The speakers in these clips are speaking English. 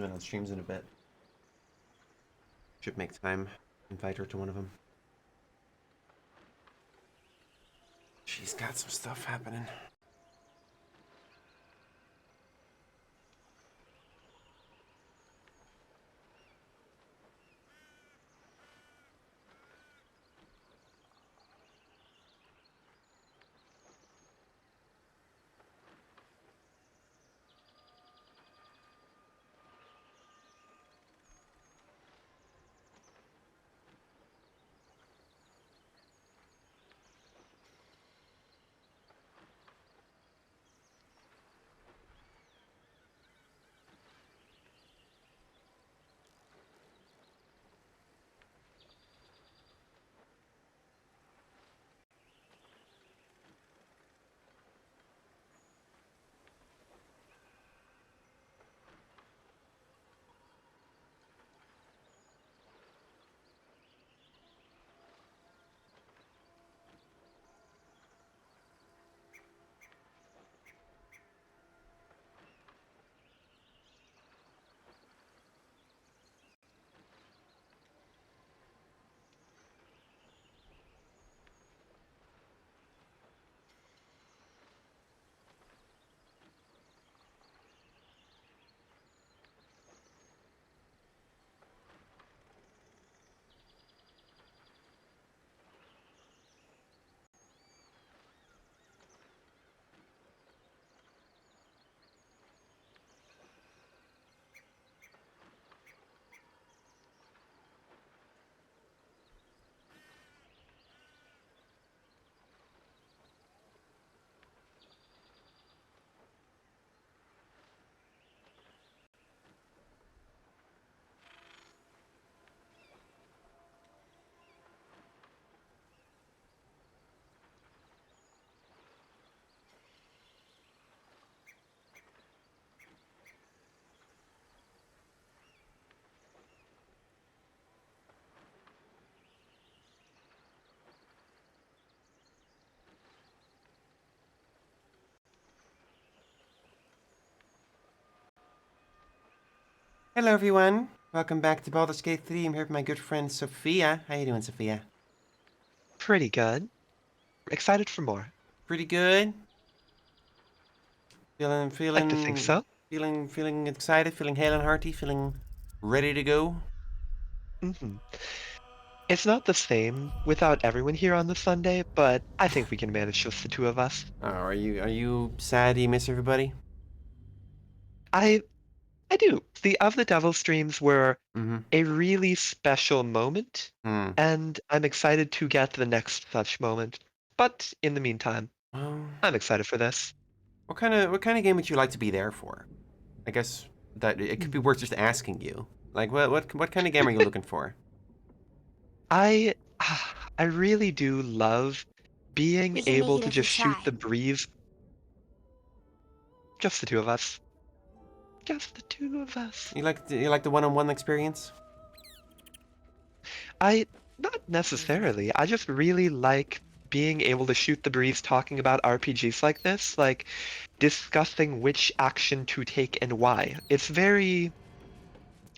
Doing on streams in a bit. Should make time. Invite her to one of them. She's got some stuff happening. Hello everyone. Welcome back to Baldur's Gate 3. I'm here with my good friend Sophia. How you doing, Sophia? Pretty good. Excited for more. Pretty good. Like to think so. Feeling excited, feeling hale and hearty, feeling ready to go. hmm It's not the same without everyone here on the Sunday, but I think we can manage just the two of us. Oh, are you sad you miss everybody? I I do. The Of the Devil streams were Mm-hmm. a really special moment, Hmm. and I'm excited to get the next such moment. But in the meantime, Well, I'm excited for this. what kind of game would you like to be there for? I guess that it could be Hmm. worth just asking you. Like what kind of game are you looking for? I I really do love being We can make able it to if we just shoot try. the breeze. Just the two of us. Just the two of us. You like the one-on-one experience? I not necessarily. I just really like being able to shoot the breeze talking about RPGs like this, like discussing which action to take and why. It's very,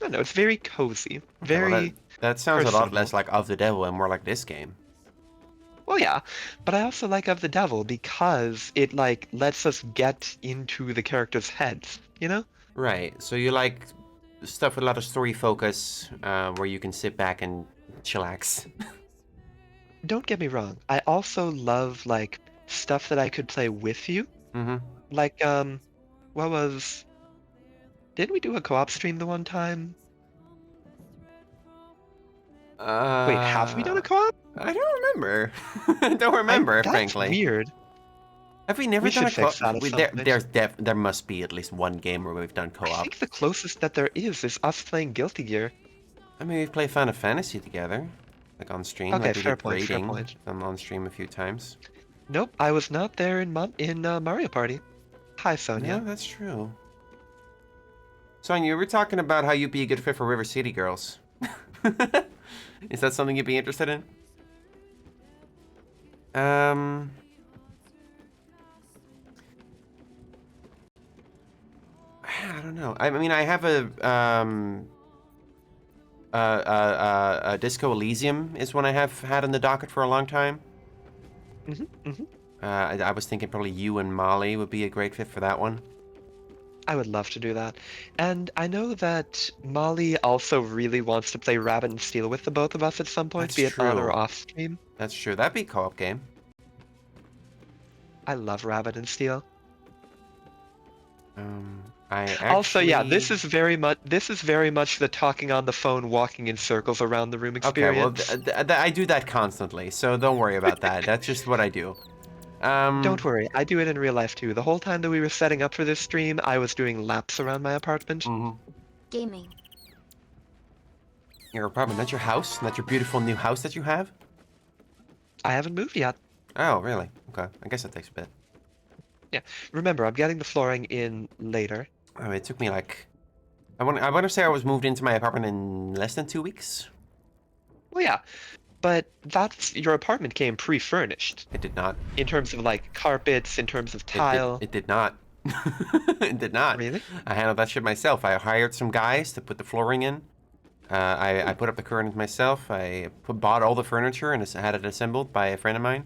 I don't know, it's very cozy, Okay, well that very that sounds a lot less personable. like Of the Devil and more like this game. Well, yeah, but I also like Of the Devil because it like lets us get into the characters' heads, you know? Right. So you like stuff with a lot of story focus, where you can sit back and chillax. Don't get me wrong. I also love like stuff that I could play with you. Mm-hmm. Like what was didn't we do a co-op stream the one time? Wait, have we done Uh, a co-op? I don't remember. I don't remember, That's frankly. weird. Have we never We done should a co? fix that at some point. There must be at least one game where we've done I co-op. think the closest that there is us playing Guilty Gear. I mean, we've played Final Fantasy together, like on stream, Okay, like we fair did point, fair raiding point. on stream a few times. Nope, I was not there in Mario Party. Hi, No, Sonia. that's true. Sonya, you were talking about how you'd be a good fit for River City Girls. Is that something you'd be interested in? Um, I don't don't know. I mean, I have a Disco Elysium is one I have had on the docket for a long time. I was thinking probably you and Molly would be a great fit for that one. I would love to do that. And I know that Molly also really wants to play Rabbit and Steel with the both of us at some point, That's be it on or true. off stream. That's true. That'd be a co-op game. I love Rabbit and Steel. I actually... Also, yeah, this is very much the talking on the phone, walking in circles around the room experience. Okay, well, I do that constantly, so don't worry about that. That's just what I do. Don't worry, I do it in real life too. The whole time that we were setting up for this stream, I was doing laps around my apartment. Gaming. Your apartment, that's your house? That's your beautiful new house that you have? I haven't moved yet. Oh, really? Okay, I guess that takes a bit. Yeah, remember, I'm getting the flooring in later. Oh, it took me like... I want to say I was moved into my apartment in less than 2 weeks? Well, yeah, but your apartment came pre-furnished. It did not. In terms of, like, carpets, in terms of tile. It did not. It did not. Really? I handled that shit myself. I hired some guys to put the flooring in. I put up the curtains myself. I bought all the furniture and had it assembled by a friend of mine.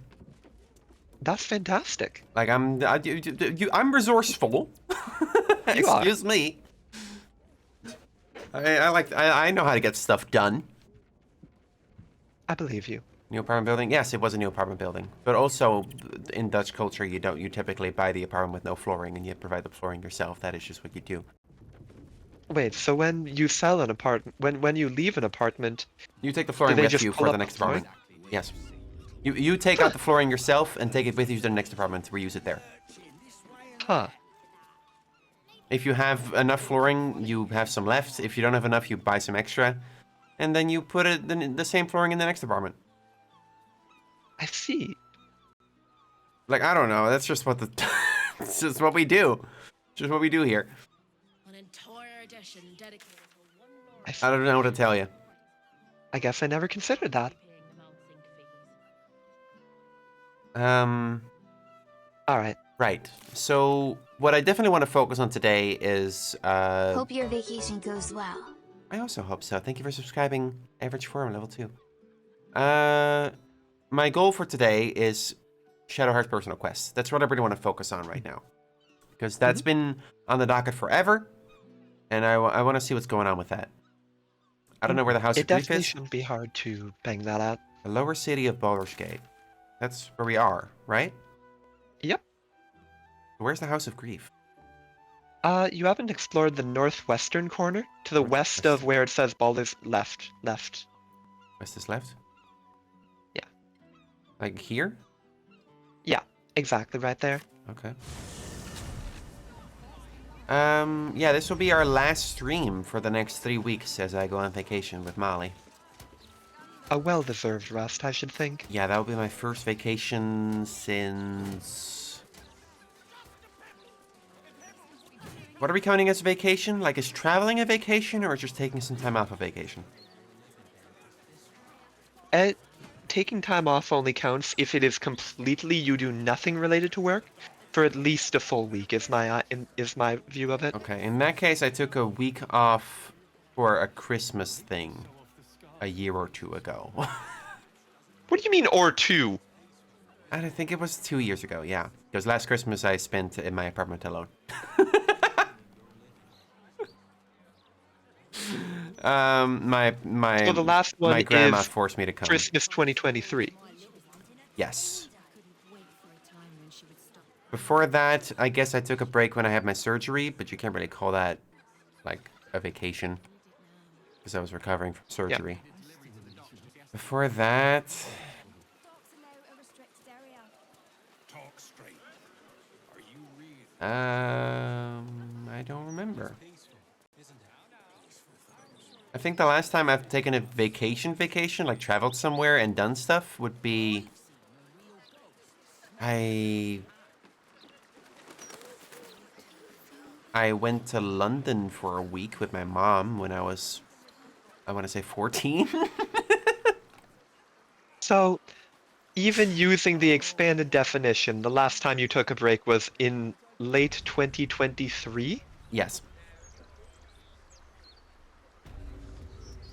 That's fantastic. Like I'm resourceful. Excuse me. I know how to get stuff done. I believe you. New apartment building? Yes, it was a new apartment building. But also, in Dutch culture, you typically buy the apartment with no flooring and you provide the flooring yourself. That is just what you do. Wait, so when you sell an apartment, when you leave an apartment, you take the flooring do they with just you pull for the up next the flooring? apartment. Yes. You take out the flooring yourself and take it with you to the next apartment to reuse it there. Huh. If you have enough flooring, you have some left. If you don't have enough, you buy some extra. And then you put the same flooring in the next apartment. I see. Like, I don't know. That's just what it's just what we do. Just what we do here. An entire edition dedicated to one lord I don't know what to tell you. I guess I never considered that. paying the mounting fees. Alright. Right. So, what I definitely want to focus on today is, Hope your vacation goes well. I also hope so. Thank you for subscribing, Average Forum level 2. My goal for today is Shadowheart's personal quest. That's what I really want to focus on right now. Because that's been on the docket forever, and I want to see what's going on with that. I don't know where the House of It Grief definitely is. shouldn't be hard to bang that out. The lower city of Baldur's Gate. That's where we are, right? Yep. Where's the House of Grief? You haven't explored the northwestern corner? To the west of where it says Baldur's left. West is left? Yeah. Like here? Yeah, exactly right there. Okay. Yeah, this will be our last stream for the next 3 weeks as I go on vacation with Molly. A well-deserved rest, I should think. Yeah, that will be my first vacation since... What are we counting as a vacation? Like, is traveling a vacation or just taking some time off a vacation? Taking time off only counts if it is completely you do nothing related to work for at least a full week is my view of it. Okay, in that case, I took a week off for a Christmas thing a year or 2 ago. What do you mean, or two? I think it was 2 years ago, yeah. Because last Christmas I spent in my apartment alone. So the last one my grandma is forced me to come. Christmas 2023. Yes. Before that, I guess I took a break when I had my surgery, but you can't really call that like a vacation because I was recovering from surgery. Before that, I don't remember. I think the last time I've taken a vacation, like traveled somewhere and done stuff, would be I went to London for a week with my mom when I was, I want to say 14. So, even using the expanded definition, the last time you took a break was in late 2023? Yes.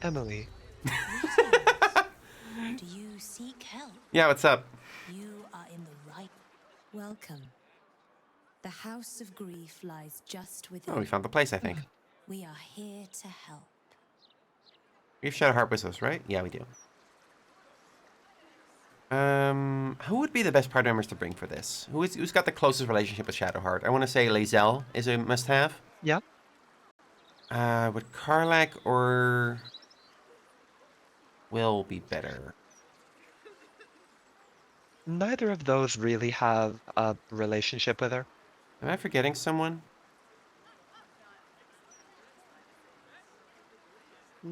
Demily. Do you seek help? Yeah, what's up? You are in the right. Welcome. The House of Grief lies just within. Oh, we found the place, I think. We are here to help. We have Shadowheart with us, right? Yeah, we do. Who would be the best party members to bring for this? Who's got the closest relationship with Shadowheart? I want to say Lae'zel is a must-have. Yeah. Would Karlach or Will be better? Neither of those really have a relationship with her. Am I forgetting someone?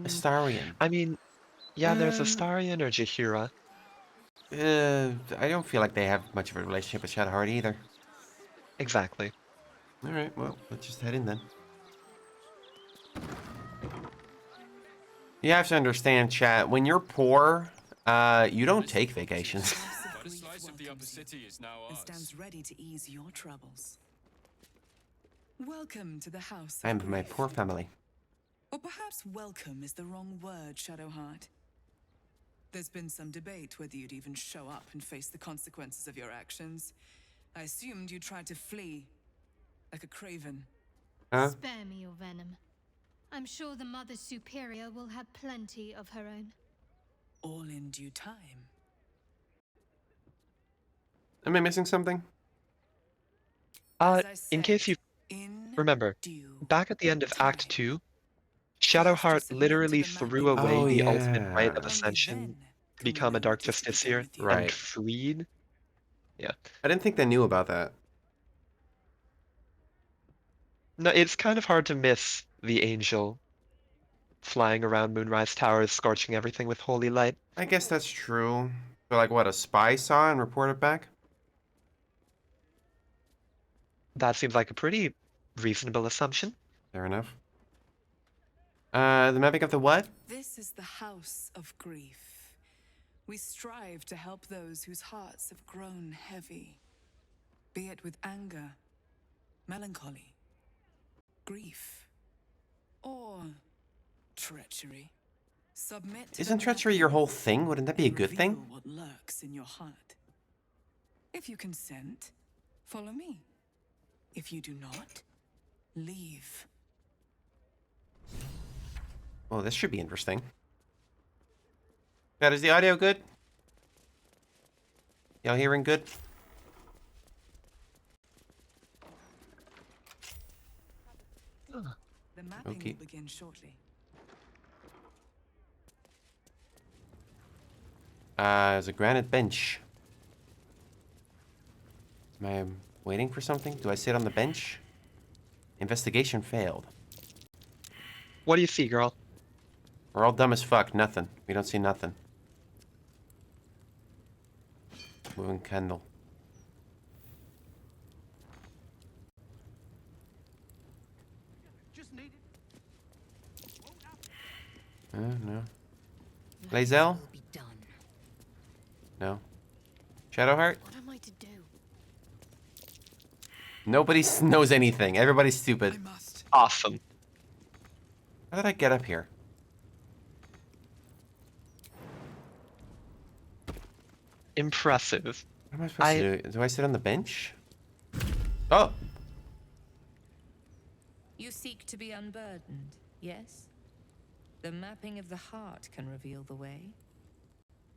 Astarion. I mean, yeah, there's Uh, Astarion or Jaheira. I don't feel like they have much of a relationship with Shadowheart either. Exactly. Alright, well, let's just head in then. You have to understand, chat, when you're poor, you don't take vacations. But a slice of the upper city is now and ours. stands ready to ease your troubles. Welcome to the house. I am of my grief. poor family. Or perhaps welcome is the wrong word, Shadowheart. There's been some debate whether you'd even show up and face the consequences of your actions. I assumed you tried to flee, like a craven. Huh? Spare me your venom. I'm sure the Mother Superior will have plenty of her own. All in due time. Am I missing something? As I In said, case you in remember, due back at the end of Act time. 2, First, Shadowheart to submit literally to the threw mapping away Oh, the ultimate yeah. right of Only ascension then to can we become know a Dark what is to be done Justiciar with you. Right. and freed. Yeah. I didn't think they knew about that. No, it's kind of hard to miss the angel flying around Moonrise Towers, scorching everything with holy light. I guess that's true. But like what, a spy saw and reported back? That seems like a pretty reasonable assumption. Fair enough. The mapping of the what? This is the house of grief. We strive to help those whose hearts have grown heavy, be it with anger, melancholy, grief, or treachery. Submit to the Isn't treachery your mapping whole thing? Wouldn't that be a and good thing? reveal what lurks in your heart. If you consent, follow me. If you do not, leave. Well, this should be interesting. God, is the audio good? Y'all hearing good? The mapping Okay. will begin shortly. There's a granite bench. Am I waiting for something? Do I sit on the bench? Investigation failed. What do you see, girl? We're all dumb as fuck. Nothing. We don't see nothing. Moving candle. No. Lae'zel? Will be done. No. Shadowheart? What am I to do? Nobody knows anything. Everybody's stupid. I must. Awesome. How did I get up here? Impressive. What am I supposed to do? Do I sit on the bench? Oh! You seek to be unburdened, yes? The mapping of the heart can reveal the way.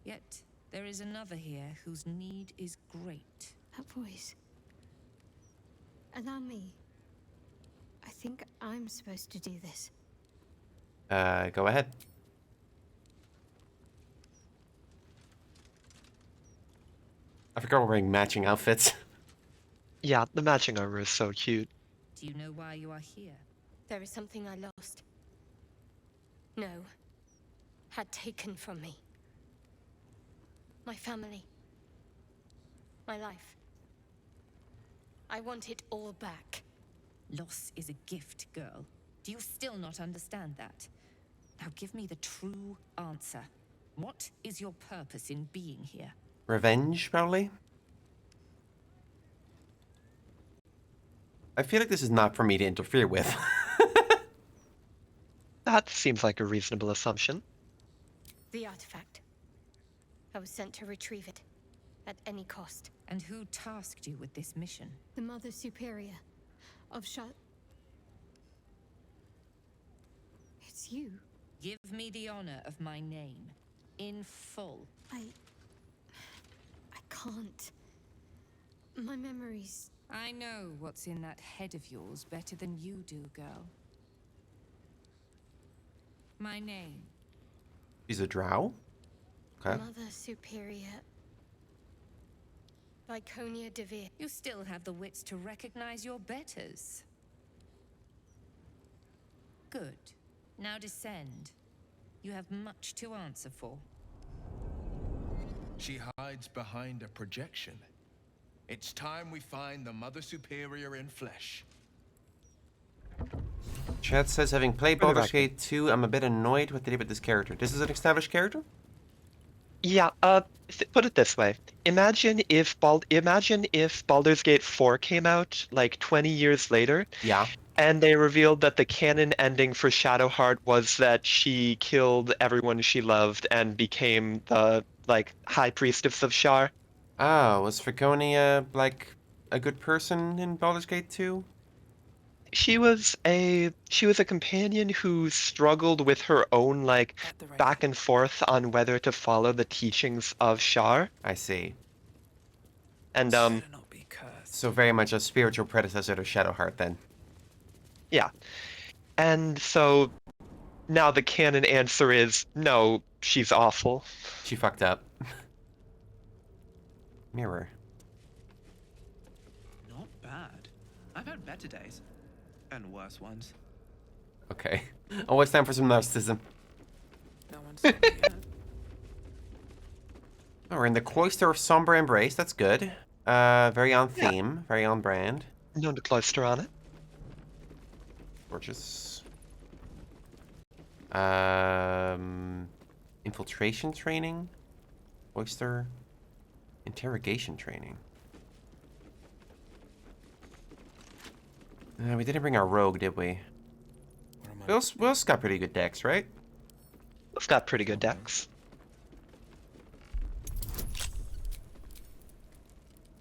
Yet, there is another here whose need is great. That voice. Allow me. I think I'm supposed to do this. Go ahead. I forgot we're wearing matching outfits. Yeah, the matching armor is so cute. Do you know why you are here? There is something I lost. No. Had taken from me. My family. My life. I want it all back. Loss is a gift, girl. Do you still not understand that? Now give me the true answer. What is your purpose in being here? Revenge, probably? I feel like this is not for me to interfere with. That seems like a reasonable assumption. The artifact. I was sent to retrieve it. At any cost. And who tasked you with this mission? The Mother Superior of It's you. Give me the honor of my name. In full. I can't. My memories. I know what's in that head of yours better than you do, girl. My name. She's a drow? Okay. Mother Superior. Lyconia Devere. You still have the wits to recognize your betters. Good. Now descend. You have much to answer for. She hides behind a projection. It's time we find the Mother Superior in flesh. Chat says, having played Baldur's Gate 2, I'm a bit annoyed what they did with this character. This is an established character? Yeah, put it this way. Imagine if Baldur's Gate 4 came out like 20 years later. Yeah. And they revealed that the canon ending for Shadowheart was that she killed everyone she loved and became the like High Priestess of Shar. Oh, was Fragonia like a good person in Baldur's Gate 2? She was a companion who struggled with her own like back and forth on whether to follow the teachings of Shar. I see. And so very much a spiritual predecessor to Shadowheart then. Yeah. And so now the canon answer is no, she's awful. She fucked up. Mirror. Not bad. I've had better days. And worse ones. Okay. Oh, it's time for some narcissism. No one's told me yet. Oh, we're in the Cloister of Somber Embrace. That's good. Very on theme. Very on brand. Known to cloister on it. Gorgeous. Infiltration training. Cloister. Interrogation training. We didn't bring our rogue, did we? Will's got pretty good decks, right? Will's got pretty good decks.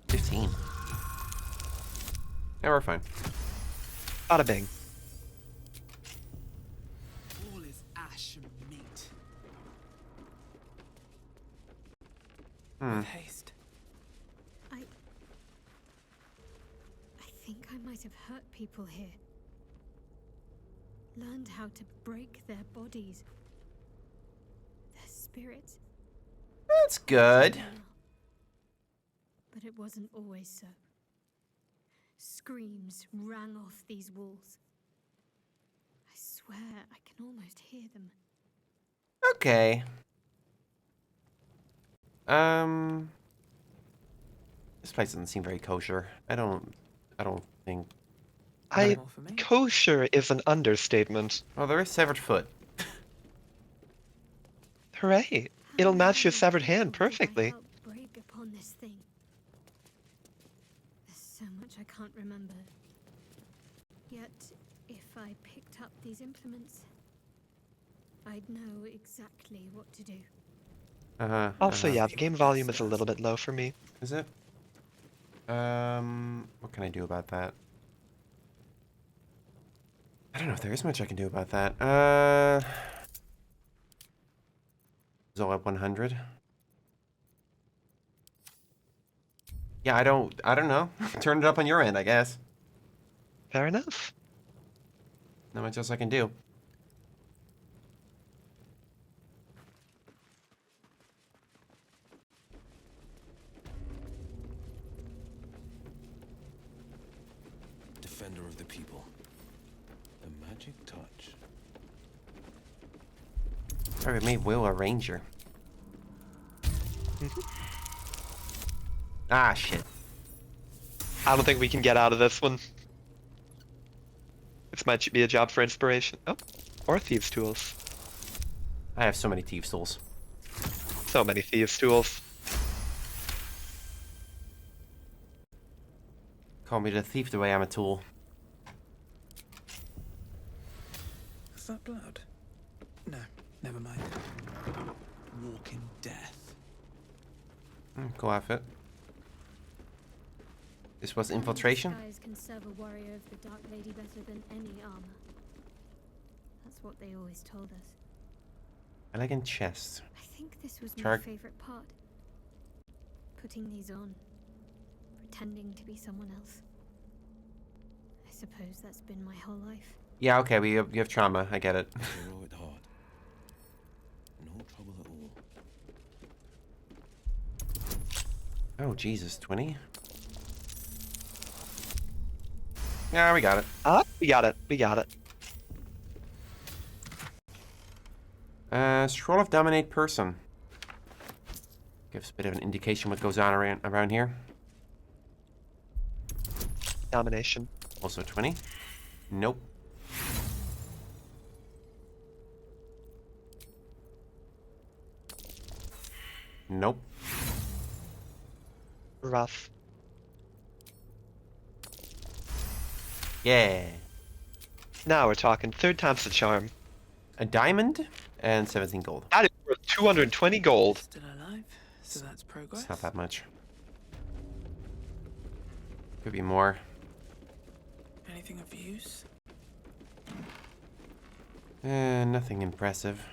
15. Yeah, we're fine. Bada bing. All is ash and meat. With haste. I think I might have hurt people here. Learned how to break their bodies. Their spirits. That's good. But it wasn't always so. Screams rang off these walls. I swear I can almost hear them. Okay. This place doesn't seem very kosher. I don't think. Kosher is an understatement. Oh, there is severed foot. Hooray! It'll match your severed hand perfectly. Break upon this thing. There's so much I can't remember. Yet, if I picked up these implements, I'd know exactly what to do. Also, yeah, the game volume is a little bit low for me. Is it? What can I do about that? I don't know if there is much I can do about that. Is all up 100? Yeah, I don't know. Turn it up on your end, I guess. Fair enough. Not much else I can do. Defender of the people. The magic touch. Sorry, we made Will a ranger. Ah, shit. I don't think we can get out of this one. This might be a job for inspiration. Oh, or thieves' tools. I have so many thieves' tools. So many thieves' tools. Call me the thief the way I'm a tool. Is that blood? fucking death. Cool outfit. This was infiltration. Disguise can serve a warrior of the Dark Lady better than any armor. That's what they always told us. Elegant chest. I think this was my Shark. favorite part. Putting these on. Pretending to be someone else. I suppose that's been my whole life. Yeah, okay, you have trauma. I get it. Zero it hard. No trouble at all. Oh, Jesus, 20? Yeah, we got it. We got it. We got it. Scroll of Dominate Person. Gives a bit of an indication what goes on around here. Domination. Also 20. Nope. Nope. Rough. Yeah. Now we're talking. Third time's the charm. A diamond and 17 gold. That is worth 220 gold. Still alive, so that's progress. It's not that much. Could be more. Anything of use? Nothing impressive.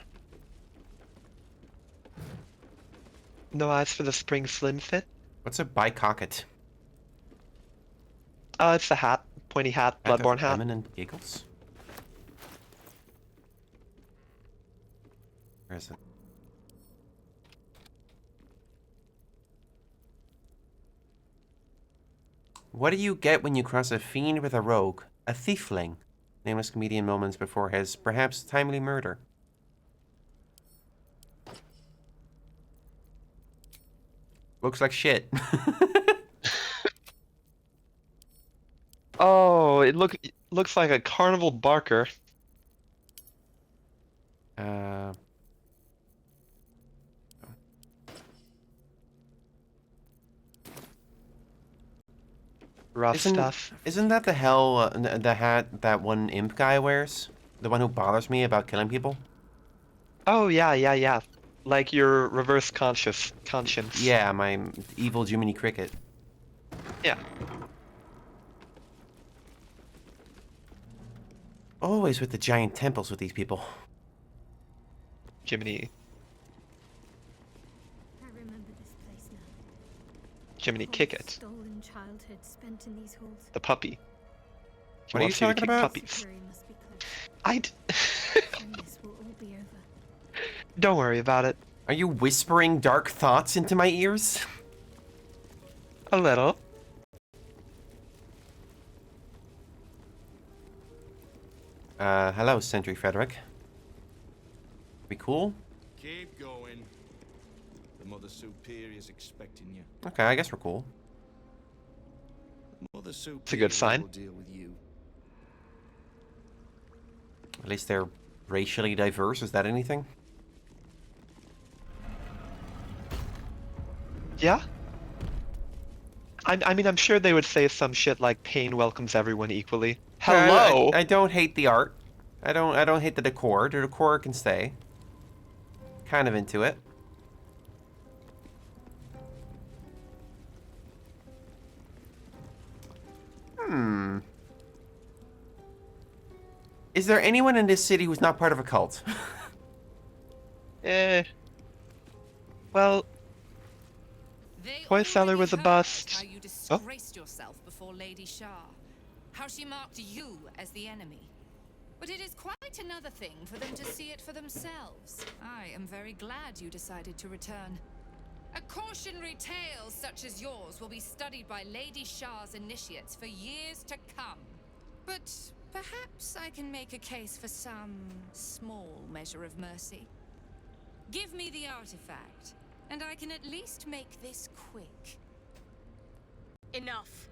No eyes for the spring slim fit. What's a bicocket? It's the hat. Pointy hat. Bloodborne hat. Eminent giggles? Where is it? What do you get when you cross a fiend with a rogue? A thiefling. Nameless comedian moments before his perhaps timely murder. Looks like shit. Oh, it looks like a carnival barker. Rough stuff. Isn't that the hell the hat that one imp guy wears? The one who bothers me about killing people? Oh yeah. Like your reverse conscience. Yeah, my evil Jiminy Cricket. Yeah. Always with the giant temples with these people. Jiminy. I remember this place now. Jiminy All kick the it. Stolen childhood spent in these halls. The puppy. She What are you wants to talking kick about? Puppies. Fury must be close. I'd. And this will all be over. Don't worry about it. Are you whispering dark thoughts into my ears? A little. Hello, Sentry Frederick. We cool? Keep going. The Mother Superior's expecting you. Okay, I guess we're cool. The Mother Superior It's a good sign. will deal with you. At least they're racially diverse. Is that anything? Yeah? I mean, I'm sure they would say some shit like pain welcomes everyone equally. Hello! I don't hate the art. I don't hate the decor. The decor can stay. Kind of into it. Is there anyone in this city who's not part of a cult? Well, They Toy Seller already was a heard bust. How you disgraced yourself before Lady Shah. How she marked you as the enemy. But it is quite another thing for them to see it for themselves. I am very glad you decided to return. A cautionary tale such as yours will be studied by Lady Shah's initiates for years to come. But perhaps I can make a case for some small measure of mercy. Give me the artifact, and I can at least make this quick. Enough.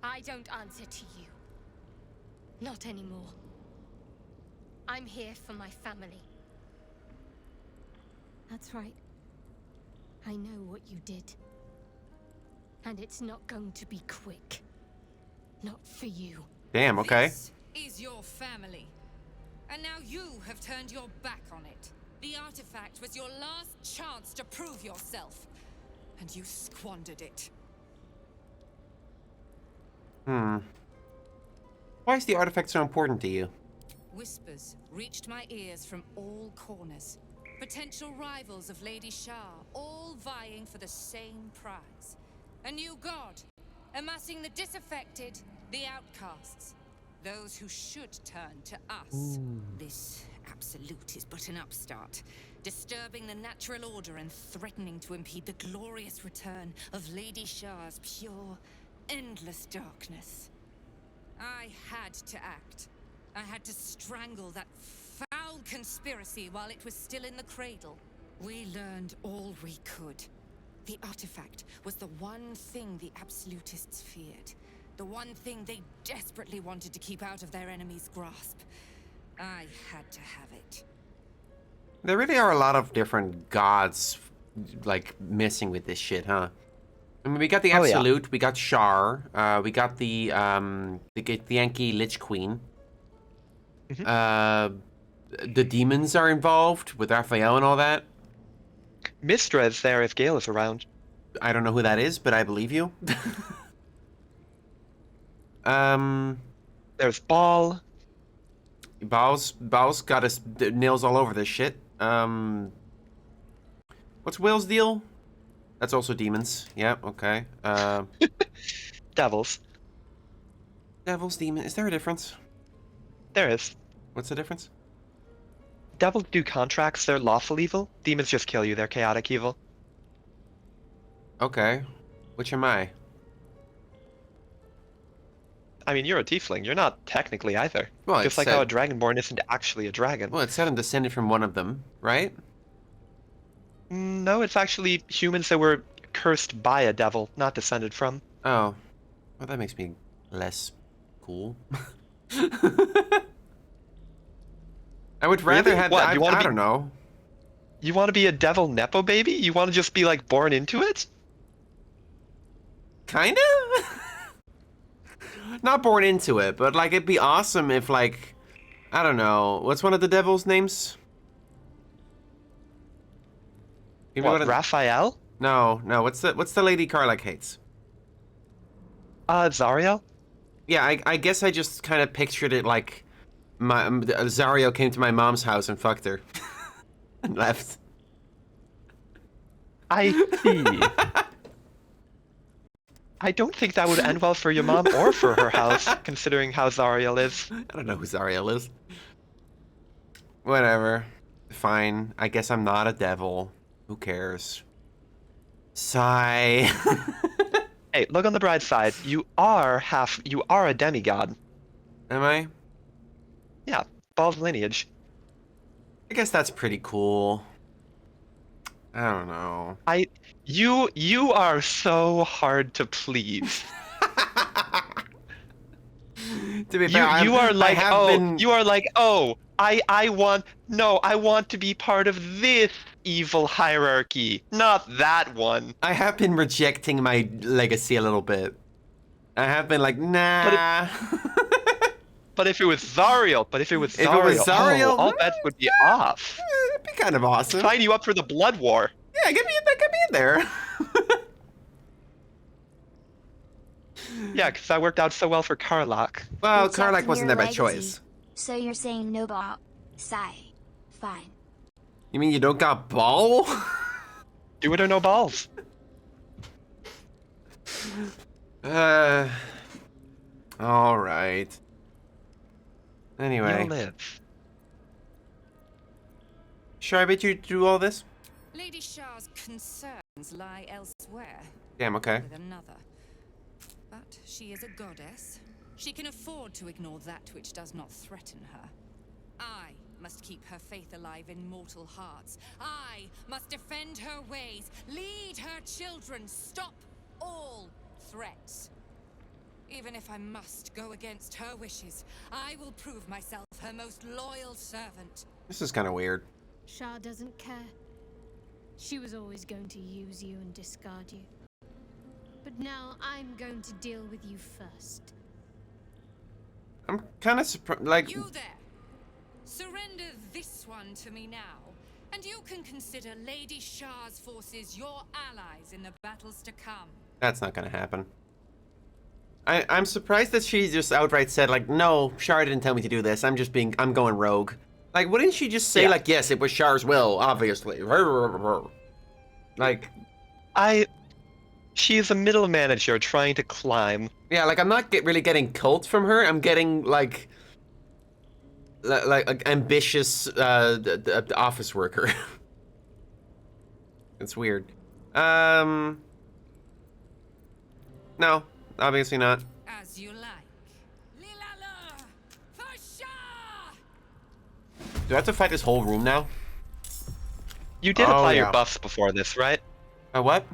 I don't answer to you. Not anymore. I'm here for my family. That's right. I know what you did. And it's not going to be quick. Not for you. Damn, okay. This is your family. And now you have turned your back on it. The artifact was your last chance to prove yourself, and you squandered it. Why is the artifact so important to you? Whispers reached my ears from all corners. Potential rivals of Lady Shah, all vying for the same prize. A new god, amassing the disaffected, the outcasts. Those who should turn to us. This absolute is but an upstart, disturbing the natural order and threatening to impede the glorious return of Lady Shah's pure, endless darkness. I had to act. I had to strangle that foul conspiracy while it was still in the cradle. We learned all we could. The artifact was the one thing the absolutists feared. The one thing they desperately wanted to keep out of their enemy's grasp. I had to have it. There really are a lot of different gods, like, messing with this shit, huh? I mean, we got the Absolute, we got Shar, we got the Yankee Lich Queen. The demons are involved with Raphael and all that. Mistra is there if Gale is around. I don't know who that is, but I believe you. There's Baal. Baal's got his nails all over this shit. What's Will's deal? That's also demons. Yeah, okay. Devils. Devils, demon. Is there a difference? There is. What's the difference? Devils do contracts, they're lawful evil. Demons just kill you, they're chaotic evil. Okay. Which am I? I mean, you're a tiefling. You're not technically either. Well, just like how a dragonborn isn't actually a dragon. Well, it said I'm descended from one of them, right? No, it's actually humans that were cursed by a devil, not descended from. Oh. Well, that makes me less cool. I would rather Really? have... What, I don't know. You want to be a devil nepo baby? You want to just be, like, born into it? Kinda? Not born into it, but, like, it'd be awesome if, like... I don't know. What's one of the devil's names? What, Raphael? No. What's the lady Karlach hates? Zariel? Yeah, I guess I just kind of pictured it like Zariel came to my mom's house and fucked her. And left. I see. I don't think that would end well for your mom or for her house, considering how Zariel is. I don't know who Zariel is. Whatever. Fine. I guess I'm not a devil. Who cares? Sigh. Hey, look on the bright side. You are a demigod. Am I? Yeah, Baal's lineage. I guess that's pretty cool. I don't know. You are so hard to please. To be fair, you are like, I want to be part of this evil hierarchy, not that one. I have been rejecting my legacy a little bit. I have been like, nah. But if it was Zariel, all bets would be off. It'd be kind of awesome. Sign you up for the blood war. Yeah, get me in there. Yeah, because that worked out so well for Karlach. Well, Karlach wasn't there by choice. So you're saying no Baal. Sigh. Fine. You mean you don't got Baal? Do it or no balls. All right. Anyway. You'll live. Should I bet you do all this? Lady Shah's concerns lie elsewhere. Damn, okay. With another. But she is a goddess. She can afford to ignore that which does not threaten her. I must keep her faith alive in mortal hearts. I must defend her ways, lead her children, stop all threats. Even if I must go against her wishes, I will prove myself her most loyal servant. This is kind of weird. Shah doesn't care. She was always going to use you and discard you. But now I'm going to deal with you first. I'm kind of surprised, like... You there! Surrender this one to me now, And you can consider Lady Shah's forces your allies in the battles to come. That's not gonna happen. I'm surprised that she just outright said, like, no, Shar didn't tell me to do this. I'm going rogue. Like, wouldn't she just say, like, yes, it was Shar's will, obviously. Like... She's a middle manager trying to climb. Yeah, like, I'm not really getting cult from her. I'm getting, like ambitious office worker. It's weird. No, obviously not. As you like. Lilala, for Shah! Do I have to fight this whole room now? You did apply your buffs before this, right? What?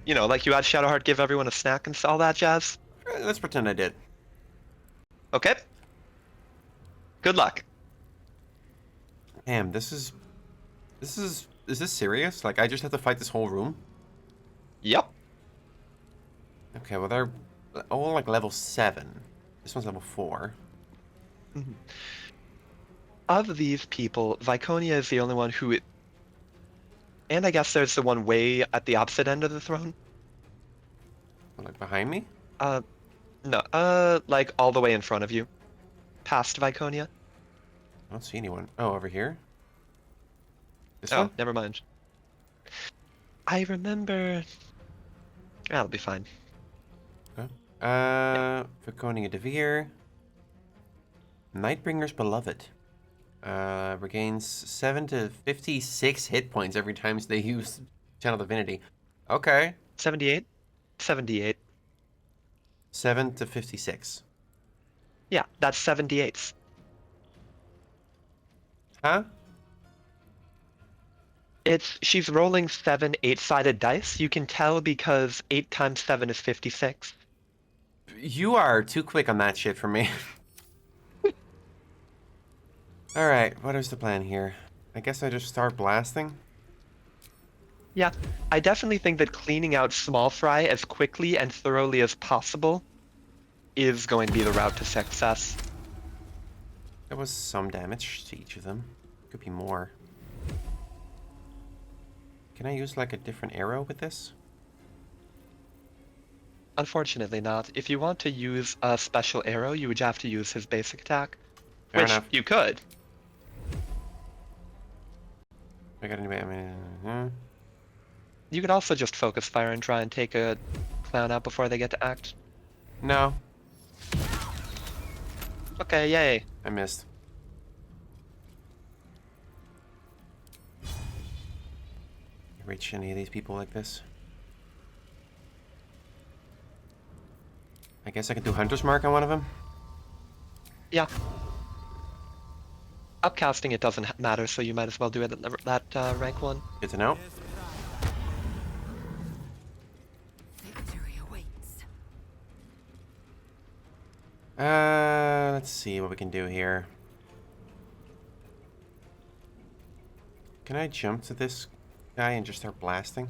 You know, like you had Shadowheart give everyone a snack and all that jazz? Let's pretend I did. Okay. Good luck. Damn, is this serious? Like, I just have to fight this whole room? Yep. Okay, well, they're all, like, level 7. This one's level 4. Mm-hmm. Of these people, Viconia is the only one who... And I guess there's the one way at the opposite end of the throne. Like, behind me? No, like, all the way in front of you. Past Viconia. I don't see anyone. Oh, over here? This Oh, one? never mind. I remember... That'll be fine. Okay. Viconia Devere. Nightbringer's Beloved. Regains 7 to 56 hit points every time they use Channel Divinity. Okay. 78? 78. 7 to 56. Yeah, that's 78s. Huh? She's rolling 7 8-sided dice. You can tell because 8 times 7 is 56. You are too quick on that shit for me. Alright, what is the plan here? I guess I just start blasting? Yeah, I definitely think that cleaning out Small Fry as quickly and thoroughly as possible is going to be the route to success. There was some damage to each of them. Could be more. Can I use like a different arrow with this? Unfortunately not. If you want to use a special arrow, you would have to use his basic attack. Fair which enough. You could. I got anybody? You could also just focus fire and try and take a clown out before they get to act. No. Okay, yay. I missed. Reach any of these people like this? I guess I can do Hunter's Mark on one of them? Yeah. Upcasting it doesn't matter, so you might as well do it at that rank 1. Good to know. Victory awaits. Let's see what we can do here. Can I jump to this guy and just start blasting?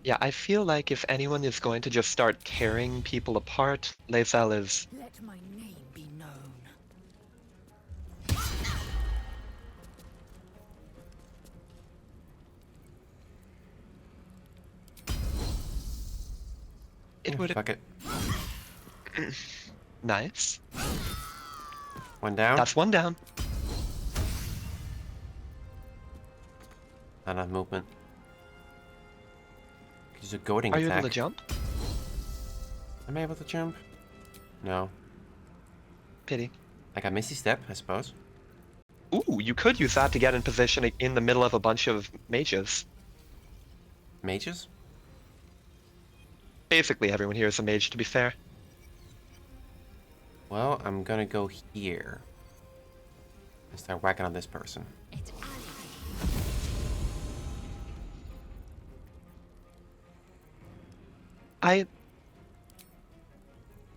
Yeah, I feel like if anyone is going to just start tearing people apart, Lae'zel is. Let my name be known. It would. Fuck it. Nice. One down. That's one down. Not enough movement. Use a goading Are you attack. able to jump? Am I able to jump? No. Pity. Like a Misty Step, I suppose. Ooh, you could use that to get in position in the middle of a bunch of mages. Mages? Basically, everyone here is a mage, to be fair. Well, I'm gonna go here. And start whacking on this person.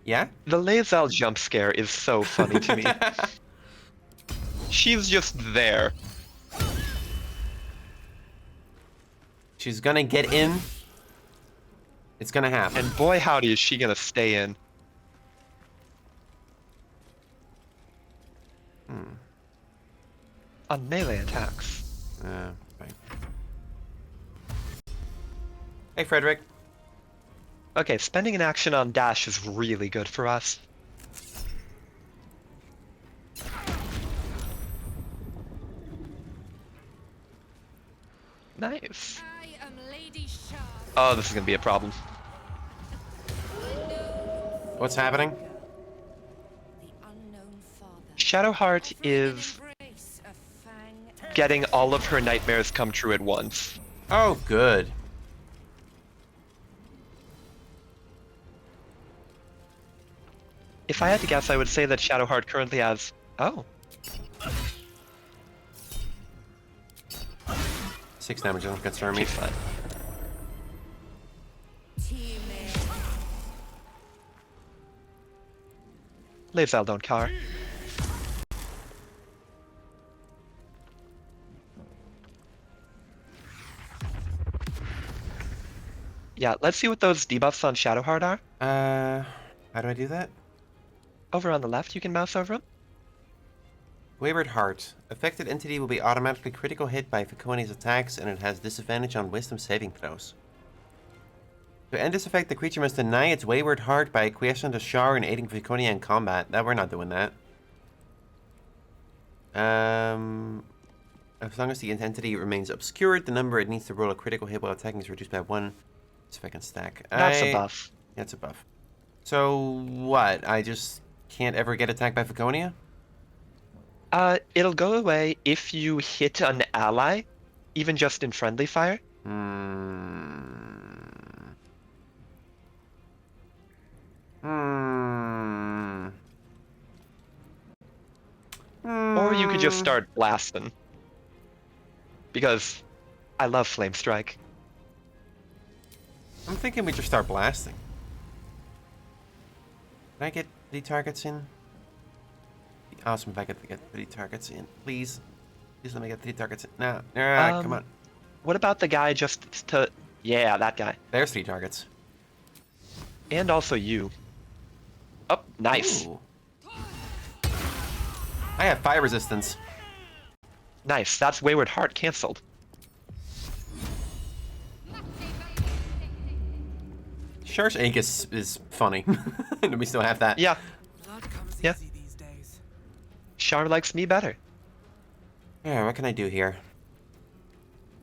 Yeah? The Lae'zel jump scare is so funny to me. She's just there. She's gonna get in. It's gonna happen. And boy howdy is she gonna stay in. On melee attacks. Right. Hey, Frederick. Okay, spending an action on dash is really good for us. Nice. I am Lady Shah. Oh, this is gonna be a problem. What's happening? The unknown father. Shadowheart is Embrace of Fang. getting all of her nightmares come true at once. Oh, good. If I had to guess, I would say that Shadowheart currently has... Oh. 6 damage doesn't concern me. She's fine. Leave Zeldon car. Yeah, let's see what those debuffs on Shadowheart are. How do I do that? Over on the left, you can mouse over them. Wayward Heart. Affected entity will be automatically critical hit by Viconia's attacks, and it has disadvantage on wisdom saving throws. To end this effect, the creature must deny its Wayward Heart by acquiescing to Shar and aiding Viconia in combat. We're not doing that. As long as the entity remains obscured, the number it needs to roll a critical hit while attacking is reduced by 1. See if I can stack. That's a buff. That's a buff. So what? I just can't ever get attacked by Viconia? It'll go away if you hit an ally, even just in friendly fire. Or you could just start blasting. Because I love Flame Strike. I'm thinking we just start blasting. Can I get 3 targets in? Be awesome if I could get 3 targets in. Please. Please let me get 3 targets in. No. Come on. What about the guy just to... Yeah, that guy. There's 3 targets. And also you. Oh, nice. Ooh. I have fire resistance. Nice. That's Wayward Heart cancelled. Shar's Ink is funny. And we still have that. Yeah. Yeah. Char likes me better. Yeah, what can I do here?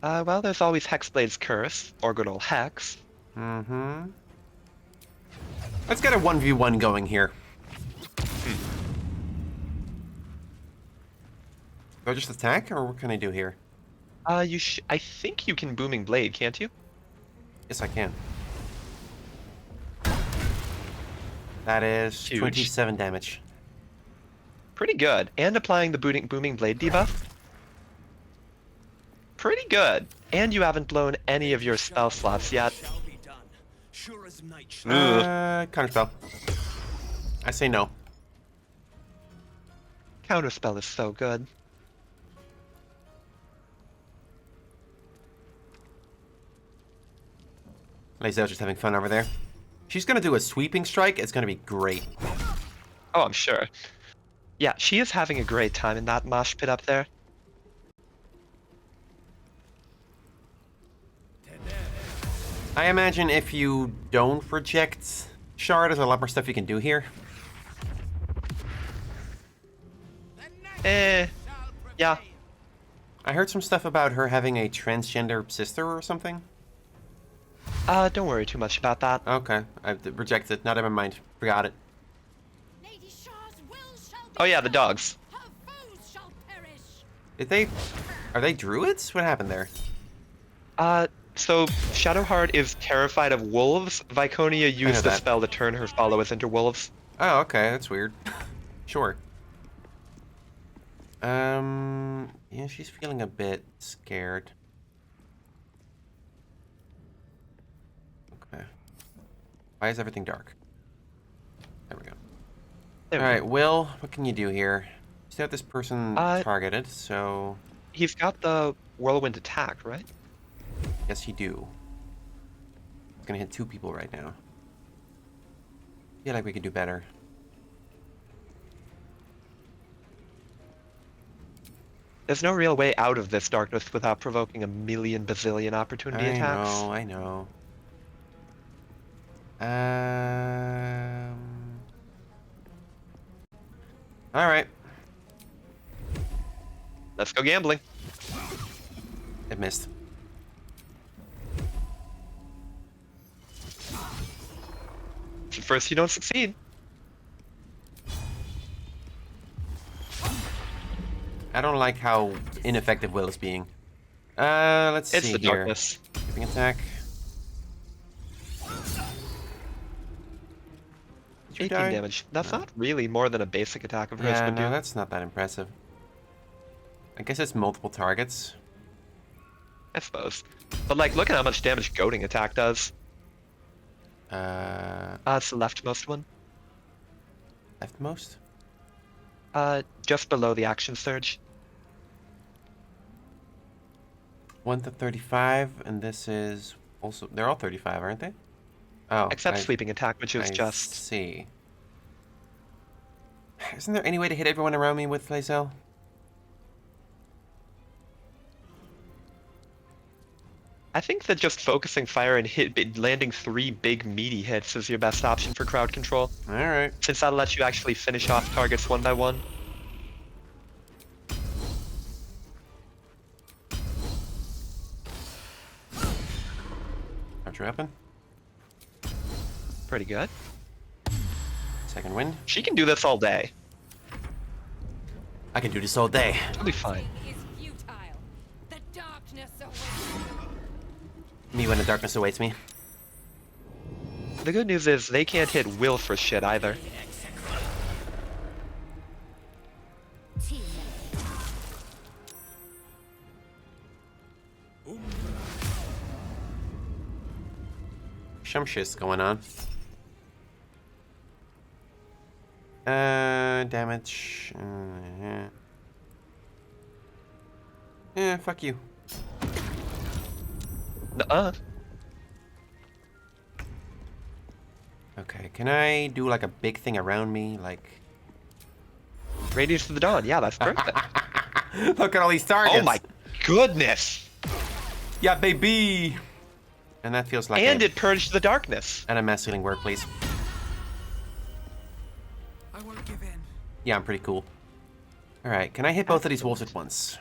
Well, there's always Hexblade's Curse, or good old Hex. Mm-hmm. Let's get a 1v1 going here. Do I just attack, or what can I do here? I think you can Booming Blade, can't you? Yes, I can. That is Huge. 27 damage. Pretty good. And applying the Booming Blade debuff. Pretty good. And you haven't blown any of your spell slots yet. Counterspell. I say no. Counterspell is so good. Lazel's just having fun over there. She's gonna do a sweeping strike. It's gonna be great. Oh, I'm sure. Yeah, she is having a great time in that mosh pit up there. I imagine if you don't reject Shard, there's a lot more stuff you can do here. Yeah. I heard some stuff about her having a transgender sister or something. Don't worry too much about that. Okay, I rejected. Not in my mind. Forgot it. Oh yeah, the dogs. Did they... Are they druids? What happened there? So Shadowheart is terrified of wolves. Viconia used the that. spell to turn her followers into wolves. Oh, okay, that's weird. Sure. Yeah, she's feeling a bit scared. Okay. Why is everything dark? There we go. Alright, Will, what can you do here? You still have this person targeted, so... He's got the whirlwind attack, right? Yes, you do. It's gonna hit 2 people right now. I feel like we could do better. There's no real way out of this darkness without provoking a million bazillion opportunity attacks. I know. All right. Let's go gambling. It missed. First, you don't succeed. I don't like how ineffective Will is being. Let's see It's the here. darkness. Creeping attack. 18 damage. That's not really more than a basic attack of hers Yeah, would no, do. that's not that impressive. I guess it's multiple targets. I suppose. But like, look at how much damage goading attack does. It's the leftmost one. Leftmost? Just below the action surge. 1 to 35, and this is also... They're all 35, aren't they? Oh, Except sweeping attack, which is I just... see. Isn't there any way to hit everyone around me with Lae'zel? I think that just focusing fire and landing 3 big meaty hits is your best option for crowd control. Alright. Since that'll let you actually finish off targets one by one. Archer weapon. Pretty good. Second wind. She can do this all day. I can do this all day. She'll be fine. Me when the darkness awaits me. The good news is they can't hit Will for shit either. Some shit's going on. Damage. Yeah, fuck you. Okay, can I do like a big thing around me? Like... Radiance to the Dawn, yeah, that's perfect. Look at all these targets! Oh my goodness! Yeah, baby! And that feels like And it purged the darkness. And a mass healing word, please. I won't give in. Yeah, I'm pretty cool. Alright, can I hit both of these wolves at once?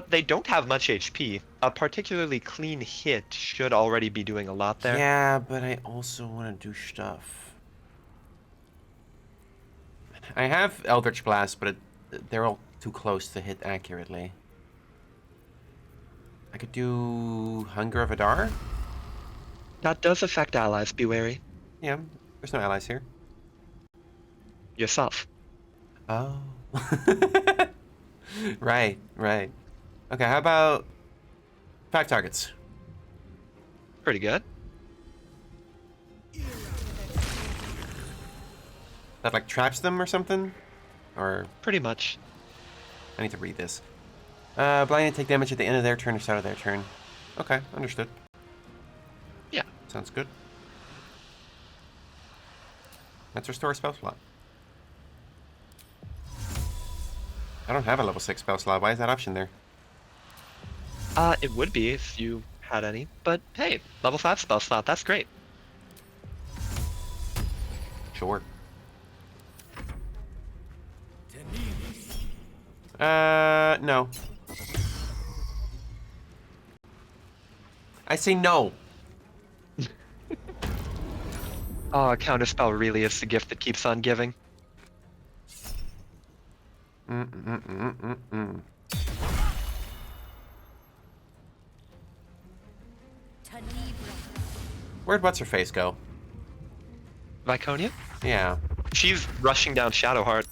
They don't have much HP. A particularly clean hit should already be doing a lot there. Yeah, but I also want to do stuff. I have Eldritch Blast, but they're all too close to hit accurately. I could do Hunger of Adar? That does affect allies, be wary. Yeah, there's no allies here. Yourself. Oh. Right. Okay, how about 5 targets? Pretty good. That like traps them or something? Or... Pretty much. I need to read this. Blinded take damage at the end of their turn or start of their turn. Okay, understood. Yeah. Sounds good. Let's restore a spell slot. I don't have a level 6 spell slot. Why is that option there? It would be if you had any, but hey, level 5 spell slot, that's great. Sure. No. I say no. Oh, counterspell really is the gift that keeps on giving. Where'd what's-her-face go? Viconia? Yeah. She's rushing down Shadowheart.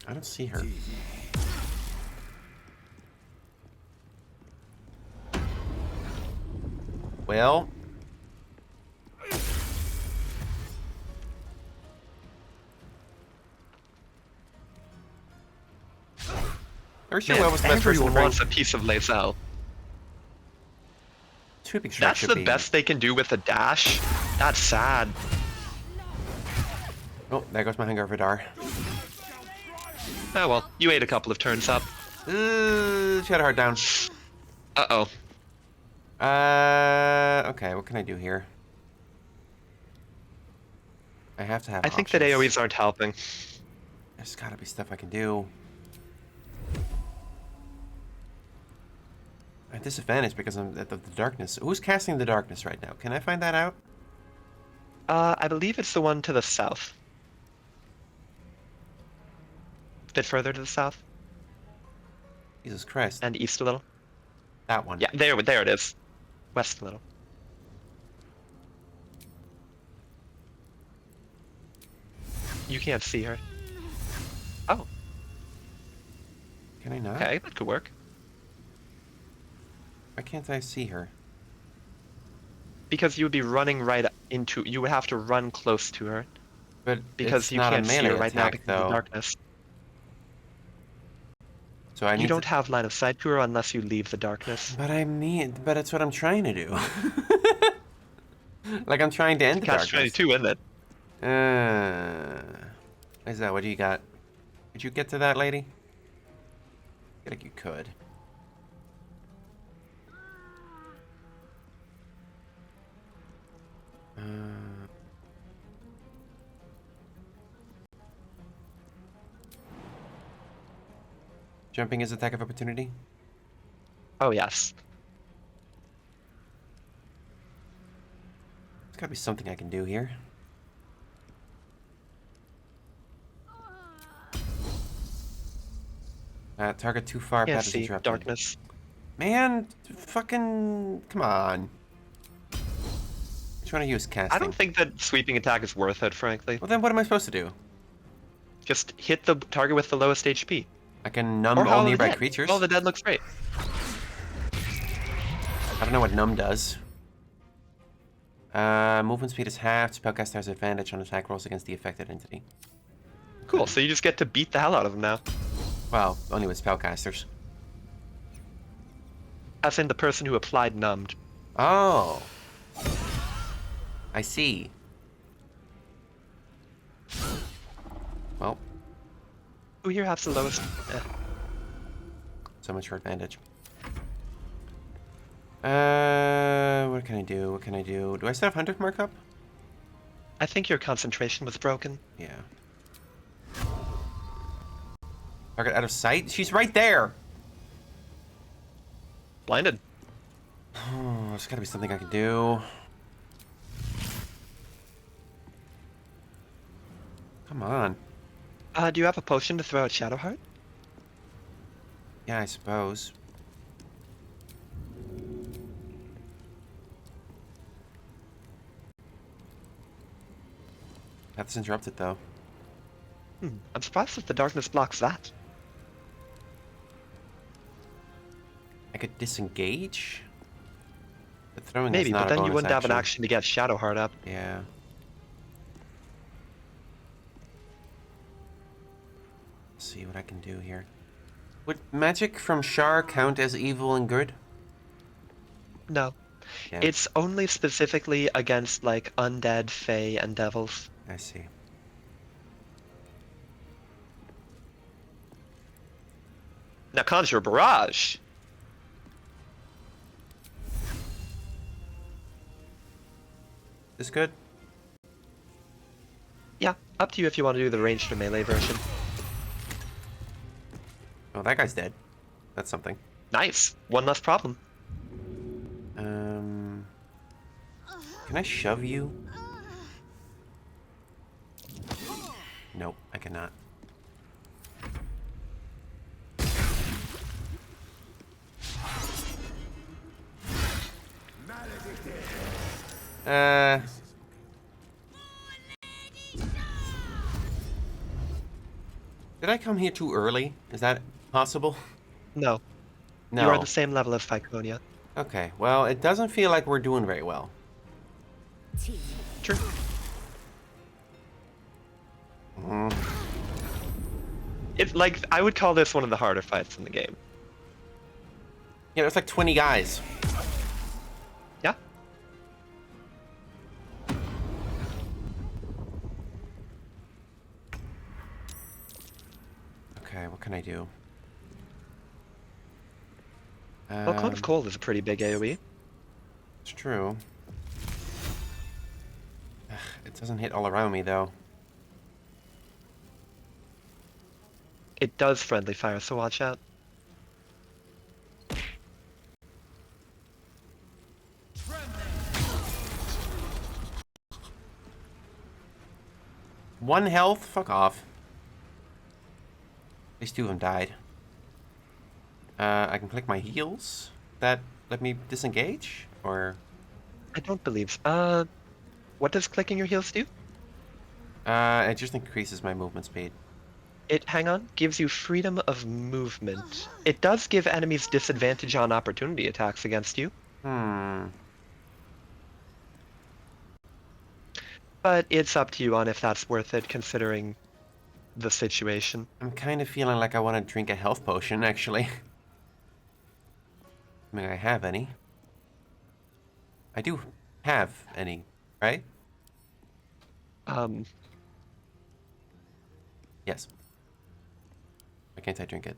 I don't see her. Well... Are you sure Will was the best person to everyone bring? wants a piece of Lae'zel. Sweeping strike That's should the be... best they can do with a dash. That's sad. Oh, there goes my Hunger of Adar. Oh well, you ate a couple of turns up. Shadowheart down. Uh-oh. Okay, what can I do here? I have to have I think that options. AoEs aren't helping. There's gotta be stuff I can do. At disadvantage because I'm at the darkness. Who's casting the darkness right now? Can I find that out? I believe it's the one to the south. A bit further to the south. Jesus Christ. And east a little. That one. Yeah, there it is. West a little. You can't see her. Oh. Can I not? Okay, that could work. Why can't I see her? Because you would be running right into... You would have to run close to her. But because it's you not can't a see melee her right now attack, because of the though. darkness. So I need You don't have line of sight to her unless you leave the darkness. But but it's what I'm trying to do. Like I'm trying to end the Catch darkness. 22, isn't it? Is that what do you got? Did you get to that, lady? I feel like you could. Jumping is attack of opportunity? Oh, yes. There's gotta be something I can do here. Target too far, Can't path is see. interrupted. Darkness. Man, fucking... Come on. I'm trying to use casting. I don't think that sweeping attack is worth it, frankly. Well, then what am I supposed to do? Just hit the target with the lowest HP. I can numb Or all Hollow the nearby Dead. creatures. Hollow the Dead looks great. I don't know what numb does. Movement speed is halved. Spellcaster has advantage on attack rolls against the affected entity. Cool, so you just get to beat the hell out of them now. Well, only with spellcasters. As in the person who applied numbed. Oh. I see. Well. Who here has the lowest? So much for advantage. What can I do? What can I do? Do I still have 100 markup? I think your concentration was broken. Yeah. Target out of sight? She's right there! Blinded. Oh, there's gotta be something I can do. Come on. Do you have a potion to throw at Shadowheart? Yeah, I suppose. Path is interrupted, though. I'm surprised if the darkness blocks that. I could disengage? But throwing Maybe, is not but then a you bonus wouldn't have an action. action to get Shadowheart up. Yeah. Let's see what I can do here. Would magic from Shar count as evil and good? No. Yeah. It's only specifically against, like, undead, fae, and devils. I see. Now conjure barrage! This good? Yeah, up to you if you want to do the ranged or melee version. Oh, that guy's dead. That's something. Nice! One less problem. Can I shove you? Nope, I cannot. Did I come here too early? Is that possible? No. No. You are the same level as Pyconia. Okay, well, it doesn't feel like we're doing very well. True. It's like, I would call this one of the harder fights in the game. Yeah, there's like 20 guys. Yeah. Okay, what can I do? Well, Cone of Cold is a pretty big AoE. It's true. Ugh, it doesn't hit all around me, though. It does friendly fire, so watch out. One health? Fuck off. At least 2 of them died. I can click my heals. That let me disengage? Or... I don't believe. What does clicking your heals do? it just increases my movement speed. Hang on, gives you freedom of movement. It does give enemies disadvantage on opportunity attacks against you. But it's up to you on if that's worth it, considering the situation. I'm kind of feeling like I want to drink a health potion, actually. I mean, I have any. I do have any, right? Yes. Why can't I drink it?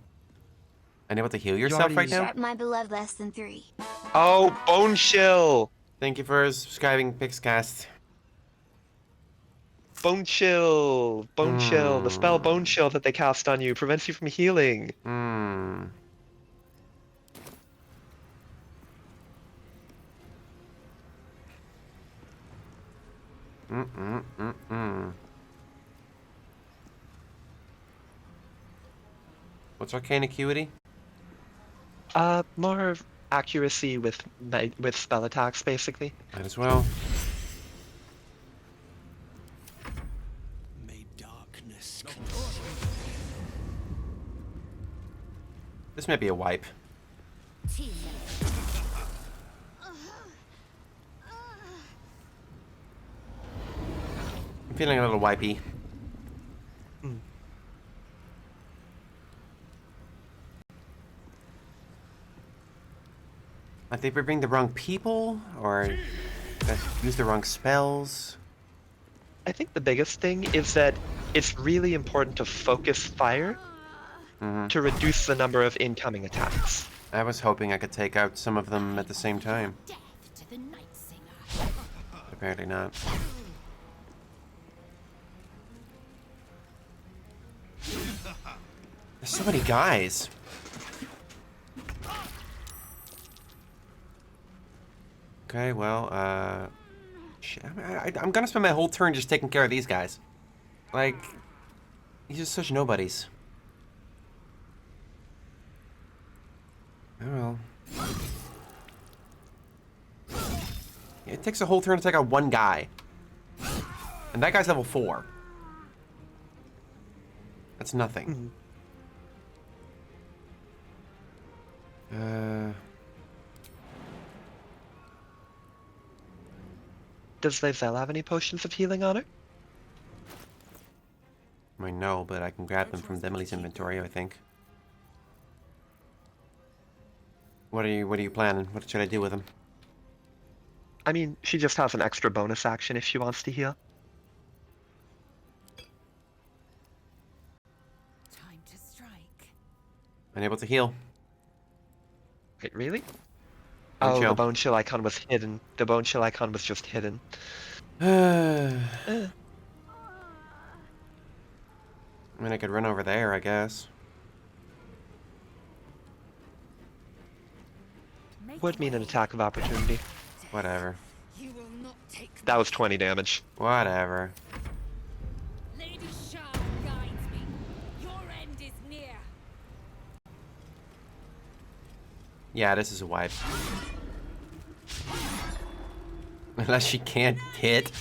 Unable to heal yourself right now? Sharp, my beloved, less than 3. Oh, Bone Chill! Thank you for subscribing, Pixcast. Bone Chill! Bone Chill. The spell Bone Chill that they cast on you prevents you from healing. What's Arcane Acuity? More accuracy with spell attacks, basically. Might as well. May darkness This might be a wipe. I'm feeling a little wipey. Like they bring the wrong people, or use the wrong spells. I think the biggest thing is that it's really important to focus fire to reduce the number of incoming attacks. I was hoping I could take out some of them at the same time. Apparently not. There's so many guys. Okay, well, shit, I'm gonna spend my whole turn just taking care of these guys. Like, these are such nobodies. Oh well. It takes a whole turn to take out one guy. And that guy's level 4. That's nothing. Does Lae'zel have any potions of healing on her? I know, but I can grab them from Demily's inventory, I think. What are you planning? What should I do with them? I mean, she just has an extra bonus action if she wants to heal. Time to strike. Unable to heal. Wait, really? Bone Oh, chill. the Bone Chill icon was hidden. The Bone Chill icon was just hidden. I mean, I could run over there, I guess. Would mean an attack of opportunity. Whatever. You will not take That was 20 damage. Whatever. Lady Shah guides me. Your end is near. Yeah, this is a wipe. Unless she can't hit.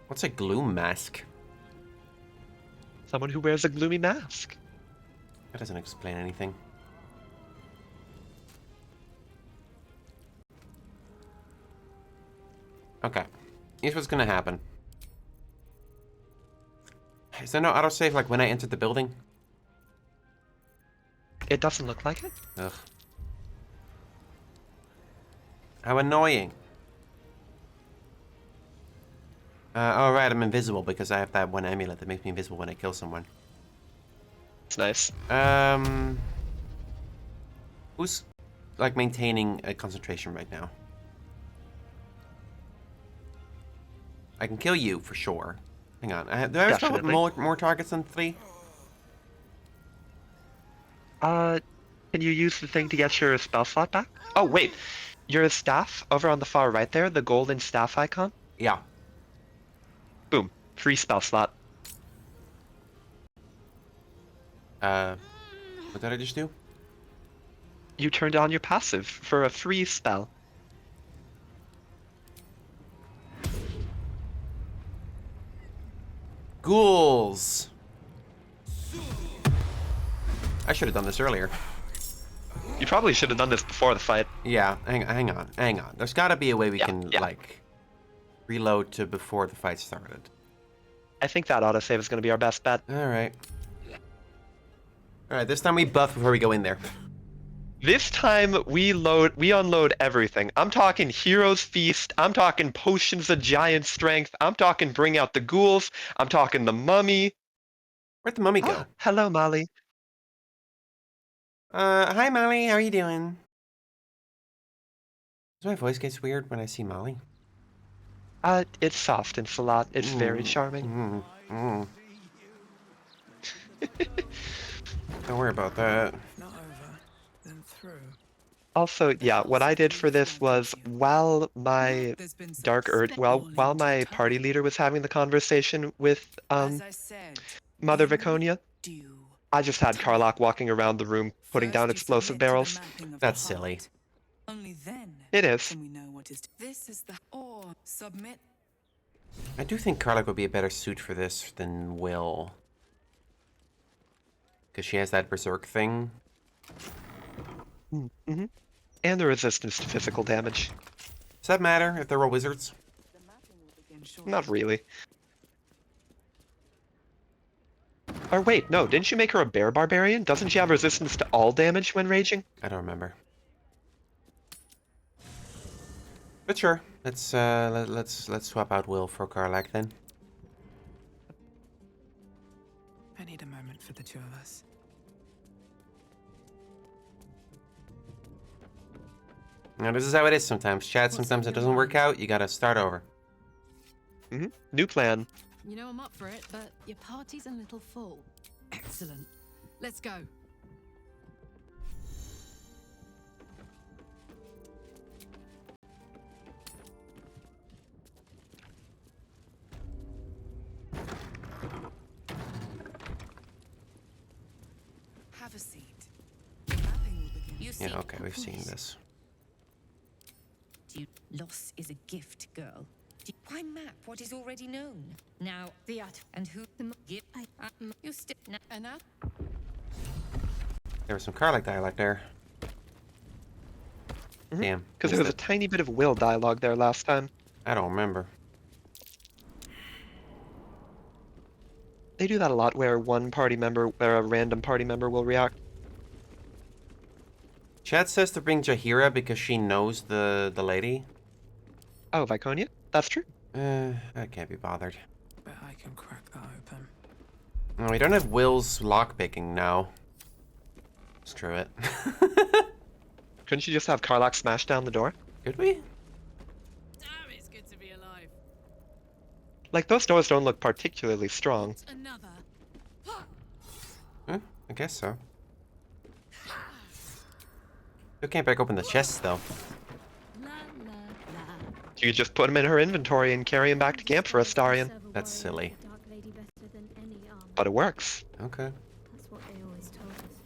What's a gloom mask? Someone who wears a gloomy mask. That doesn't explain anything. Okay. Here's what's gonna happen. Is there no autosave like when I entered the building? It doesn't look like it. Ugh. How annoying. Oh, right, I'm invisible because I have that one amulet that makes me invisible when I kill someone. It's nice. Who's, like, maintaining a concentration right now? I can kill you, for sure. Hang on. Do I have spell with Definitely. more targets than 3? Can you use the thing to get your spell slot back? Oh, wait. Your staff over on the far right there, the golden staff icon? Yeah. Boom. Free spell slot. What did I just do? You turned on your passive for a free spell. Ghouls! I should have done this earlier. You probably should have done this before the fight. Yeah, hang on. There's gotta be a way we can, yeah. like, reload to before the fight started. I think that autosave is going to be our best bet. Alright. Alright, this time we buff before we go in there. This time we unload everything. I'm talking Hero's Feast. I'm talking Potions of Giant Strength. I'm talking Bring Out the Ghouls. I'm talking the Mummy. Where'd the mummy go? Hello, Molly. Hi Molly, how are you doing? Does my voice get weird when I see Molly? It's soft and Salat. It's very charming. Don't worry about that. Not over, then through. Also, yeah, what I did for this was while my while my party leader was having the conversation with Mother Viconia, I just had Karlach walking around the room putting down explosive barrels. That's silly. Only then It is. can we know what is. This is the or submit. I do think Karlach would be a better suit for this than Will. Because she has that berserk thing. Mm-hmm. And the resistance to physical damage. Does that matter if they're all wizards? Not really. Or wait, no, didn't you make her a bear barbarian? Doesn't she have resistance to all damage when raging? I don't remember. But sure, let's swap out Will for Karlach then. I need a moment for the two of us. Now this is how it is sometimes, chat. Sometimes it doesn't work out. You gotta start over. Mm-hmm. New plan. You know I'm up for it, but your party's a little full. Excellent. Let's go. Have a seat. Yeah, okay, we've seen this. Loss is a gift, girl. Why map what is already known? Now, the art and who give you still enough. There was some Karlach dialogue there. Damn. Because there was a tiny bit of Will dialogue there last time. I don't remember. They do that a lot where a random party member will react. Chat says to bring Jaheira because she knows the lady. Oh, Viconia? That's true. I can't be bothered. But I can crack that open. No, we don't have Will's lockpicking now. Screw it. Couldn't you just have Karlach smash down the door? Could we? Damn, it's good to be alive. Like, those doors don't look particularly strong. Another. I guess so. You can't break open the chests though. You could just put them in her inventory and carry them back to camp for Astarion. That's silly. But it works. Okay. That's what they always told us.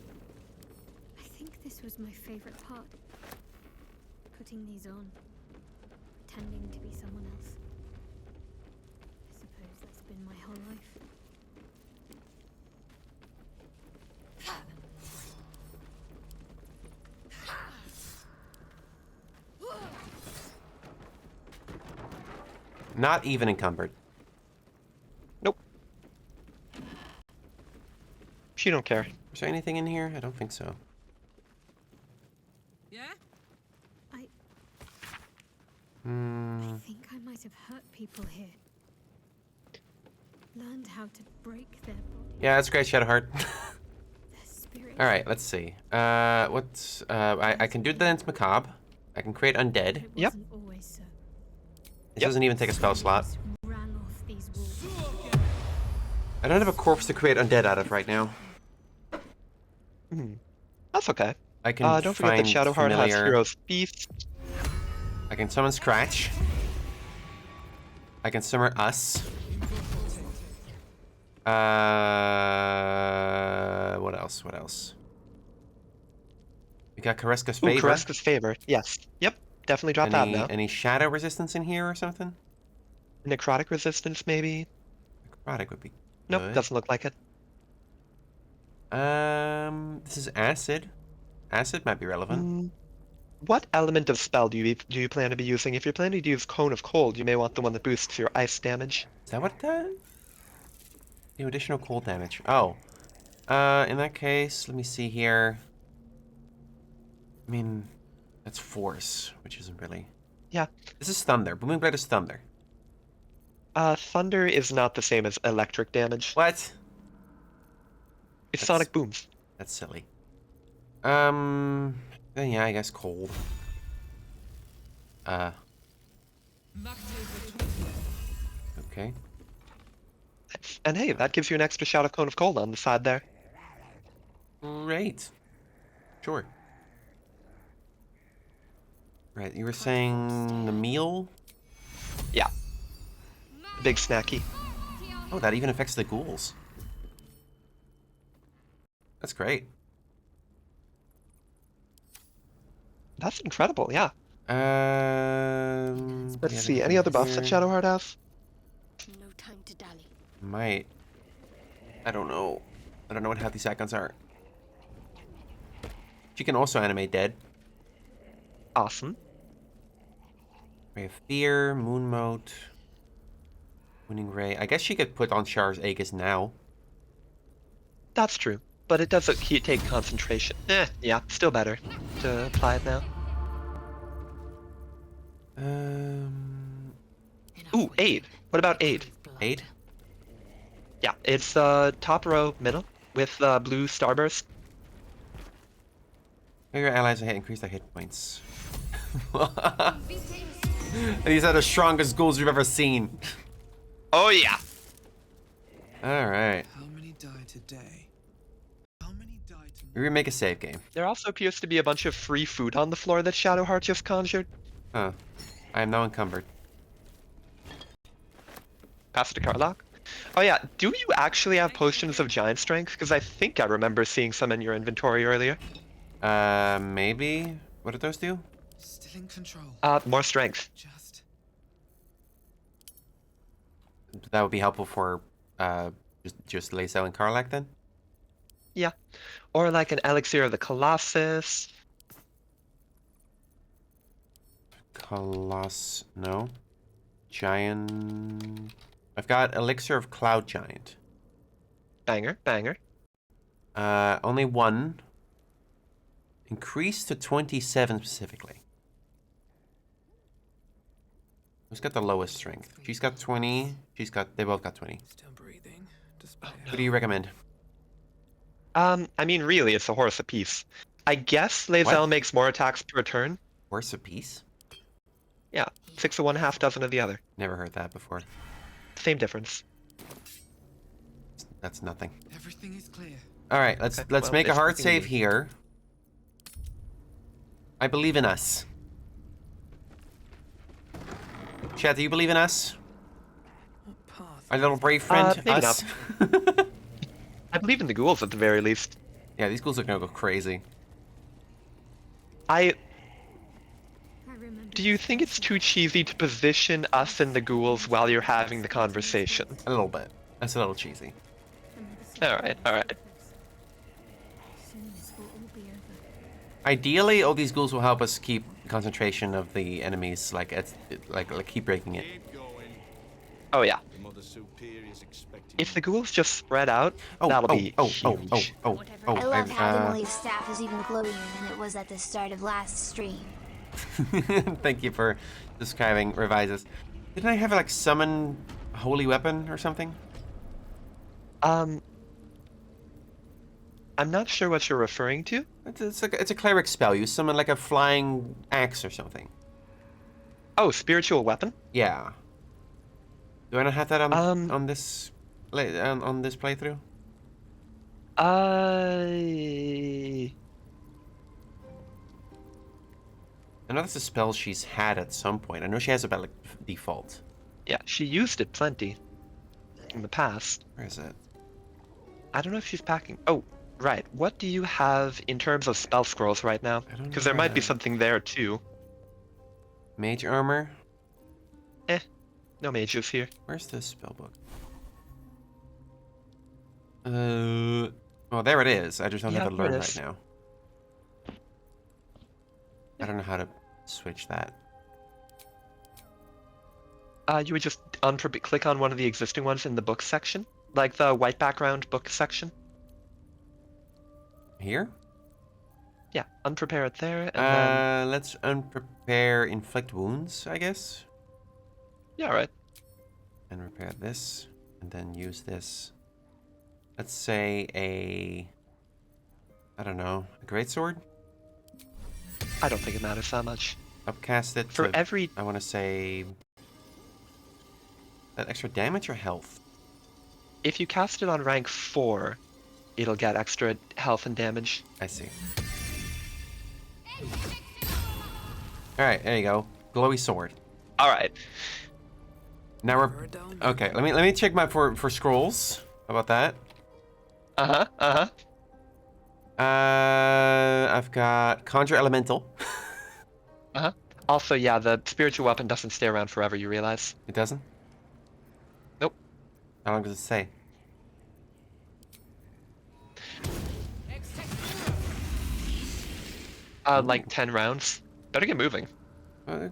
I think this was my favorite part. Putting these on. Pretending to be someone else. I suppose that's been my whole life. Not even encumbered. Nope. She don't care. Is there anything in here? I don't think so. Yeah? I think I might have hurt people here. learned how to break their body. Yeah, that's great, Shadowheart. Their spirit. All right, let's see. What's I can do the Dance Macabre. I can create undead. It Yep. wasn't always so. This doesn't even take a spell slot. Ran off these walls. I don't have a corpse to create undead out of right now. That's okay. I can Don't forget that find Shadowheart has familiar. Hero's Feast. I can summon Scratch. I can summon us. What else? What else? We got Kareska's Ooh, Favor. Kareska's Favor. Yes. Yep. Definitely drop that now. Any shadow resistance in here or something? Necrotic resistance, maybe? Necrotic would be Nope, good. doesn't look like it. This is acid. Acid might be relevant. What element of spell do you plan to be using? If you're planning to use Cone of Cold, you may want the one that boosts your ice damage. Is that what it does? Do additional cold damage. Oh. In that case, let me see here. I mean, that's force, which isn't really... Yeah. This is thunder. Booming Blade is thunder. Thunder is not the same as electric damage. What? It's sonic booms. That's silly. Then yeah, I guess cold. Okay. And hey, that gives you an extra shot of Cone of Cold on the side there. Great. Sure. Right, you were saying the meal? Yeah. Big snacky. Oh, that even affects the ghouls. That's great. That's incredible, yeah. Let's yeah, see, any other buffs that here. Shadowheart has? No time to dally. Might. I don't know. I don't know what half these icons are. She can also animate dead. Awesome. Ray of Fear, Moon Mote, Winning Ray. I guess she could put on Char's Aegis now. That's true. But it does take concentration. Yeah, still better to apply it now. Ooh, Aid. What about Aid? Aid? Yeah, it's top row middle with blue starburst. Your allies increase their hit points. These are the strongest ghouls we've ever seen. Oh yeah. Alright. How many die today? How many die tomorrow? We're gonna make a save game. There also appears to be a bunch of free food on the floor that Shadowheart just conjured. Huh. I am now encumbered. Pass it to Karlach. Oh yeah, do you actually have potions of giant strength? Because I think I remember seeing some in your inventory earlier. Maybe? What did those do? Still in control. More strength. That would be helpful for, just Lacel and Karlach then? Yeah. Or like an elixir of the Colossus. No. Giant... I've got Elixir of Cloud Giant. Banger, banger. Only one. Increase to 27 specifically. Who's got the lowest strength? She's got 20. They both got 20. Still breathing. Who do you recommend? I mean, really, it's a horse apiece. I guess Lae'zel makes more attacks per turn. Horse apiece? Yeah, 6 of one, half dozen of the other. Never heard that before. Same difference. That's nothing. Everything is clear. All right, let's well, make a there's hard nothing save new. here. I believe in us. Chad, do you believe in us? Our little brave friend, maybe us. I believe in the ghouls at the very least. Yeah, these ghouls are gonna go crazy. Do you think it's too cheesy to position us and the ghouls while you're having the conversation? A little bit. That's a little cheesy. Alright, alright. Soon this will all be over. Ideally, all these ghouls will help us keep concentration of the enemies, like keep breaking it. Oh yeah. The Mother Superior's expecting. If the ghouls just spread out, that'll be huge. I love how Demily's staff is even glowier than it was at the start of last stream. Thank you for describing Revises. Didn't I have like summon holy weapon or something? I'm not sure what you're referring to. It's a cleric spell. You summon like a flying axe or something. Oh, spiritual weapon? Yeah. Do I not have that on this on this playthrough? I know that's a spell she's had at some point. I know she has it by like default. Yeah, she used it plenty in the past. Where is it? I don't know if she's packing. Oh, right. What do you have in terms of spell scrolls right now? Because there might be something there too. Mage armor? No mages here. Where's the spell book? Well, there it is. I just don't have it learned right now. I don't know how to switch that. You would just click on one of the existing ones in the book section, like the white background book section. Here? Yeah, unprepare it there, and then... let's unprepare inflict wounds, I guess. Yeah, right. And repair this, and then use this. Let's say I don't know, a greatsword? I don't think it matters that much. Upcast it for every... I want to say... that extra damage or health? If you cast it on rank 4, it'll get extra health and damage. I see. Alright, there you go. Glowy sword. Alright. Now we're... Okay, let me check my for scrolls. How about that? I've got Conjure Elemental. Also, yeah, the spiritual weapon doesn't stay around forever, you realize? It doesn't? Nope. How long does it say? Like 10 rounds. Better get moving.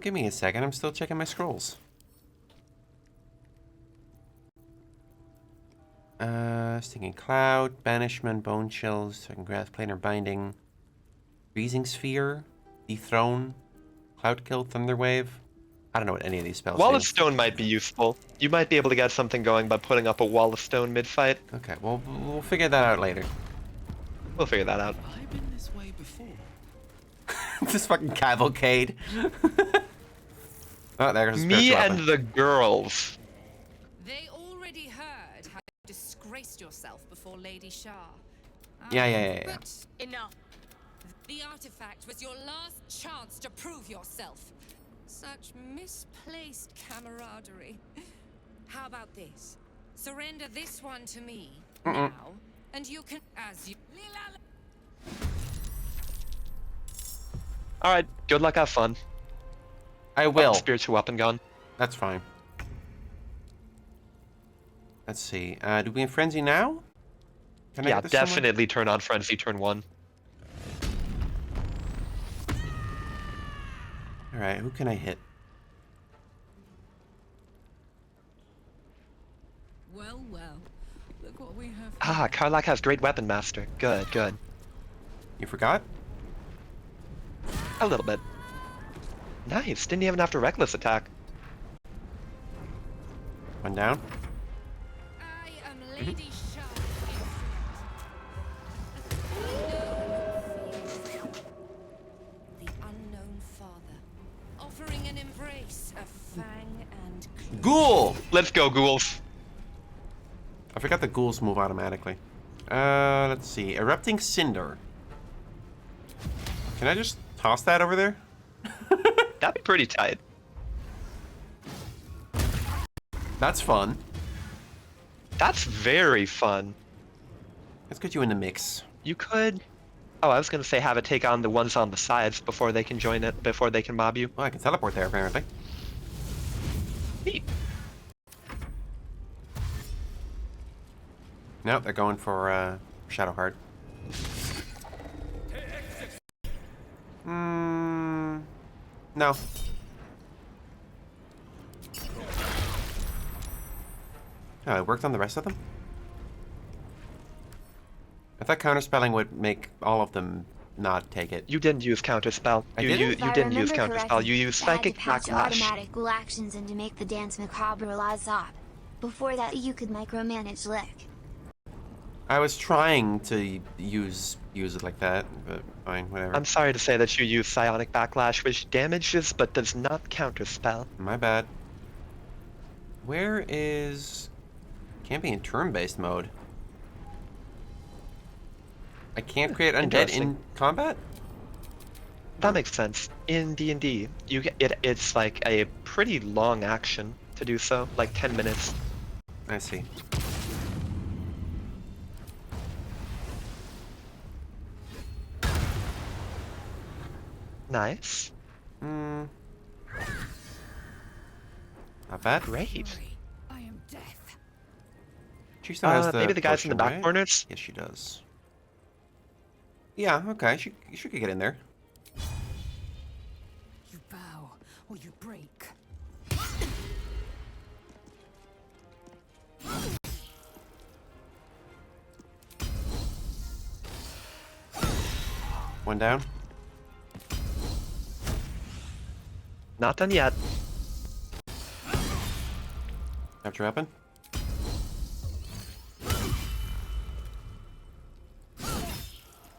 Give me a second, I'm still checking my scrolls. Stinging Cloud, Banishment, Bone Chills, Second Grasp, Planar Binding, Freezing Sphere, Dethrone, Cloud Kill, Thunder Wave. I don't know what any of these spells Wall do. of Stone might be useful. You might be able to get something going by putting up a Wall of Stone mid-fight. Okay, well, we'll figure that out later. We'll figure that out. I've been this way before. This fucking cavalcade. Oh, there's a Me weapon. and the girls. They already heard how you disgraced yourself before Lady Shah. Yeah. But enough. the artifact was your last chance to prove yourself. Such misplaced camaraderie. How about this? Surrender this one to me now, and you can, as you... Alright, good luck, have fun. I will. Spiritual weapon gone. That's fine. Let's see. Do we have Frenzy now? Can I Yeah, get this somewhere? definitely turn on Frenzy turn 1. Alright, who can I hit? Well, look what we have. Ah, Karlak has Great Weapon Master. Good, good. You forgot? A little bit. Nice, didn't even have to Reckless attack. One down. I am Lady Shah. The unknown father, offering an embrace of fang and claw. Ghoul! Let's go, ghouls. I forgot the ghouls move automatically. Let's see. Erupting Cinder. Can I just toss that over there? That'd be pretty tight. That's fun. That's very fun. Let's get you in the mix. You could... Oh, I was gonna say have it take on the ones on the sides before they can join it, before they can mob you. Well, I can teleport there, apparently. Neat. Nope, they're going for Shadowheart. No. Oh, it worked on the rest of them? I thought counterspelling would make all of them not take it. You didn't use counterspell. You didn't use counterspell. You used psychic backlash. Automatic ghoul actions and to make the dance macabre a la Zop. Before that, you could micromanage Lick. I was trying to use it like that, but fine, whatever. I'm sorry to say that you use psionic backlash, which damages but does not counterspell. My bad. Where is... Can't be in turn-based mode. I can't create undead in combat? That makes sense. In D&D, you get it's like a pretty long action to do so, like 10 minutes. I see. Nice. Not bad. Great. I am death. She still has the maybe the guys in the potion, back right? corners? Yes, she does. Yeah, okay. She could get in there. You bow or you break. One down. Not done yet. Capture weapon.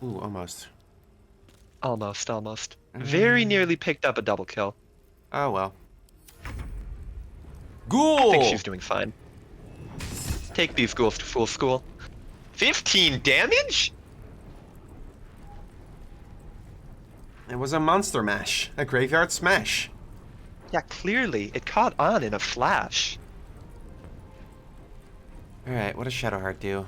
Ooh, almost. Almost. Very nearly picked up a double kill. Oh well. Ghoul! I think she's doing fine. Take these ghouls to full school. 15 damage? It was a monster mash. A graveyard smash. Yeah, clearly. It caught on in a flash. Alright, what does Shadowheart do?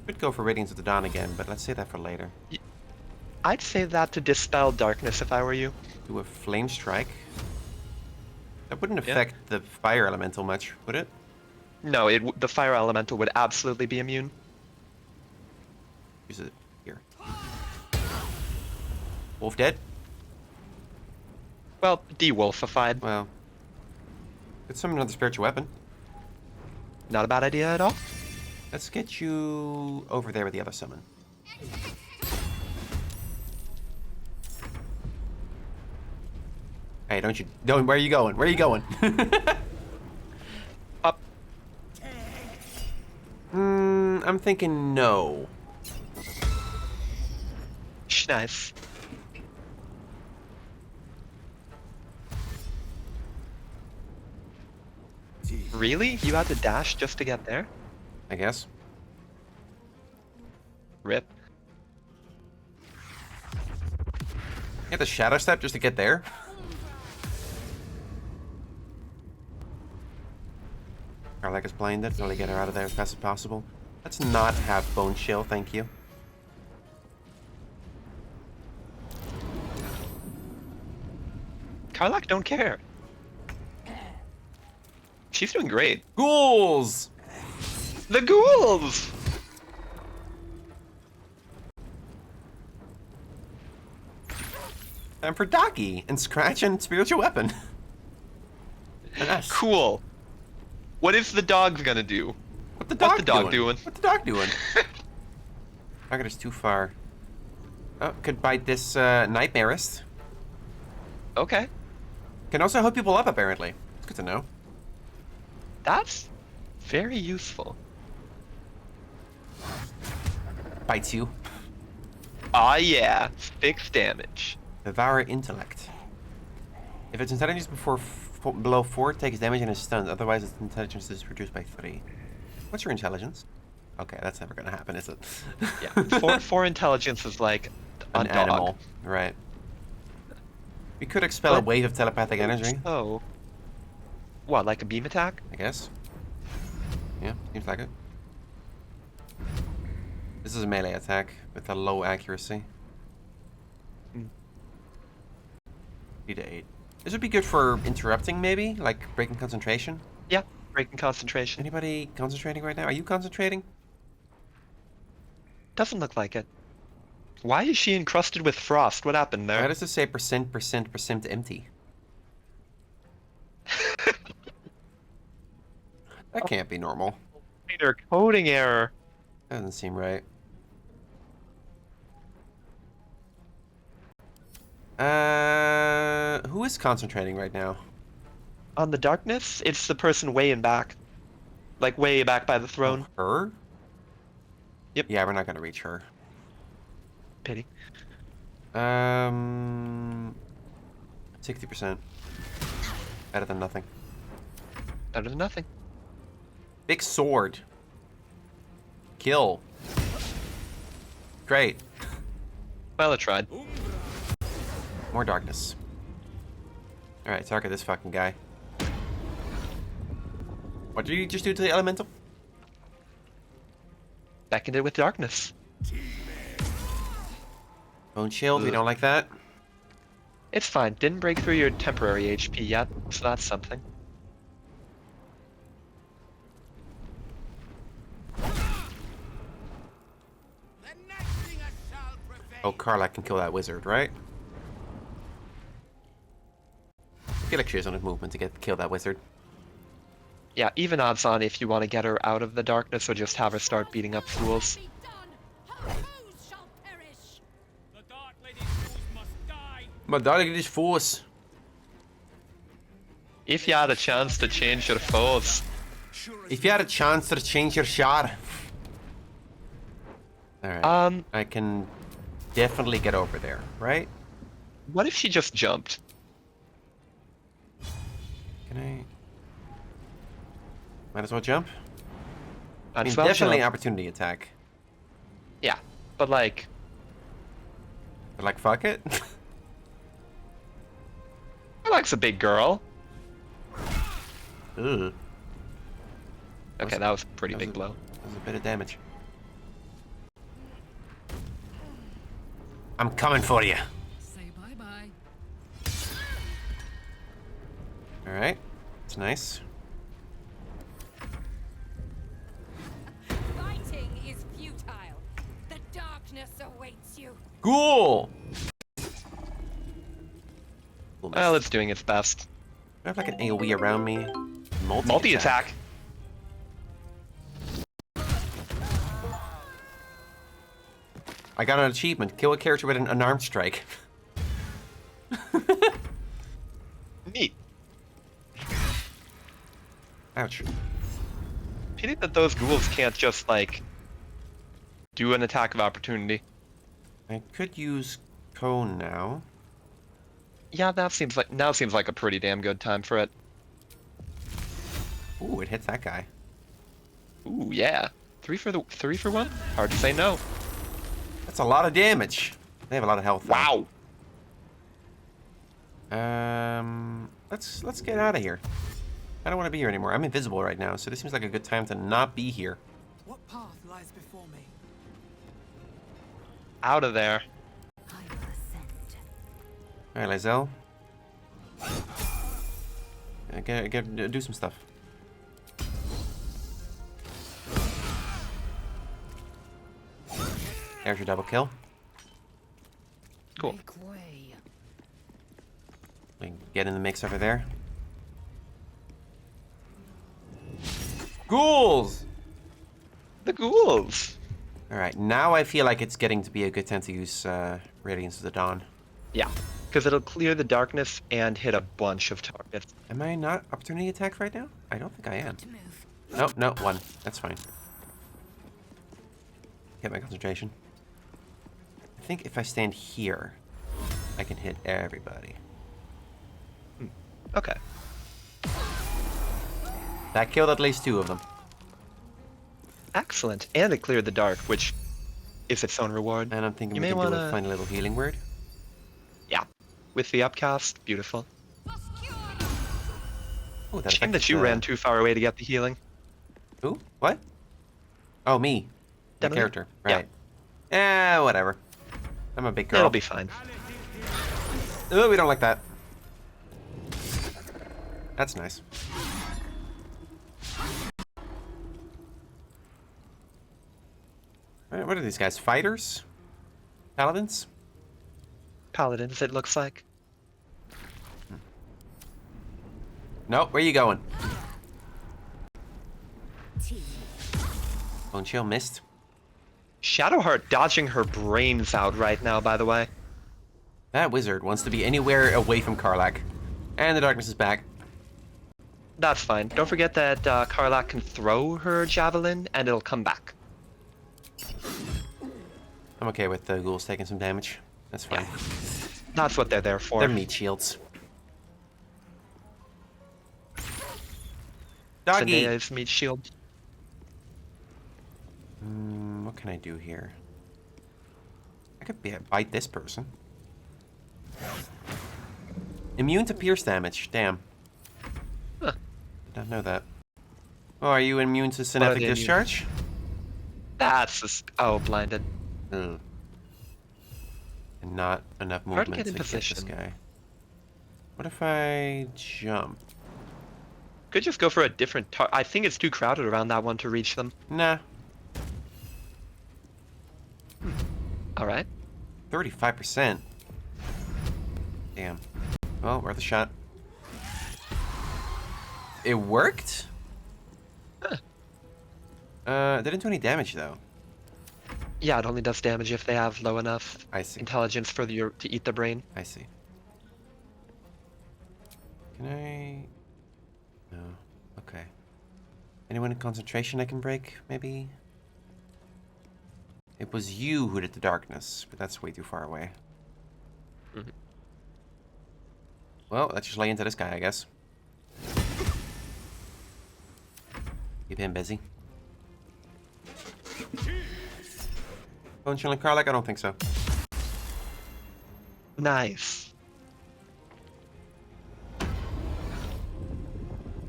Could go for Radiance of the Dawn again, but let's save that for later. I'd say that to dispel darkness if I were you. Do a Flame Strike. That wouldn't affect the Fire Elemental much, would it? No, the fire elemental would absolutely be immune. Use it here. Wolf dead? Well, de-wolfified. Well. Could summon another spiritual weapon. Not a bad idea at all. Let's get you over there with the other summon. Hey, don't, where are you going? Where are you going? Up. I'm thinking no. Nice. Really? You had to dash just to get there? I guess. Rip. You have to Shadow Step just to get there? Karlach is blinded. Probably get her out of there as fast as possible. Let's not have Bone Chill, thank you. Karlach don't care. She's doing great. Ghouls! The ghouls! Time for Daki and Scratch and Spiritual Weapon. Nice. Cool. What is the dog gonna do? What's the dog doing? What's the dog doing? Target is too far. Oh, could bite this Nightmarist. Okay. Can also hook people up, apparently. It's good to know. That's very useful. Bites you. Ah, yeah. 6 damage. Devour Intellect. If its intelligence below 4 takes damage and is stunned, otherwise its intelligence is reduced by 3. What's your intelligence? Okay, that's never gonna happen, is it? Yeah, 4 intelligence is like an dog. animal. Right. We could expel a wave of telepathic energy. Oh. What, like a beam attack? I guess. Yeah, seems like it. This is a melee attack with a low accuracy. 3 to 8. This would be good for interrupting, maybe? Like breaking concentration? Yeah, breaking concentration. Anybody concentrating right now? Are you concentrating? Doesn't look like it. Why is she encrusted with frost? What happened there? Why does it say % empty? That can't be normal. Minor coding error. That doesn't seem right. Who is concentrating right now? On the darkness, it's the person way in back. Like way back by the throne. Oh, her? Yep. Yeah, we're not gonna reach her. Pity. 60%. Better than nothing. Better than nothing. Big sword. Kill. Great. Well, I tried. More darkness. Alright, target this fucking guy. What did you just do to the elemental? Beckoned it with darkness. Bone shield, we don't like that. It's fine. Didn't break through your temporary HP yet, so that's something. Oh, Karlach can kill that wizard, right? I feel like she has enough movement to kill that wizard. Yeah, even odds on if you want to get her out of the darkness or just have her start beating up fools. My darling is force. If you had a chance to change your foes. If you had a chance to change your shot. Alright. I can definitely get over there, right? What if she just jumped? Can I? Might as well jump. I mean, well definitely jump. opportunity attack. Yeah, but like... But like, fuck it? Karlach's a big girl. Ugh. Okay, that was a pretty big blow. That was a bit of damage. I'm coming for you. Say bye-bye. Alright. It's nice. Fighting is futile. The darkness awaits you. Ghoul! Well, it's doing its best. I have like an AoE around me. Multi-attack. I got an achievement. Kill a character with an unarmed strike. Neat. Ouch. Pity that those ghouls can't just, like, do an attack of opportunity. I could use Cone now. Yeah, that seems like now seems like a pretty damn good time for it. Ooh, it hits that guy. Ooh, yeah. 3 for 1? Hard to say no. That's a lot of damage. They have a lot of health. Though. Wow. Let's get out of here. I don't want to be here anymore. I'm invisible right now, so this seems like a good time to not be here. What path lies before me? Out of there. Alright, Lizelle. Do some stuff. There's your double kill. Cool. We can get in the mix over there. Ghouls! The ghouls! Alright, now I feel like it's getting to be a good time to use Radiance of the Dawn. Yeah, because it'll clear the darkness and hit a bunch of targets. Am I not opportunity attacked right now? I don't think I am. No, 1. That's fine. Get my concentration. I think if I stand here, I can hit everybody. Okay. That killed at least 2 of them. Excellent. And it cleared the dark, which is its own reward. And I'm thinking You we may can wanna... find a little healing word. Yeah. With the upcast, beautiful. Ooh, that Shame that affected, you ran too far away to get the healing. Who? What? Oh, me. The Demily? character. Right. Whatever. I'm a big girl. It'll be fine. Oh, we don't like that. That's nice. What are these guys? Fighters? Paladins? Paladins, it looks like. Nope, where you going? Bone Shield missed. Shadowheart dodging her brains out right now, by the way. That wizard wants to be anywhere away from Karlach. And the darkness is back. That's fine. Don't forget that Karlach can throw her javelin and it'll come back. I'm okay with the ghouls taking some damage. That's fine. Yeah. That's what they're there for. They're meat shields. Doggy! Zendaya's meat shield. What can I do here? I could bite this person. Immune to pierce damage. Damn. Huh. Did not know that. Oh, are you immune to Cinetic Discharge? That's oh, blinded. And not enough movement to get this guy. What if I jump? Could just go for a different I think it's too crowded around that one to reach them. Nah. Alright. 35%. Damn. Well, worth a shot. It worked? Huh. Didn't do any damage though. Yeah, it only does damage if they have low enough intelligence for to eat the brain. I see. Can I... No. Okay. Anyone in concentration I can break, maybe? It was you who did the darkness, but that's way too far away. Mm-hmm. Well, let's just lay into this guy, I guess. Keep him busy. Bone chilling Karlak? I don't think so. Nice.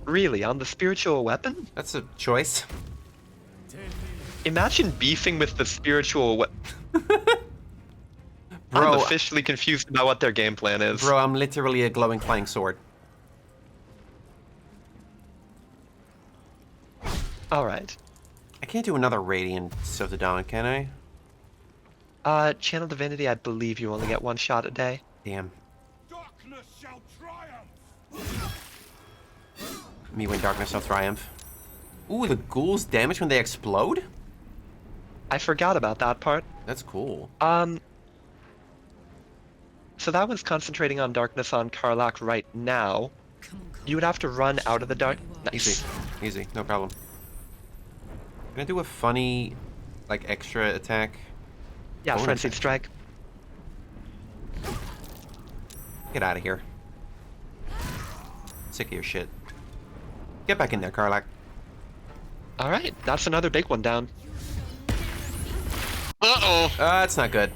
Really, on the spiritual weapon? That's a choice. Imagine beefing with the spiritual weapon. Bro, I'm officially confused about what their game plan is. Bro, I'm literally a glowing flying sword. Alright. I can't do another Radiance of the Dawn, can I? Channel Divinity, I believe you only get one shot a day. Damn. Darkness shall triumph. Me when darkness shall triumph. Ooh, the ghouls damage when they explode? I forgot about that part. That's cool. So that one's concentrating on darkness on Karlak right now. You would have to run out of the dark. Nice. Easy, no problem. Can I do a funny, like, extra attack? Yeah, Frenzied Strike. Get out of here. Sick of your shit. Get back in there, Karlak. Alright, that's another big one down. Uh-oh. That's not good.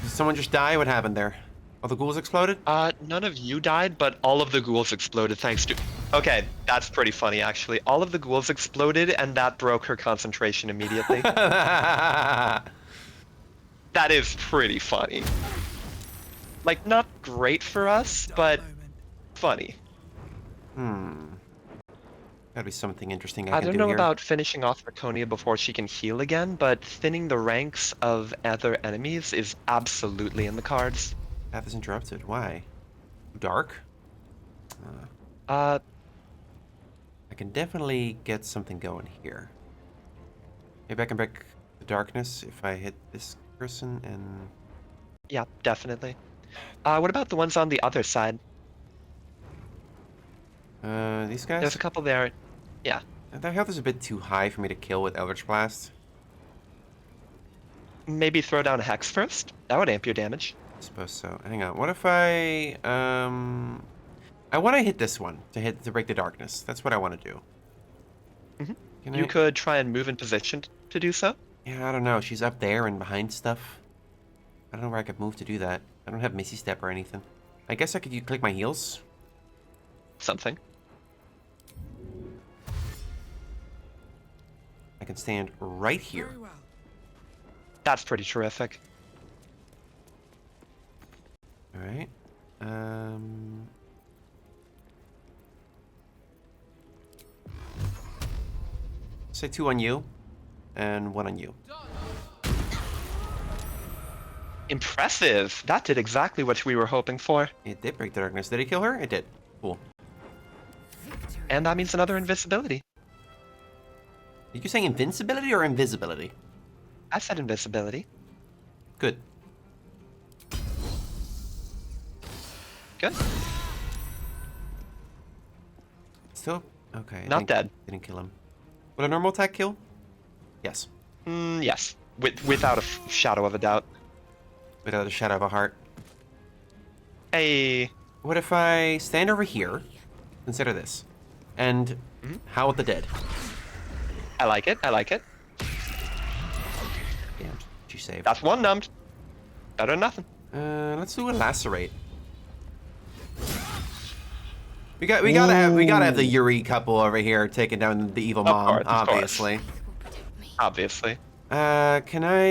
Did someone just die? What happened there? All the ghouls exploded? None of you died, but all of the ghouls exploded thanks to... Okay, that's pretty funny, actually. All of the ghouls exploded, and that broke her concentration immediately. That is pretty funny. Like, not great for us, but funny. Gotta be something interesting I I can do don't know here. about finishing off Draconia before she can heal again, but thinning the ranks of other enemies is absolutely in the cards. Path is interrupted. Why? Dark? Uh, I can definitely get something going here. Maybe I can break the darkness if I hit this person and... Yeah, definitely. What about the ones on the other side? These guys? There's a couple there. Yeah. Their health is a bit too high for me to kill with Eldritch Blast. Maybe throw down a Hex first? That would amp your damage. I suppose so. Hang on. What if I want to hit this one to break the darkness. That's what I want to do. Mm-hmm. You could try and move in position to do so. Yeah, I don't know. She's up there and behind stuff. I don't know where I could move to do that. I don't have Missy Step or anything. I guess I could click my heels. Something. I can stand right here. That's pretty terrific. All right. Say 2 on you, and 1 on you. Impressive! That did exactly what we were hoping for. It did break the darkness. Did it kill her? It did. Cool. And that means another invisibility. Did you say invincibility or invisibility? I said invisibility. Good. Good. Still okay. Not dead. Didn't kill him. Will a normal attack kill? Yes. Yes, without a shadow of a doubt. Without a shadow of a heart. Hey. What if I stand over here? Consider this. And howl at the dead. I like it. I like it. Damn, she saved. That's one numbed. Better than nothing. Let's do a lacerate. We gotta have the Yuri couple over here taking down the evil mom, obviously. Obviously. Can I?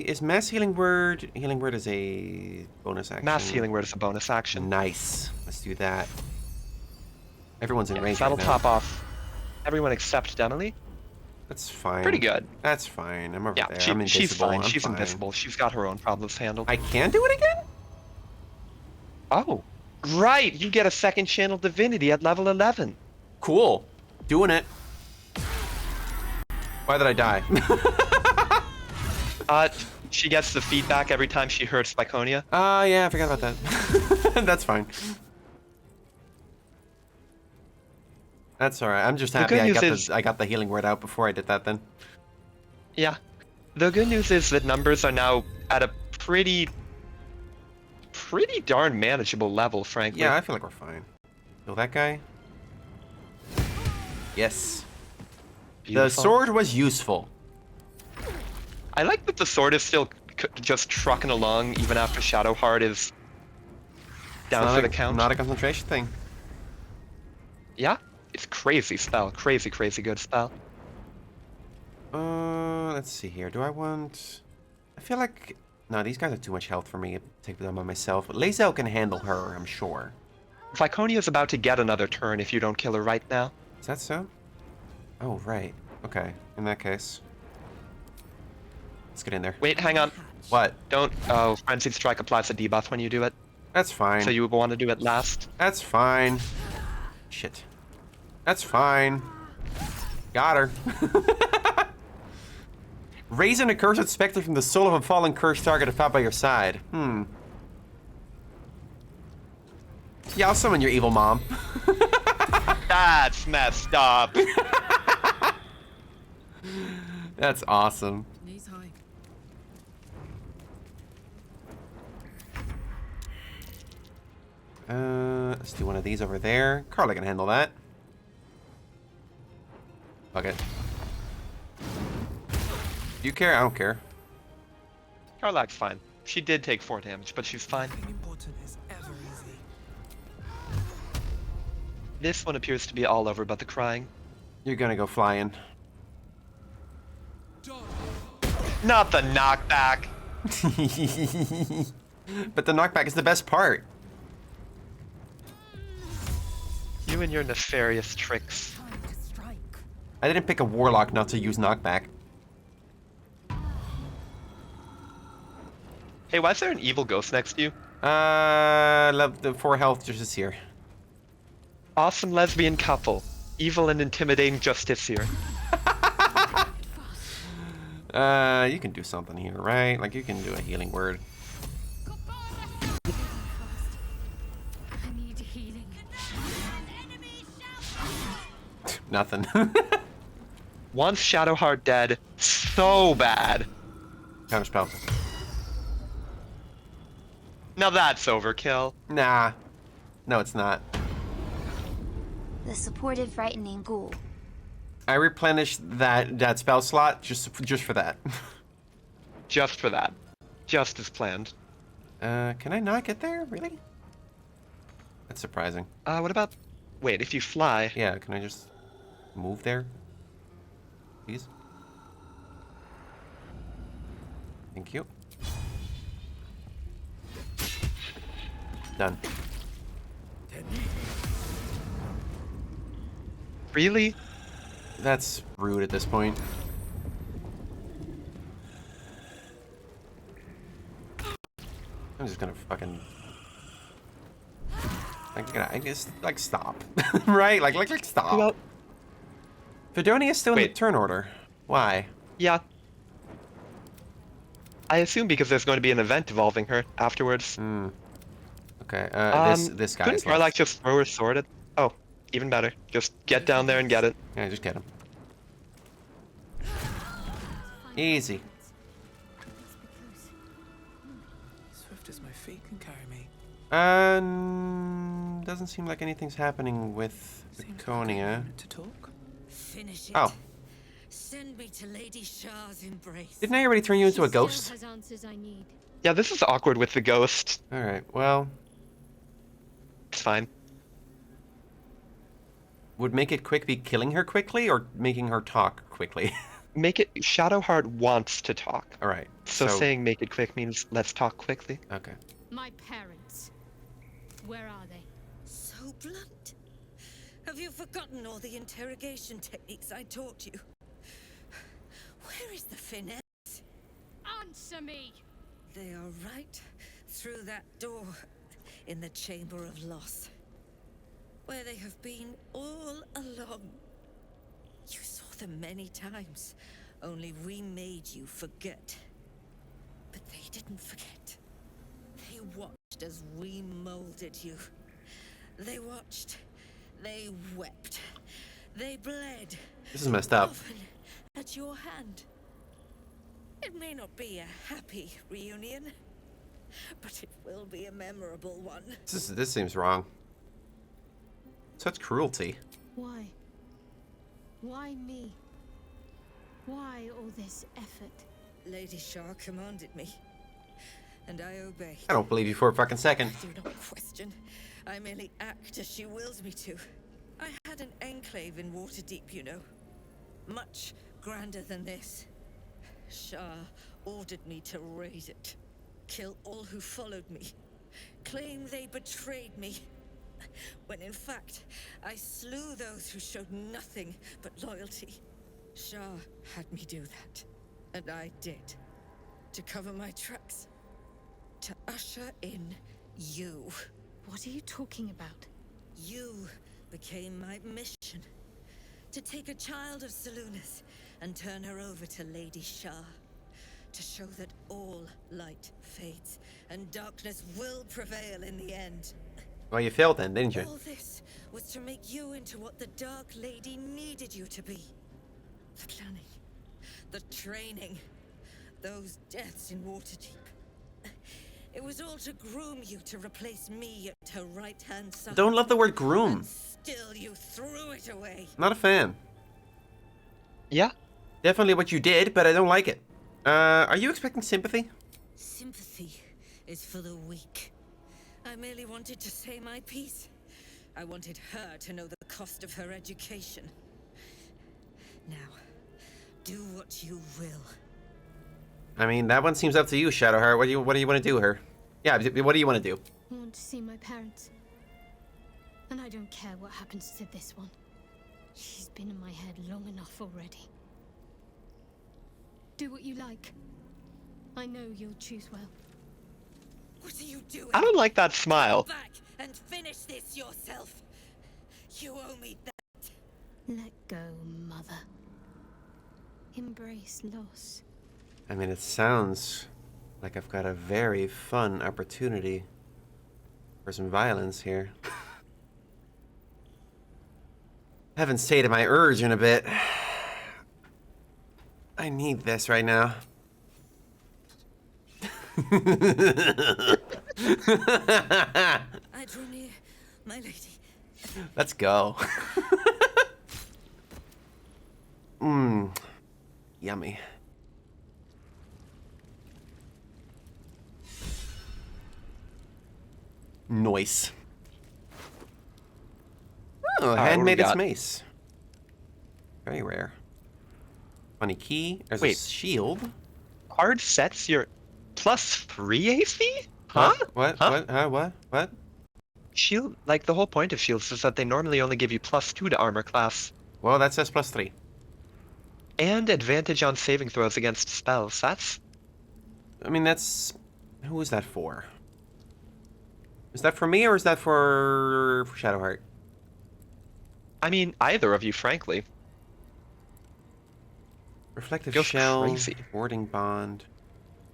Is mass healing word? Healing word is a bonus action. Mass healing word is a bonus action. Nice. Let's do that. Everyone's in range. That'll right now. top off everyone except Demily. That's fine. Pretty good. That's fine. I'm over there. Yeah, I'm invisible. she's fine. I'm She's fine. invisible. She's got her own problems handled. I can do it again? Oh, right. You get a second channel divinity at level 11. Cool. Doing it. Why did I die? She gets the feedback every time she hurts Lyconia. Yeah, I forgot about that. That's fine. That's alright. I'm just happy I got the healing word out before I did that then. Yeah. The good news is that numbers are now at a pretty darn manageable level, frankly. Yeah, I feel like we're fine. Kill that guy. Yes. Beautiful. The sword was useful. I like that the sword is still just trucking along even after Shadowheart is down for the count. Not a concentration thing. Yeah, it's crazy spell. Crazy good spell. Let's see here. Do I want... I feel like... No, these guys have too much health for me to take them by myself. But Lae'zel can handle her, I'm sure. Lyconia's about to get another turn if you don't kill her right now. Is that so? Oh, right. Okay, in that case. Let's get in there. Wait, hang on. What? Don't... Oh, Frenzied Strike applies a debuff when you do it. That's fine. So you would want to do it last. That's fine. Shit. That's fine. Got her. Raise an accursed specter from the soul of a fallen cursed target fought by your side. Yeah, I'll summon your evil mom. That's messed up. That's awesome. Knees high. Let's do one of these over there. Carla can handle that. Fuck it. Do you care? I don't care. Karlak's fine. She did take 4 damage, but she's fine. Important is ever easy. This one appears to be all over but the crying. You're gonna go flying. Not the knockback. But the knockback is the best part. You and your nefarious tricks. I didn't pick a warlock not to use knockback. Hey, why is there an evil ghost next to you? Love the 4 health just is here. Awesome lesbian couple. Evil and intimidating justiciar. You can do something here, right? Like, you can do a healing word. I need healing. Nothing. Wants Shadowheart dead so bad. Counterspell. Now that's overkill. Nah. No, it's not. The supportive frightening ghoul. I replenished that spell slot just for that. Just for that. Just as planned. Can I not get there? Really? That's surprising. What about... Wait, if you fly... Yeah, can I just move there? Please? Thank you. Done. Really? That's rude at this point. I'm just gonna fucking... I guess, like, stop. Right? Like, stop. Well, Fredonia is still in the turn order. Why? Yeah. I assume because there's going to be an event involving her afterwards. Okay, this guy couldn't is left. Karlak just throw her sword at... Oh, even better. Just get down there and get it. Yeah, just get him. Easy. Swift as my feet can carry me. Doesn't seem like anything's happening with Laconia. To talk? Finish it. Oh. Send me to Lady Shah's embrace. Didn't I already turn you into a ghost? Still has answers I need. Yeah, this is awkward with the ghost. Alright, well... It's fine. Would make it quick be killing her quickly, or making her talk quickly? Make it... Shadowheart wants to talk. Alright, So saying make it quick means let's talk quickly. Okay. My parents. Where are they? So blunt. Have you forgotten all the interrogation techniques I taught you? Where is the finesse? Answer me! They are right through that door in the Chamber of Loss, where they have been all along. You saw them many times, only we made you forget. But they didn't forget. They watched as we molded you. They watched. They wept. They bled. This is messed up. Often at your hand. It may not be a happy reunion, but it will be a memorable one. This seems wrong. Such cruelty. Why? Why me? Why all this effort? Lady Shah commanded me, and I obeyed. I don't believe you for a fucking second. I do not question. I merely act as she wills me to. I had an enclave in Waterdeep, you know. Much grander than this. Shah ordered me to raise it. Kill all who followed me. Claim they betrayed me. When in fact, I slew those who showed nothing but loyalty. Shah had me do that. And I did. To cover my tracks. To usher in you. What are you talking about? You became my mission. To take a child of Selûne's and turn her over to Lady Shah. To show that all light fades and darkness will prevail in the end. Well, you failed then, didn't you? All this was to make you into what the Dark Lady needed you to be. The planning, the training, those deaths in Waterdeep. It was all to groom you to replace me at her right-hand side. Don't love the word groom. And still you threw it away. Not a fan. Yeah? Definitely what you did, but I don't like it. Are you expecting sympathy? Sympathy is for the weak. I merely wanted to say my piece. I wanted her to know the cost of her education. Now, do what you will. I mean, that one seems up to you, Shadowheart. What do you want to do her? Yeah, what do you want to do? I want to see my parents. And I don't care what happens to this one. She's been in my head long enough already. Do what you like. I know you'll choose well. What are you doing? I don't like that smile. Come back and finish this yourself. You owe me that. Let go, Mother. Embrace loss. I mean, it sounds like I've got a very fun opportunity for some violence here. I haven't sated my urge in a bit. I need this right now. I drew near, my lady. Let's go. Yummy. Nice. Oh, handmade its mace. Very rare. Funny key. There's a shield. Card sets your +3 AC? Huh? What? Huh? What? Shield, like the whole point of shields is that they normally only give you +2 to armor class. Well, that says +3. And advantage on saving throws against spells. That's... I mean, that's... Who is that for? Is that for me or is that for Shadowheart? I mean, either of you, frankly. Reflective Feels shell, crazy. warding bond.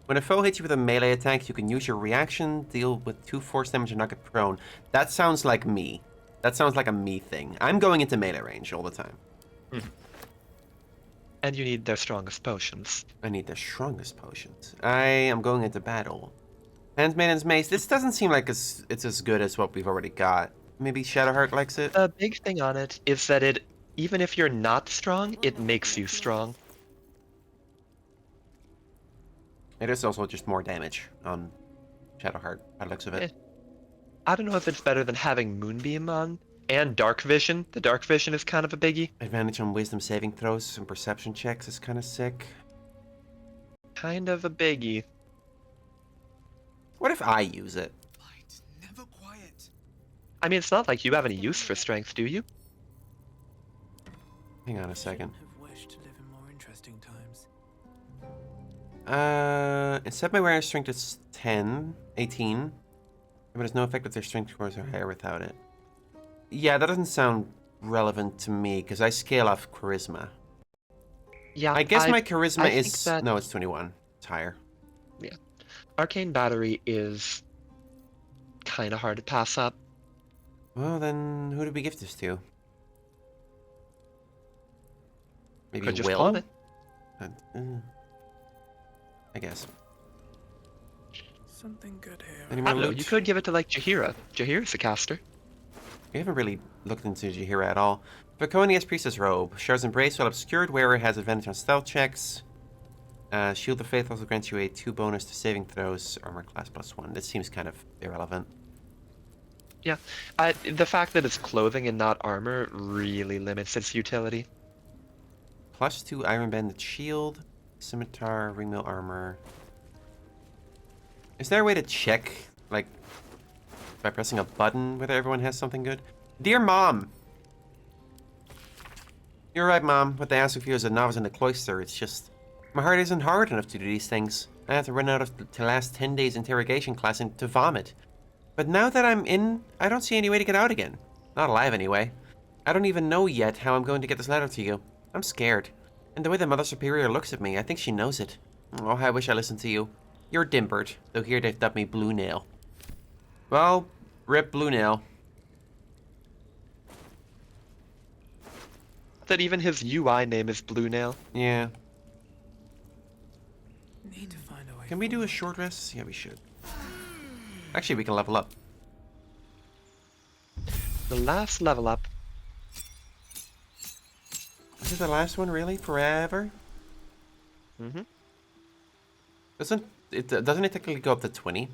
When a foe hits you with a melee attack, you can use your reaction, deal with 2 force damage, and knock it prone. That sounds like me. That sounds like a me thing. I'm going into melee range all the time. And you need their strongest potions. I need the strongest potions. I am going into battle. Handmaiden's Mace. This doesn't seem like it's as good as what we've already got. Maybe Shadowheart likes it? The big thing on it is that even if you're not strong, it makes you strong. It is also just more damage on Shadowheart, by the looks of it. I don't know if it's better than having Moonbeam on, and Dark Vision. The Dark Vision is kind of a biggie. Advantage on wisdom saving throws and perception checks is kind of sick. Kind of a biggie. What if I use it? Never quiet. I mean, it's not like you have any use for strength, do you? Hang on a second. Have wished to live in more interesting times. Instead my wearer's strength is 18. But there's no effect if their strength scores are higher without it. Yeah, that doesn't sound relevant to me, because I scale off charisma. Yeah, I guess my charisma is... that... No, it's 21. It's higher. Yeah. Arcane Battery is kind of hard to pass up. Well, then who did we give this to? Maybe Could just Will? pawn it. I guess. Something good here. Any I more don't know, loot? you could give it to, like, Jaheira. Jaheira's a caster. We haven't really looked into Jaheira at all. Draconia's Priestess Robe. Shard's Embrace, while obscured wearer has advantage on stealth checks. Shield of Faith also grants you a 2 bonus to saving throws. Armor class +1. This seems kind of irrelevant. Yeah. The fact that it's clothing and not armor really limits its utility. +2 Iron Banded Shield. Scimitar, Ringmail Armor. Is there a way to check, like, by pressing a button whether everyone has something good? Dear Mom! You're right, Mom. What they ask of you as a novice in the cloister, it's just... My heart isn't hard enough to do these things. I have to run out of the last 10 days interrogation class and to vomit. But now that I'm in, I don't see any way to get out again. Not alive, anyway. I don't even know yet how I'm going to get this letter to you. I'm scared. And the way the Mother Superior looks at me, I think she knows it. Oh, I wish I listened to you. You're Dimbert, though here they've dubbed me Blue Nail. Well, rip Blue Nail. That even his UI name is Blue Nail. Yeah. Need to find a way. Can we do a short rest? Yeah, we should. Actually, we can level up. The last level up. Is it the last one, really? Forever? Mm-hmm. Doesn't it technically go up to 20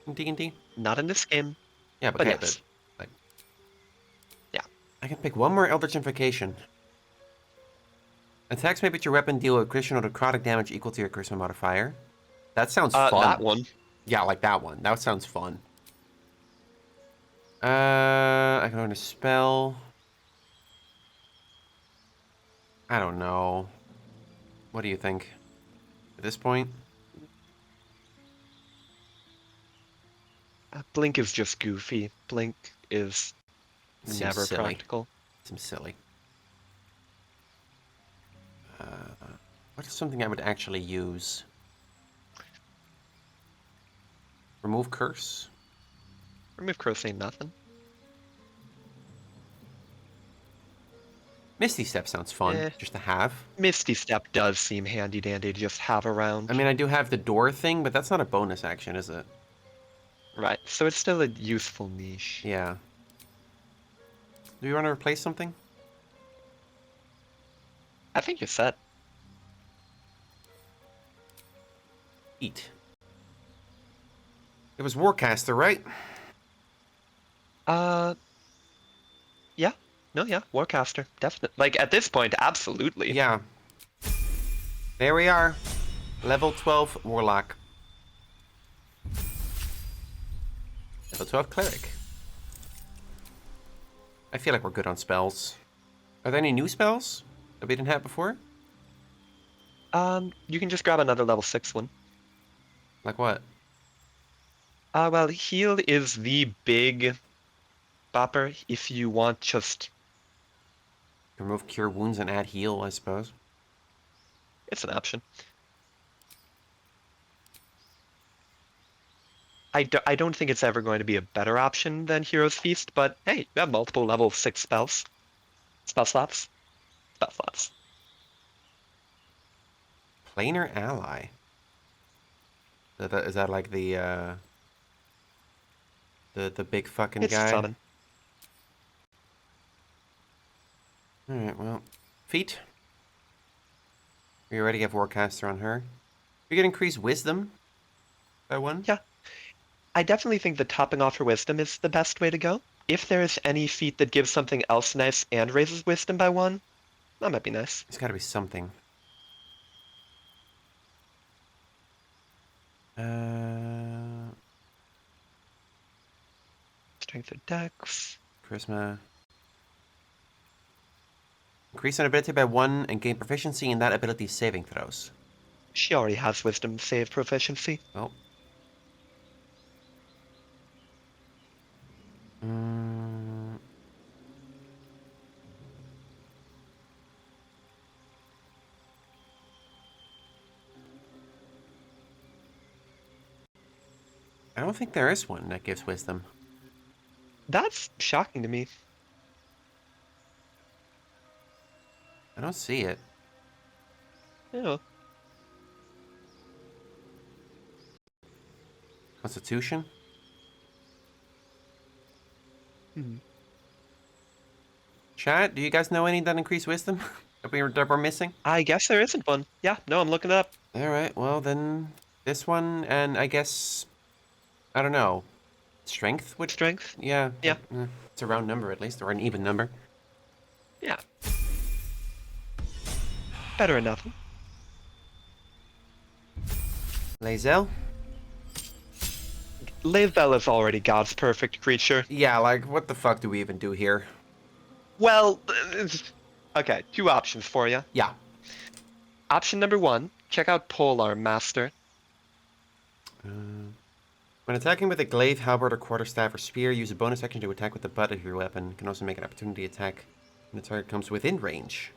in D&D? Not in this game. Yeah, but, But okay, yes. but like, yeah. I can pick one more Eldritch Invocation. Attacks made with your weapon deal additional necrotic damage equal to your charisma modifier. That sounds fun. That one. Yeah, like that one. That sounds fun. I can learn a spell. I don't know. What do you think? At this point? Blink is just goofy. Blink is Seems never silly. practical. Seems silly. What is something I would actually use? Remove curse? Remove curse ain't nothing. Misty Step sounds fun, just to have. Misty Step does seem handy dandy to just have around. I mean, I do have the door thing, but that's not a bonus action, is it? Right, so it's still a useful niche. Yeah. Do you want to replace something? I think you're set. Eat. It was Warcaster, right? Yeah. No, yeah, Warcaster, definitely. Like, at this point, absolutely. Yeah. There we are. Level 12 Warlock. Level 12 Cleric. I feel like we're good on spells. Are there any new spells that we didn't have before? You can just grab another level 6 one. Like what? Well, heal is the big bopper if you want just... Remove Cure Wounds and add Heal, I suppose. It's an option. I don't think it's ever going to be a better option than Hero's Feast, but hey, you have multiple level 6 spells. Spell slots. Spell slots. Planar ally. Is that like the big fucking It's guy? summon. Alright, well. Feat. We already have Warcaster on her. We can increase wisdom by 1. Yeah. I definitely think that topping off her wisdom is the best way to go. If there's any feat that gives something else nice and raises wisdom by 1, that might be nice. There's gotta be something. Strength of Dex. Charisma. Increase an ability by 1 and gain proficiency in that ability's saving throws. She already has wisdom save proficiency. Oh. I don't think there is one that gives wisdom. That's shocking to me. I don't see it. Yeah. Constitution? Chat, do you guys know any that increase wisdom that we're missing? I guess there isn't one. Yeah, no, I'm looking it up. Alright, well then this one, and I guess, I don't know, strength would... Strength? Yeah. Yeah. It's a round number at least, or an even number. Yeah. Better than nothing. Lae'zel? Lae'zel is already God's perfect creature. Yeah, like, what the fuck do we even do here? Well, okay, 2 options for you. Yeah. Option number 1, check out Polearm Master. When attacking with a glaive, halberd, or quarterstaff, or spear, use a bonus action to attack with the butt of your weapon. You can also make an opportunity attack when the target comes within range.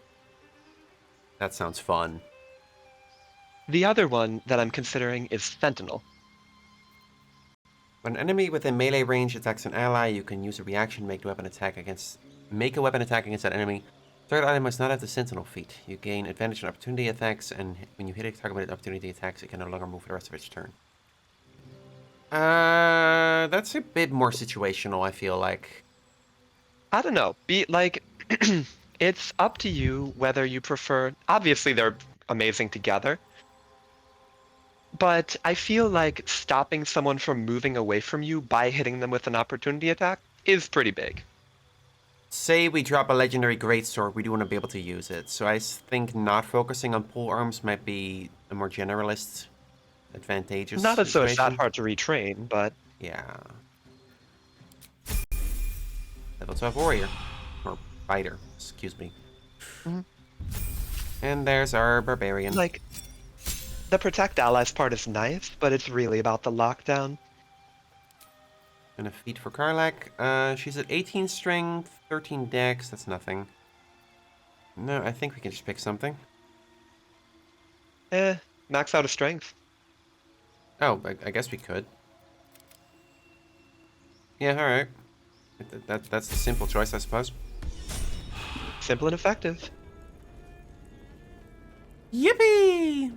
That sounds fun. The other one that I'm considering is Sentinel. When an enemy within melee range attacks an ally, you can use a reaction to make a weapon attack against that enemy. Third item must not have the Sentinel feat. You gain advantage on opportunity attacks, and when you hit a target with opportunity attacks, it can no longer move for the rest of its turn. That's a bit more situational, I feel like. I don't know. It's up to you whether you prefer... Obviously, they're amazing together. But I feel like stopping someone from moving away from you by hitting them with an opportunity attack is pretty big. Say we drop a legendary greatsword, we do want to be able to use it. So I think not focusing on pole arms might be a more generalist, advantageous Not as though it's that situation. hard to retrain, but... Yeah. Level 12 warrior. Or fighter, excuse me. And there's our barbarian. Like, the protect allies part is nice, but it's really about the lockdown. And a feat for Karlak. She's at 18 strength, 13 dex, that's nothing. No, I think we can just pick something. Max out of strength. Oh, I guess we could. Yeah, alright. That's the simple choice, I suppose. Simple and effective. Yippee!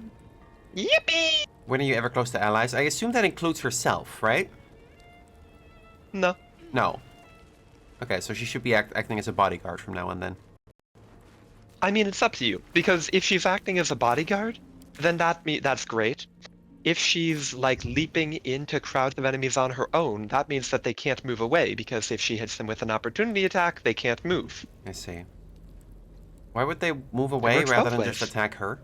Yippee! When are you ever close to allies? I assume that includes herself, right? No. No. Okay, so she should be acting as a bodyguard from now on then. I mean, it's up to you. Because if she's acting as a bodyguard, then that's great. If she's, like, leaping into crowds of enemies on her own, that means that they can't move away, because if she hits them with an opportunity attack, they can't move. I see. Why would they move away rather than just attack her?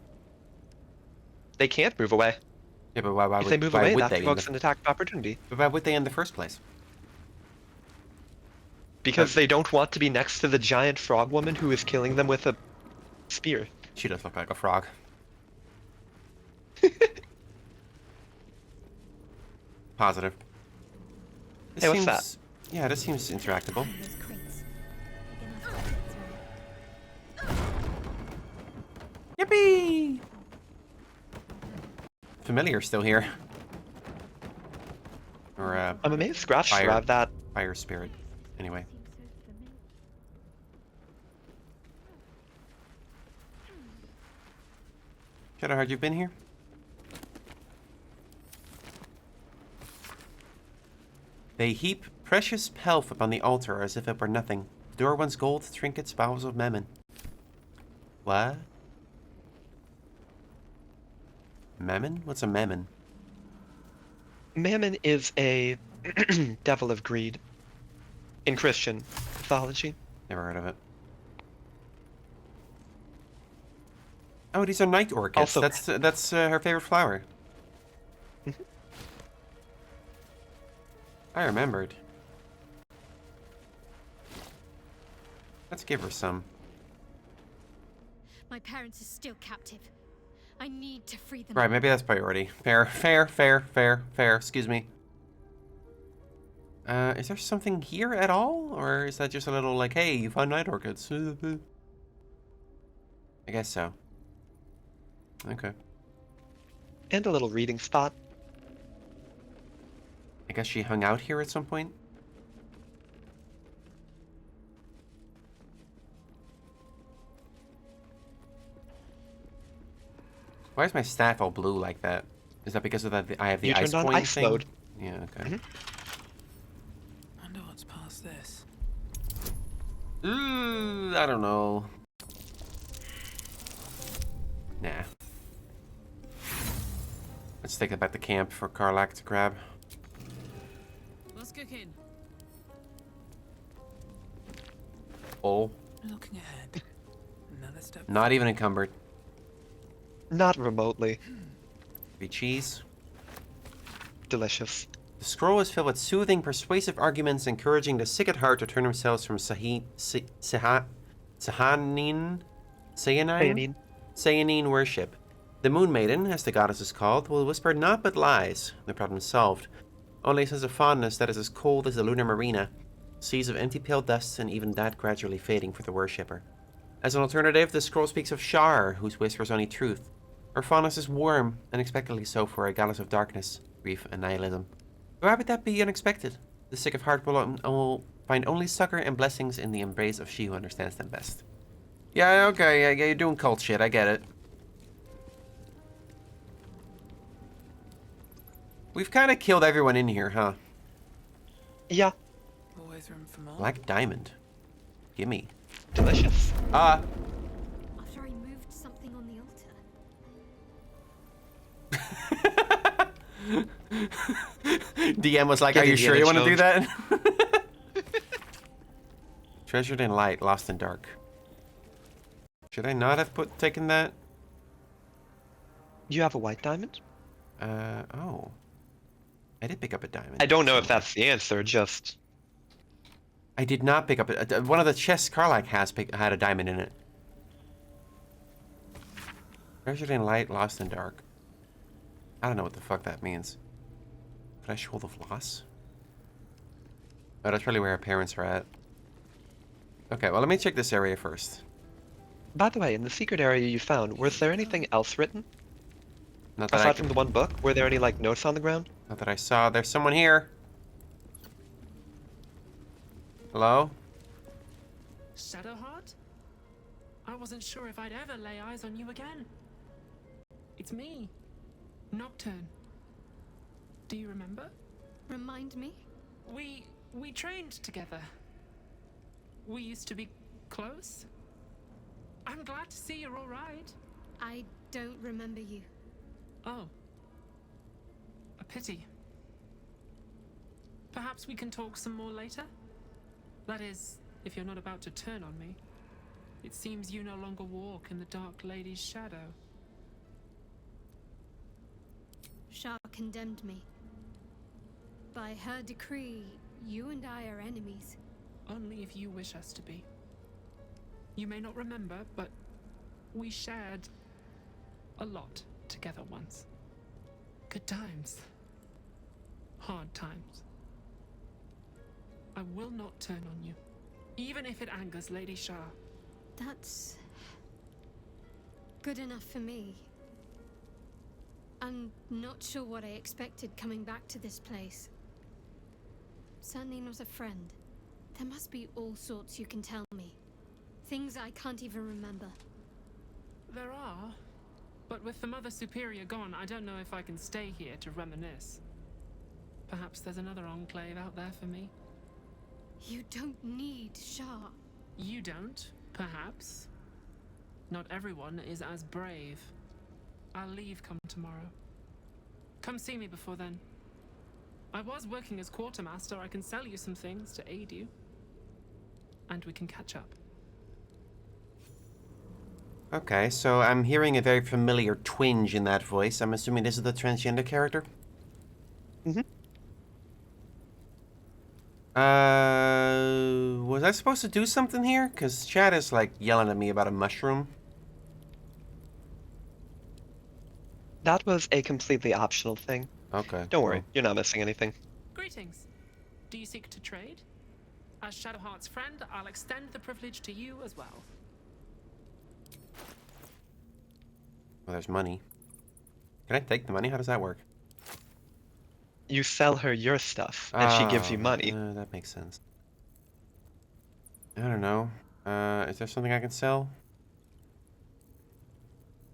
They can't move away. Yeah, but why if they move away, that provokes an attack of opportunity. But why would they in the first place? Because they don't want to be next to the giant frog woman who is killing them with a spear. She does look like a frog. Positive. This Hey, what's that? Yeah, this seems interactable. Yippee! Familiar's still here. Or, I'm amazed Scratch survived that. Fire spirit. Anyway. Shadowheart, you've been here? They heap precious pelf upon the altar as if it were nothing. The door once gold, trinkets, bowels of mammon. What? Mammon? What's a mammon? Mammon is a devil of greed in Christian mythology. Never heard of it. Oh, these are night orchids. Also, that's her favorite flower. I remembered. Let's give her some. My parents are still captive. I need to free them. Right, maybe that's priority. Fair. Excuse me. Is there something here at all? Or is that just a little like, hey, you found night orchids? I guess so. Okay. And a little reading spot. I guess she hung out here at some point. Why is my staff all blue like that? Is that because of that I have the ice turned on point ice thing? mode. Yeah, okay. Wonder what's past this. Ooh, I don't know. Nah. Let's take it back to camp for Karlach to grab. What's cooking? Oh. Looking ahead. Another step. Not even encumbered. Not remotely. Be cheese. Delicious. The scroll is filled with soothing, persuasive arguments encouraging the sick at heart to turn themselves from Sayanine worship. The Moon Maiden, as the goddess is called, will whisper naught but lies. The problem solved. Only a sense of fondness that is as cold as the lunar marina. Seas of empty pale dust, and even that gradually fading for the worshipper. As an alternative, the scroll speaks of Shar, whose whispers only truth. Her fondness is warm, unexpectedly so for a goddess of darkness, grief, and nihilism. Why would that be unexpected? The sick of heart will find only succor and blessings in the embrace of she who understands them best. Yeah, okay, yeah, you're doing cult shit, I get it. We've kind of killed everyone in here, huh? Yeah. Always room for more. Black diamond. Gimme. Delicious. After I moved something on the altar. DM was like, are you sure you want to do that? Treasured in light, lost in dark. Should I not have taken that? You have a white diamond? Oh. I did pick up a diamond. I don't know if that's the answer, just... I did not pick up it. One of the chests Karlach had a diamond in it. Treasured in light, lost in dark. I don't know what the fuck that means. Threshold of loss? Oh, that's probably where our parents are at. Okay, well, let me check this area first. By the way, in the secret area you found, was there anything else written? Not that Aside from the one book, were there any, like, notes on the ground? Not that I saw. There's someone here. Hello? Shadowheart? I wasn't sure if I'd ever lay eyes on you again. It's me, Nocturne. Do you remember? Remind me? We trained together. We used to be close. I'm glad to see you're all right. I don't remember you. Oh. A pity. Perhaps we can talk some more later? That is, if you're not about to turn on me. It seems you no longer walk in the Dark Lady's shadow. Shah condemned me. By her decree, you and I are enemies. Only if you wish us to be. You may not remember, but we shared a lot together once. Good times. Hard times. I will not turn on you, even if it angers Lady Shah. That's good enough for me. I'm not sure what I expected coming back to this place. Certainly not a friend. There must be all sorts you can tell me. Things I can't even remember. There are. But with the Mother Superior gone, I don't know if I can stay here to reminisce. Perhaps there's another enclave out there for me. You don't need Shah. You don't, perhaps. Not everyone is as brave. I'll leave come tomorrow. Come see me before then. I was working as quartermaster. I can sell you some things to aid you. And we can catch up. Okay, so I'm hearing a very familiar twinge in that voice. I'm assuming this is the transgender character? Mm-hmm. Was I supposed to do something here? Because Chad is, like, yelling at me about a mushroom. That was a completely optional thing. Okay. Don't worry, you're not missing anything. Greetings. Do you seek to trade? As Shadowheart's friend, I'll extend the privilege to you as well. Well, there's money. Can I take the money? How does that work? You sell her your stuff, and she gives you money. That makes sense. I don't know. Is there something I can sell?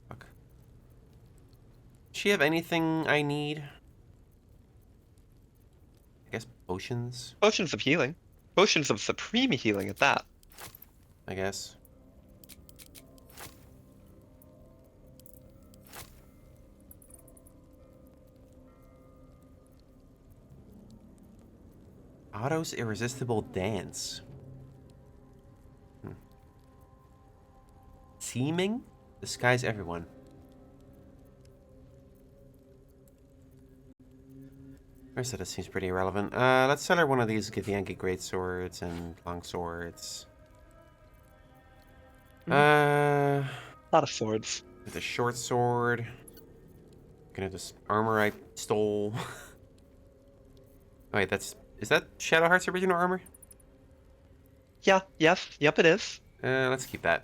Fuck. Does she have anything I need? I guess potions? Potions of healing. Potions of supreme healing at that. I guess. Otto's irresistible dance. Seeming? Disguise everyone. The rest of this seems pretty irrelevant. Let's sell her one of these Githyanki greatswords and longswords. A lot of swords. With a short sword. Gonna this armor I stole. Oh, wait, is that Shadowheart's original armor? Yeah, yes, yep it is. Let's keep that.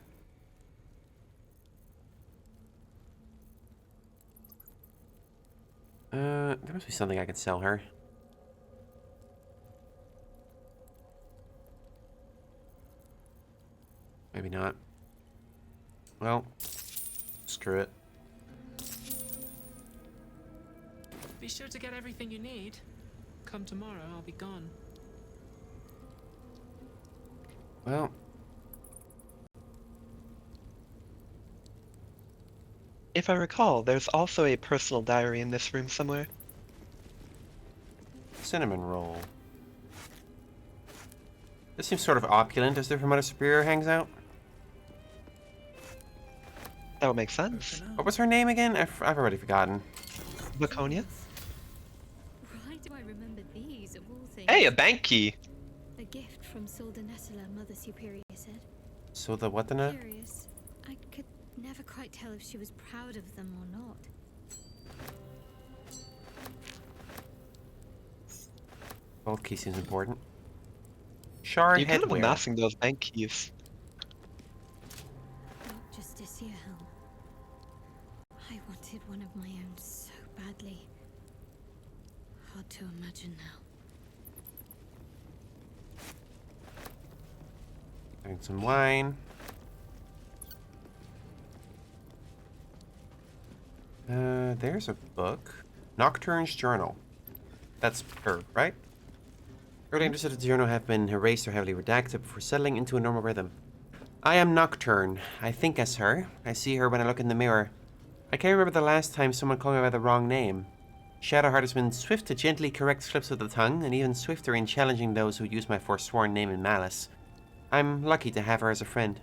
There must be something I can sell her. Maybe not. Well, screw it. Be sure to get everything you need. Come tomorrow, I'll be gone. Well. If I recall, there's also a personal diary in this room somewhere. Cinnamon roll. This seems sort of opulent as if her Mother Superior hangs out. That would make sense. What was her name again? I've already forgotten. Laconia? Why do I remember these of all things? Hey, a bank key! A gift from Soldanessala, Mother Superior said. So the what the nut? Curious. I could never quite tell if she was proud of them or not. Gold key seems important. Shard You're kind of headwear. amassing those bank keys. Justicia helm. I wanted one of my own so badly. Hard to imagine now. Having some wine. There's a book. Nocturne's Journal. That's her, right? Early entries of the journal have been erased or heavily redacted before settling into a normal rhythm. I am Nocturne. I think as her. I see her when I look in the mirror. I can't remember the last time someone called me by the wrong name. Shadowheart has been swift to gently correct slips of the tongue, and even swifter in challenging those who use my forsworn name in malice. I'm lucky to have her as a friend.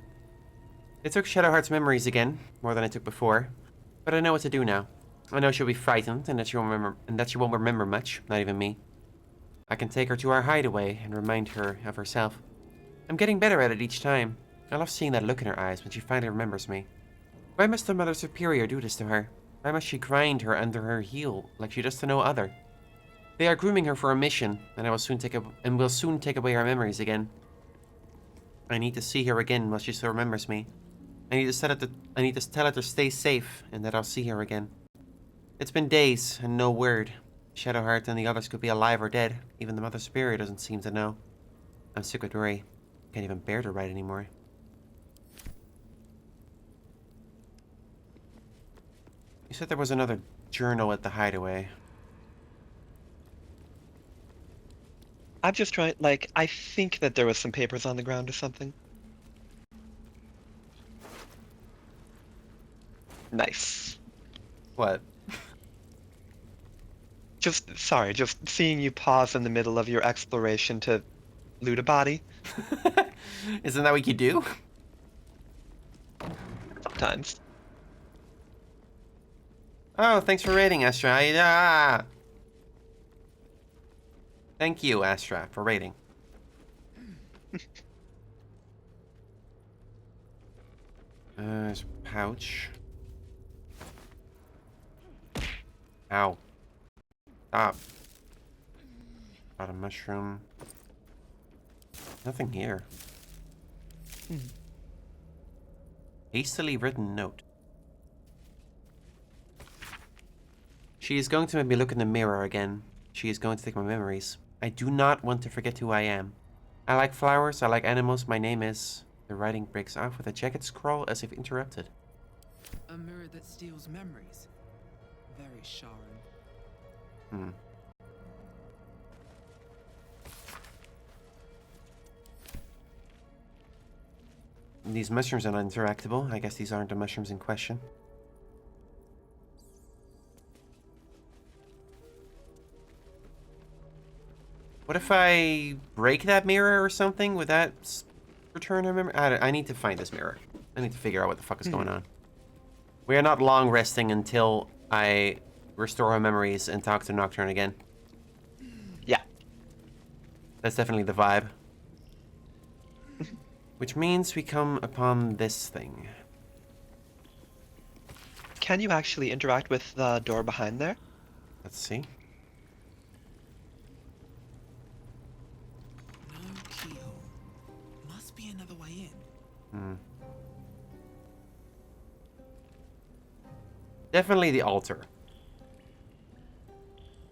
It took Shadowheart's memories again, more than I took before, but I know what to do now. I know she'll be frightened, and that she won't remember much, not even me. I can take her to our hideaway and remind her of herself. I'm getting better at it each time. I love seeing that look in her eyes when she finally remembers me. Why must the Mother Superior do this to her? Why must she grind her under her heel like she does to no other? They are grooming her for a mission, and will soon take away her memories again. I need to see her again while she still remembers me. I need to tell her to stay safe and that I'll see her again. It's been days and no word. Shadowheart and the others could be alive or dead. Even the Mother Superior doesn't seem to know. I'm sick with worry. Can't even bear to write anymore. You said there was another journal at the hideaway. I'm just trying, like, I think that there was some papers on the ground or something. Nice. What? Sorry, just seeing you pause in the middle of your exploration to loot a body. Isn't that what you do? Sometimes. Oh, thanks for rating, Astra. Thank you, Astra, for rating. There's a pouch. Ow. Stop. Got a mushroom. Nothing here. Hastily written note. She is going to make me look in the mirror again. She is going to take my memories. I do not want to forget who I am. I like flowers, I like animals, my name is... The writing breaks off with a jagged scrawl as if interrupted. A mirror that steals memories. Very Sharon. These mushrooms are not interactable. I guess these aren't the mushrooms in question. What if I break that mirror or something? Would that return her memory? I need to find this mirror. I need to figure out what the fuck is going on. We are not long resting until I restore her memories and talk to Nocturne again. Yeah. That's definitely the vibe. Which means we come upon this thing. Can you actually interact with the door behind there? Let's see. No keyhole. Must be another way in. Definitely the altar.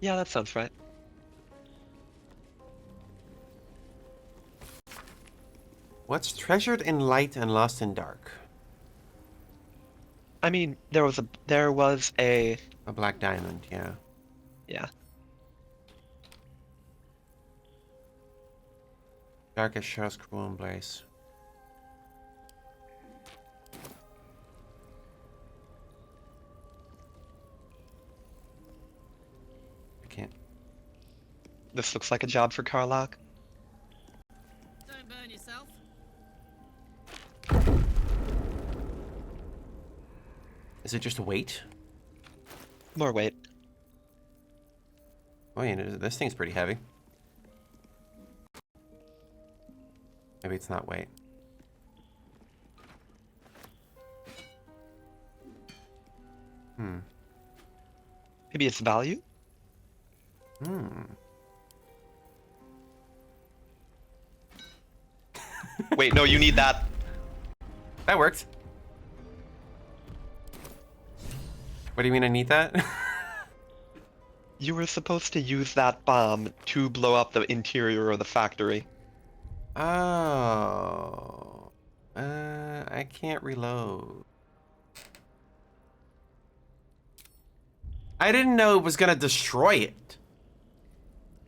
Yeah, that sounds right. What's treasured in light and lost in dark? I mean, there was a black diamond, yeah. Yeah. Darkest shadows, cruel and blaze. I can't. This looks like a job for Karlach. Don't burn yourself. Is it just a weight? More weight. Oh yeah, this thing's pretty heavy. Maybe it's not weight. Maybe it's value? Wait, no, you need that. That worked. What do you mean I need that? You were supposed to use that bomb to blow up the interior of the factory. Oh. I can't reload. I didn't know it was gonna destroy it.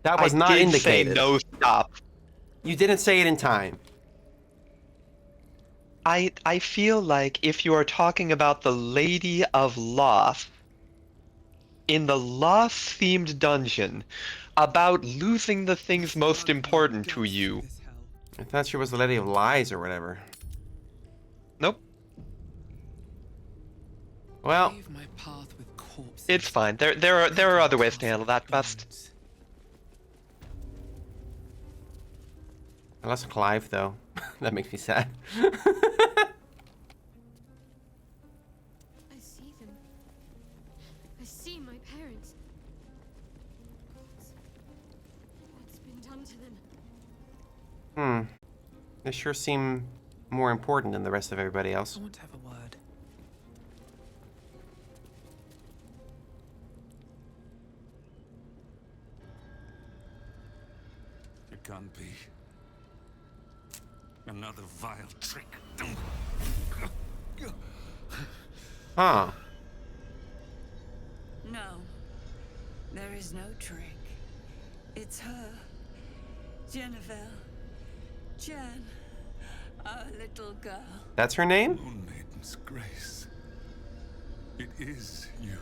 That was not indicated. Say no, stop. You didn't say it in time. I feel like if you are talking about the Lady of Loth in the Loth-themed dungeon about losing the things most important to you. I thought she was the Lady of Lies or whatever. Nope. Well, it's fine. There are other ways to handle that quest. I lost Clive though. That makes me sad. I see them. I see my parents. What's been done to them? They sure seem more important than the rest of everybody else. I want to have a word. It can't be. Another vile trick. Huh. is no trick. It's her. Jennifer. Jen. Our little girl. That's her name? Moon Maiden's grace. It is you.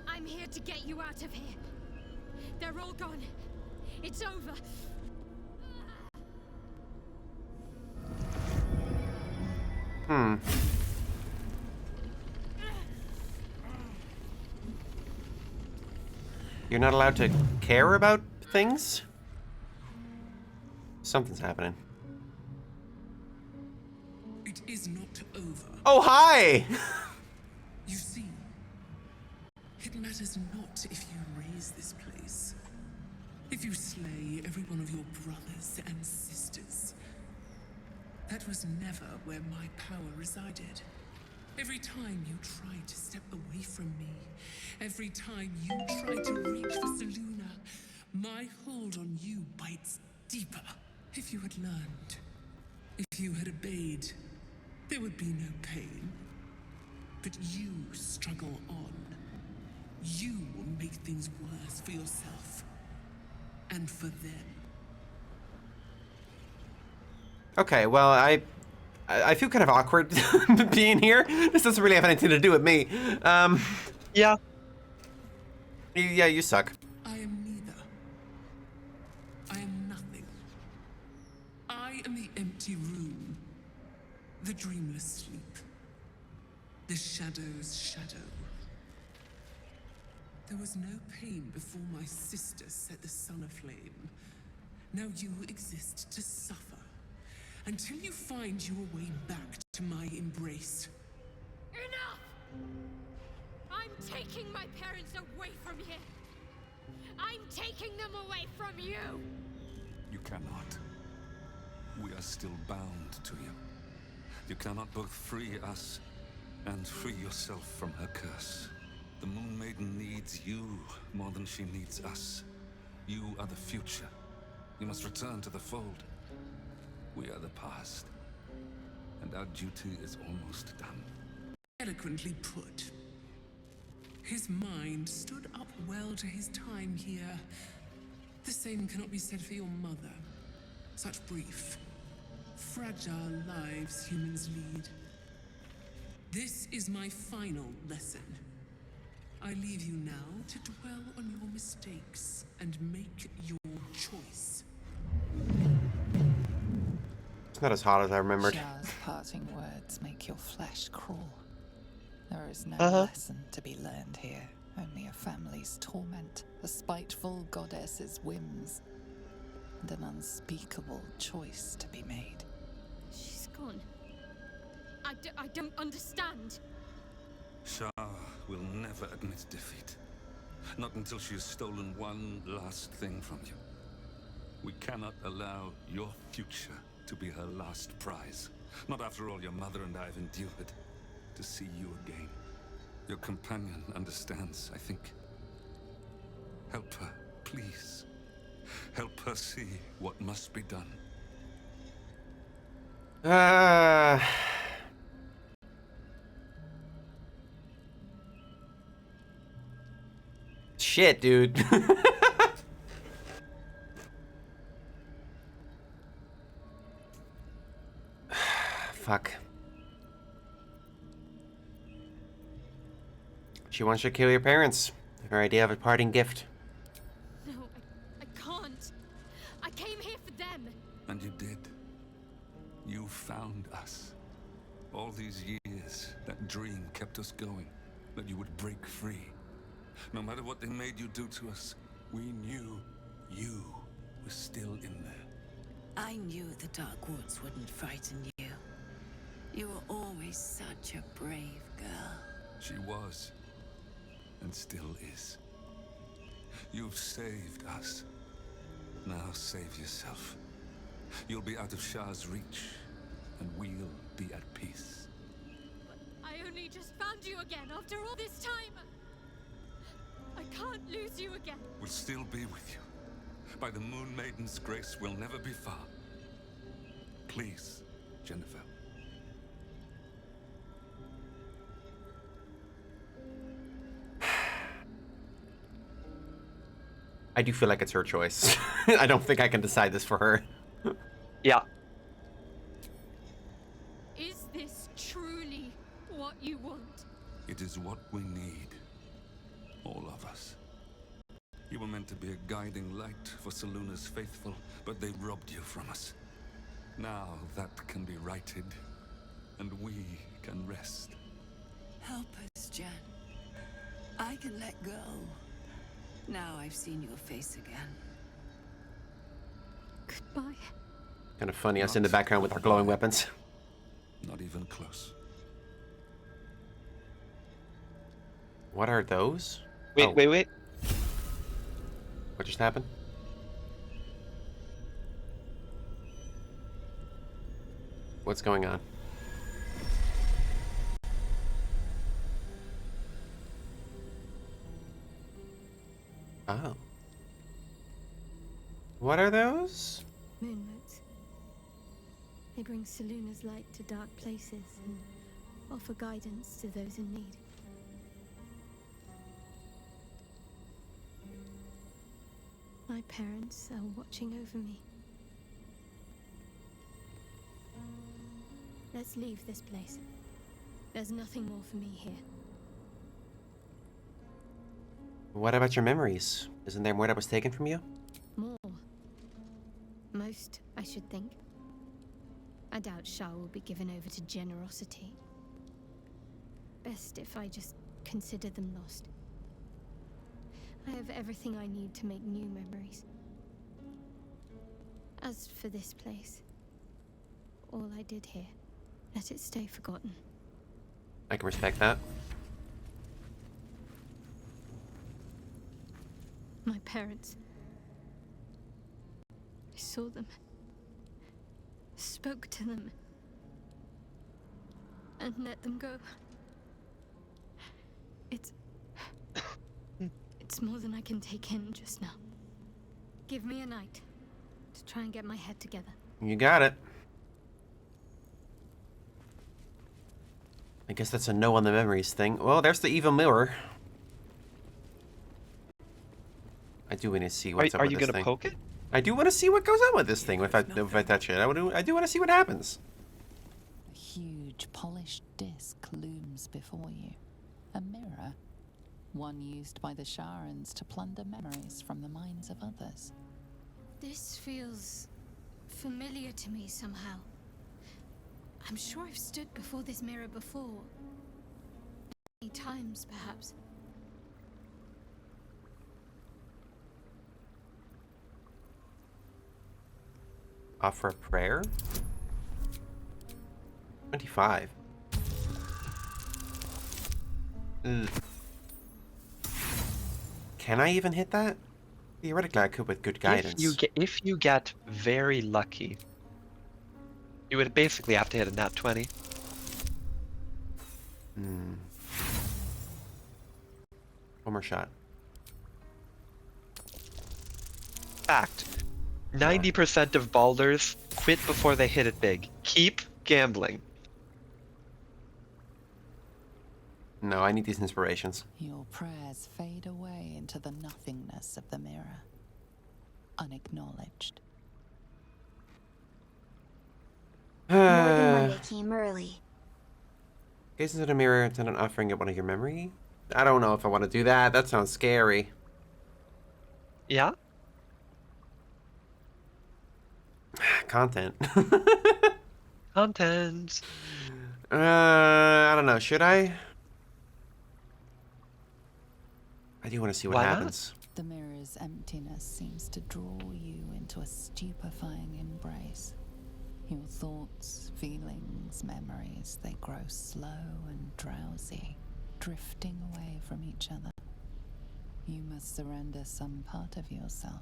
I'm here to get you out of here. They're all gone. It's over. You're not allowed to care about things? Something's happening. It is not over. Oh, hi! You see, it matters not if you raise this place. If you slay every one of your brothers and sisters. That was never where my power resided. Every time you tried to step away from me, every time you tried to reach for Seluna, my hold on you bites deeper. If you had learned, if you had obeyed, there would be no pain. But you struggle on. You will make things worse for yourself. And for them. Okay, well, I feel kind of awkward being here. This doesn't really have anything to do with me. Yeah. Yeah, you suck. I am neither. I am nothing. I am the empty room. The dreamless sleep. The shadow's shadow. There was no pain before my sister set the sun aflame. Now you exist to suffer. Until you find your way back to my embrace. Enough! I'm taking my parents away from here. I'm taking them away from you. You cannot. We are still bound to you. You cannot both free us and free yourself from her curse. The Moon Maiden needs you more than she needs us. You are the future. You must return to the fold. We are the past. And our duty is almost done. Eloquently put. His mind stood up well to his time here. The same cannot be said for your mother. Such brief, fragile lives humans lead. This is my final lesson. I leave you now to dwell on your mistakes and make your choice. It's not as hot as I remembered. Shah's parting words make your flesh crawl. There is no lesson to be learned here. Only a family's torment, a spiteful goddess's whims, and an unspeakable choice to be made. She's gone. I don't understand. Shah will never admit defeat. Not until she has stolen one last thing from you. We cannot allow your future to be her last prize. Not after all your mother and I have endured. To see you again. Your companion understands, I think. Help her, please. Help her see what must be done. Shit, dude. Fuck. She wants you to kill your parents. Her idea of a parting gift. No, I can't. I came here for them. And you did. You found us. All these years, that dream kept us going. That you would break free. No matter what they made you do to us, we knew you were still in there. I knew the Dark Woods wouldn't frighten you. You were always such a brave girl. She was. And still is. You've saved us. Now save yourself. You'll be out of Shah's reach, and we'll be at peace. But I only just found you again after all this time. I can't lose you again. We'll still be with you. By the Moon Maiden's grace, we'll never be far. Please, Jennifer. I do feel like it's her choice. I don't think I can decide this for her. Yeah. Is this truly what you want? It is what we need. All of us. You were meant to be a guiding light for Seluna's faithful, but they robbed you from us. Now that can be righted, and we can rest. Help us, Jan. I can let go. Now I've seen your face again. Goodbye. Kind of funny us in the background with our glowing weapons. Not even close. What are those? Wait. What just happened? What's going on? Oh. What are those? Moonmotes. They bring Seluna's light to dark places and offer guidance to those in need. My parents are watching over me. Let's leave this place. There's nothing more for me here. What about your memories? Isn't there more that was taken from you? More. Most, I should think. I doubt Shah will be given over to generosity. Best if I just consider them lost. I have everything I need to make new memories. As for this place, all I did here, let it stay forgotten. I can respect that. My parents. I saw them. Spoke to them. And let them go. It's more than I can take in just now. Give me a night to try and get my head together. You got it. I guess that's a no on the memories thing. Well, there's the evil mirror. I do want to see what's up with this thing. Are you gonna poke it? I do want to see what goes on with this thing if I touch it. I do want to see what happens. A huge polished disc looms before you. A mirror. One used by the Sharans to plunder memories from the minds of others. This feels familiar to me somehow. I'm sure I've stood before this mirror before. Many times, perhaps. Offer a prayer? 25. Ugh. Can I even hit that? Theoretically, I could with good guidance. If you get very lucky, you would basically have to hit a nat 20. One more shot. Fact. 90% of Baldur's quit before they hit it big. Keep gambling. No, I need these inspirations. Your prayers fade away into the nothingness of the mirror. Unacknowledged. More than Monday came early. Gaze into the mirror and send an offering at one of your memory? I don't know if I want to do that. That sounds scary. Yeah? Content. Content. I don't know. Should I? I do want to see what happens. The mirror's emptiness seems to draw you into a stupefying embrace. Your thoughts, feelings, memories, they grow slow and drowsy, drifting away from each other. You must surrender some part of yourself.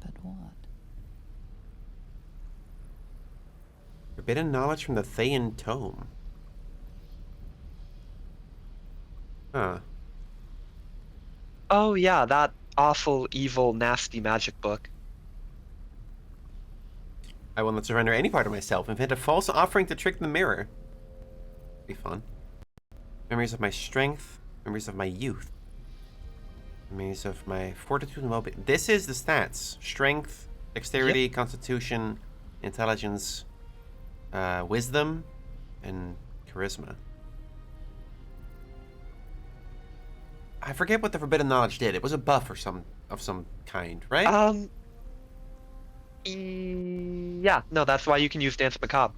But what? Forbidden knowledge from the Thayan Tome. Huh. Oh yeah, that awful, evil, nasty magic book. I will not surrender any part of myself. Invent a false offering to trick the mirror. Be fun. Memories of my strength. Memories of my youth. Maze of my fortitude and well-being. This is the stats: strength, dexterity, constitution, intelligence, wisdom, and charisma. I forget what the forbidden knowledge did. It was a buff or of some kind, right? Yeah. No, that's why you can use Dance Macabre.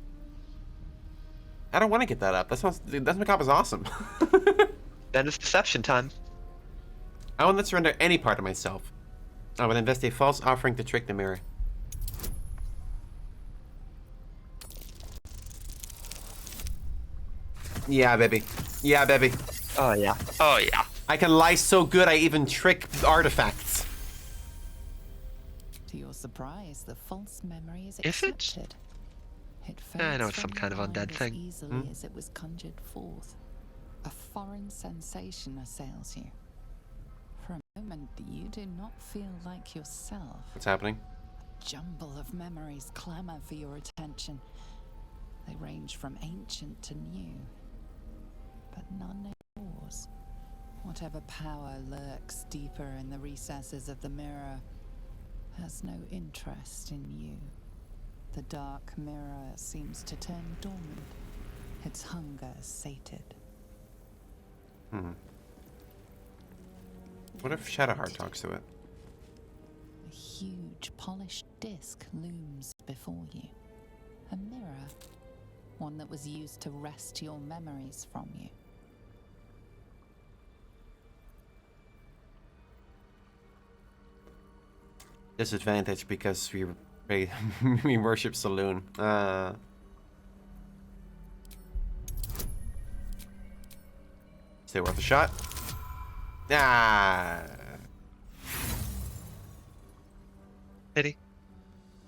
I don't want to get that up. Dance Macabre is awesome. Then it's deception time. I will not surrender any part of myself. I will invest a false offering to trick the mirror. Yeah, baby. Yeah, baby. Oh, yeah. Oh, yeah. I can lie so good I even trick artifacts. To your surprise, the false memory is Is it? accepted. It I know fades it's some from kind of your mind undead as thing. easily as it was conjured forth. A foreign sensation assails you. For a moment, you do not feel like yourself. What's happening? A jumble of memories clamor for your attention. They range from ancient to new, but none are yours. Whatever power lurks deeper in the recesses of the mirror has no interest in you. The dark mirror seems to turn dormant, its hunger sated. What if Shadowheart talks to it? A huge polished disc looms before you. A mirror, one that was used to wrest your memories from you. Disadvantage because we worship Saloon. Still worth a shot. Ah. Pity.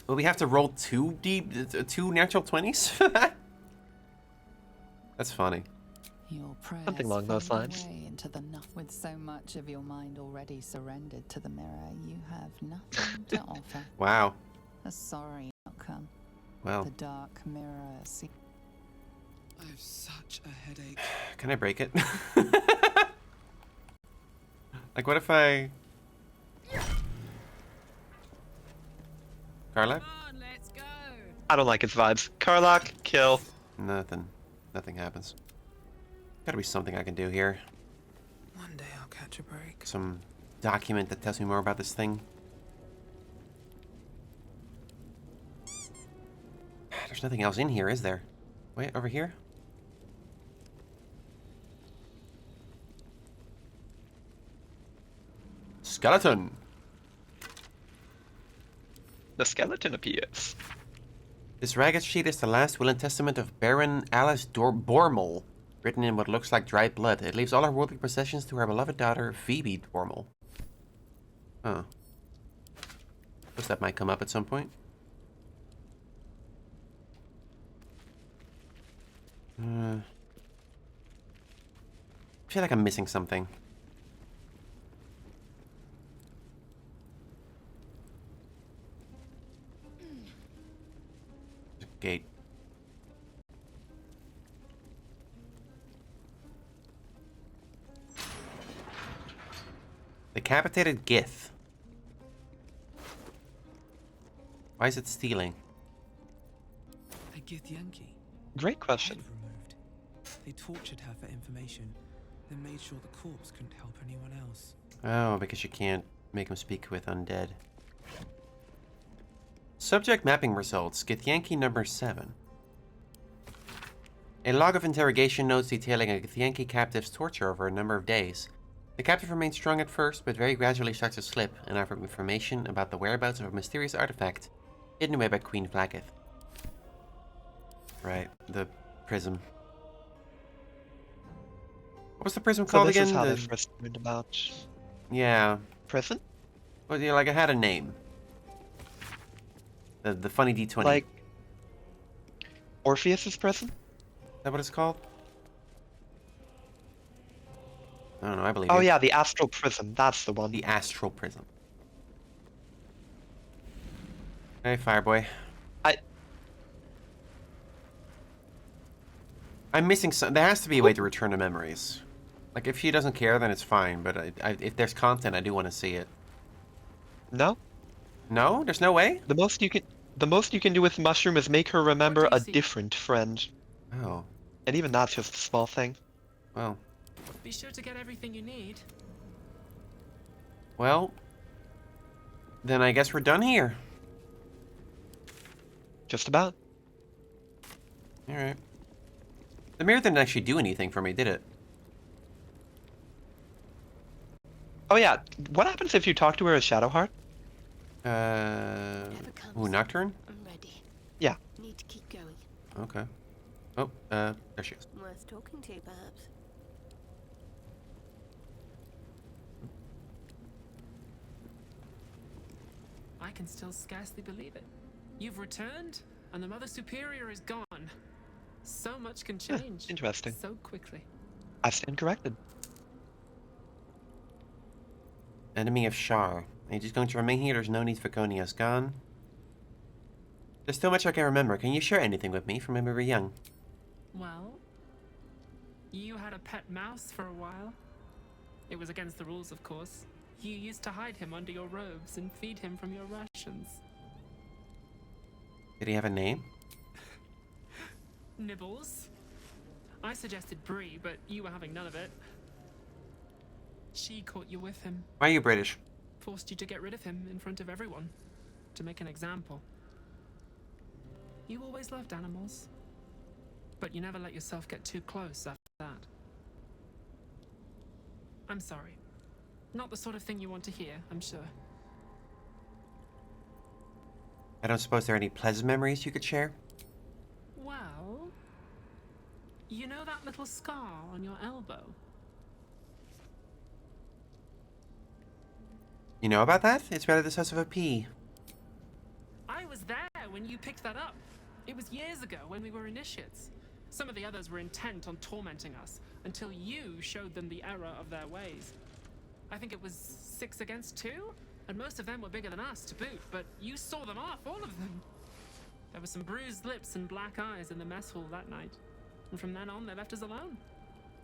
Will we have to roll two natural 20s for that? That's funny. Your prayers Something along those fade lines. away into the with so much of your mind already surrendered to the mirror, you have nothing to offer. Wow. A sorry outcome. Well. The dark mirror see. I have such a headache. Can I break it? Like, what if I... Karlach? I don't like its vibes. Karlach, kill. Nothing. Nothing happens. Gotta be something I can do here. One day I'll catch a break. Some document that tells me more about this thing. There's nothing else in here, is there? Wait, over here? Skeleton! The skeleton appears. This ragged sheet is the last will and testament of Baron Alice Bormel, written in what looks like dried blood. It leaves all her worldly possessions to her beloved daughter, Phoebe Bormel. Huh. Guess that might come up at some point. I feel like I'm missing something. Gate. Decapitated Gith. Why is it stealing? A Gith Yankee. Great question. Head removed. They tortured her for information, then made sure the corpse couldn't help anyone else. Oh, because you can't make him speak with undead. Subject mapping results. Githyanki number 7. A log of interrogation notes detailing a Githyanki captive's torture over a number of days. The captive remains strong at first, but very gradually starts to slip and offer information about the whereabouts of a mysterious artifact hidden away by Queen Vlaakith. Right, the prism. What was the prism called again? This is how they first learned about... Yeah. Prison? Well, yeah, like it had a name. The funny D20. Like... Orpheus's prison? Is that what it's called? I don't know, I believe Oh you. yeah, the Astral Prism. That's the one. The Astral Prism. Hey, Fireboy. I'm missing some. There has to be a way to return the memories. Like, if she doesn't care, then it's fine. But if there's content, I do want to see it. No? No? There's no way? The most you can do with Mushroom is make her remember a different friend. Oh. And even that's just a small thing. Well. Be sure to get everything you need. Well. Then I guess we're done here. Just about. Alright. The mirror didn't actually do anything for me, did it? Oh yeah, what happens if you talk to her as Shadowheart? Ooh, Nocturne? I'm ready. Yeah. Need to keep going. Okay. Oh, there she is. Worth talking to, perhaps. I can still scarcely believe it. You've returned, and the Mother Superior is gone. So much can change. Interesting. So quickly. I stand corrected. Enemy of Shar. Are you just going to remain here? There's no need for Konia's gone. There's so much I can remember. Can you share anything with me from when we were young? Well, you had a pet mouse for a while. It was against the rules, of course. You used to hide him under your robes and feed him from your rations. Did he have a name? Nibbles. I suggested Brie, but you were having none of it. She caught you with him. Why are you British? Forced you to get rid of him in front of everyone. To make an example. You always loved animals. But you never let yourself get too close after that. I'm sorry. Not the sort of thing you want to hear, I'm sure. I don't suppose there are any pleasant memories you could share? Well, you know that little scar on your elbow? You know about that? It's right at the size of a pea. I was there when you picked that up. It was years ago when we were initiates. Some of the others were intent on tormenting us until you showed them the error of their ways. I think it was 6 against 2, and most of them were bigger than us to boot, but you saw them off, all of them. There were some bruised lips and black eyes in the mess hall that night, and from then on they left us alone.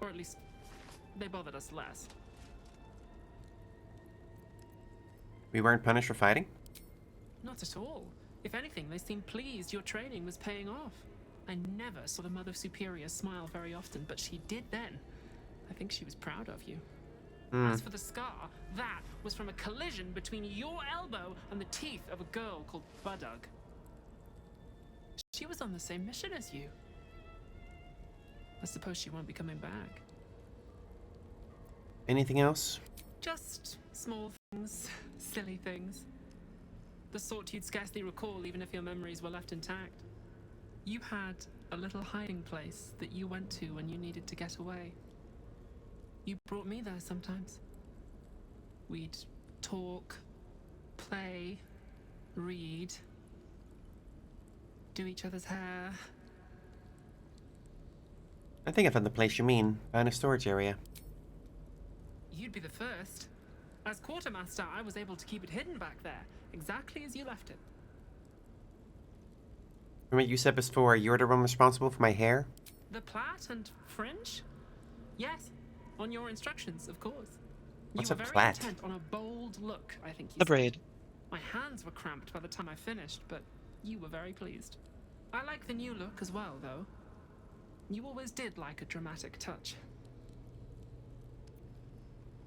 Or at least, they bothered us less. We weren't punished for fighting? Not at all. If anything, they seemed pleased your training was paying off. I never saw the Mother Superior smile very often, but she did then. I think she was proud of you. As for the scar, that was from a collision between your elbow and the teeth of a girl called Budug. She was on the same mission as you. I suppose she won't be coming back. Anything else? Just small things, silly things. The sort you'd scarcely recall even if your memories were left intact. You had a little hiding place that you went to when you needed to get away. You brought me there sometimes. We'd talk, play, read, do each other's hair. I think I found the place you mean, behind a storage area. You'd be the first. As quartermaster, I was able to keep it hidden back there, exactly as you left it. From what you said before, you're the one responsible for my hair? The plait and fringe? Yes, on your instructions, of course. What's you a were very plait? intent on a bold look, I think you The said. braid. My hands were cramped by the time I finished, but you were very pleased. I like the new look as well, though. You always did like a dramatic touch.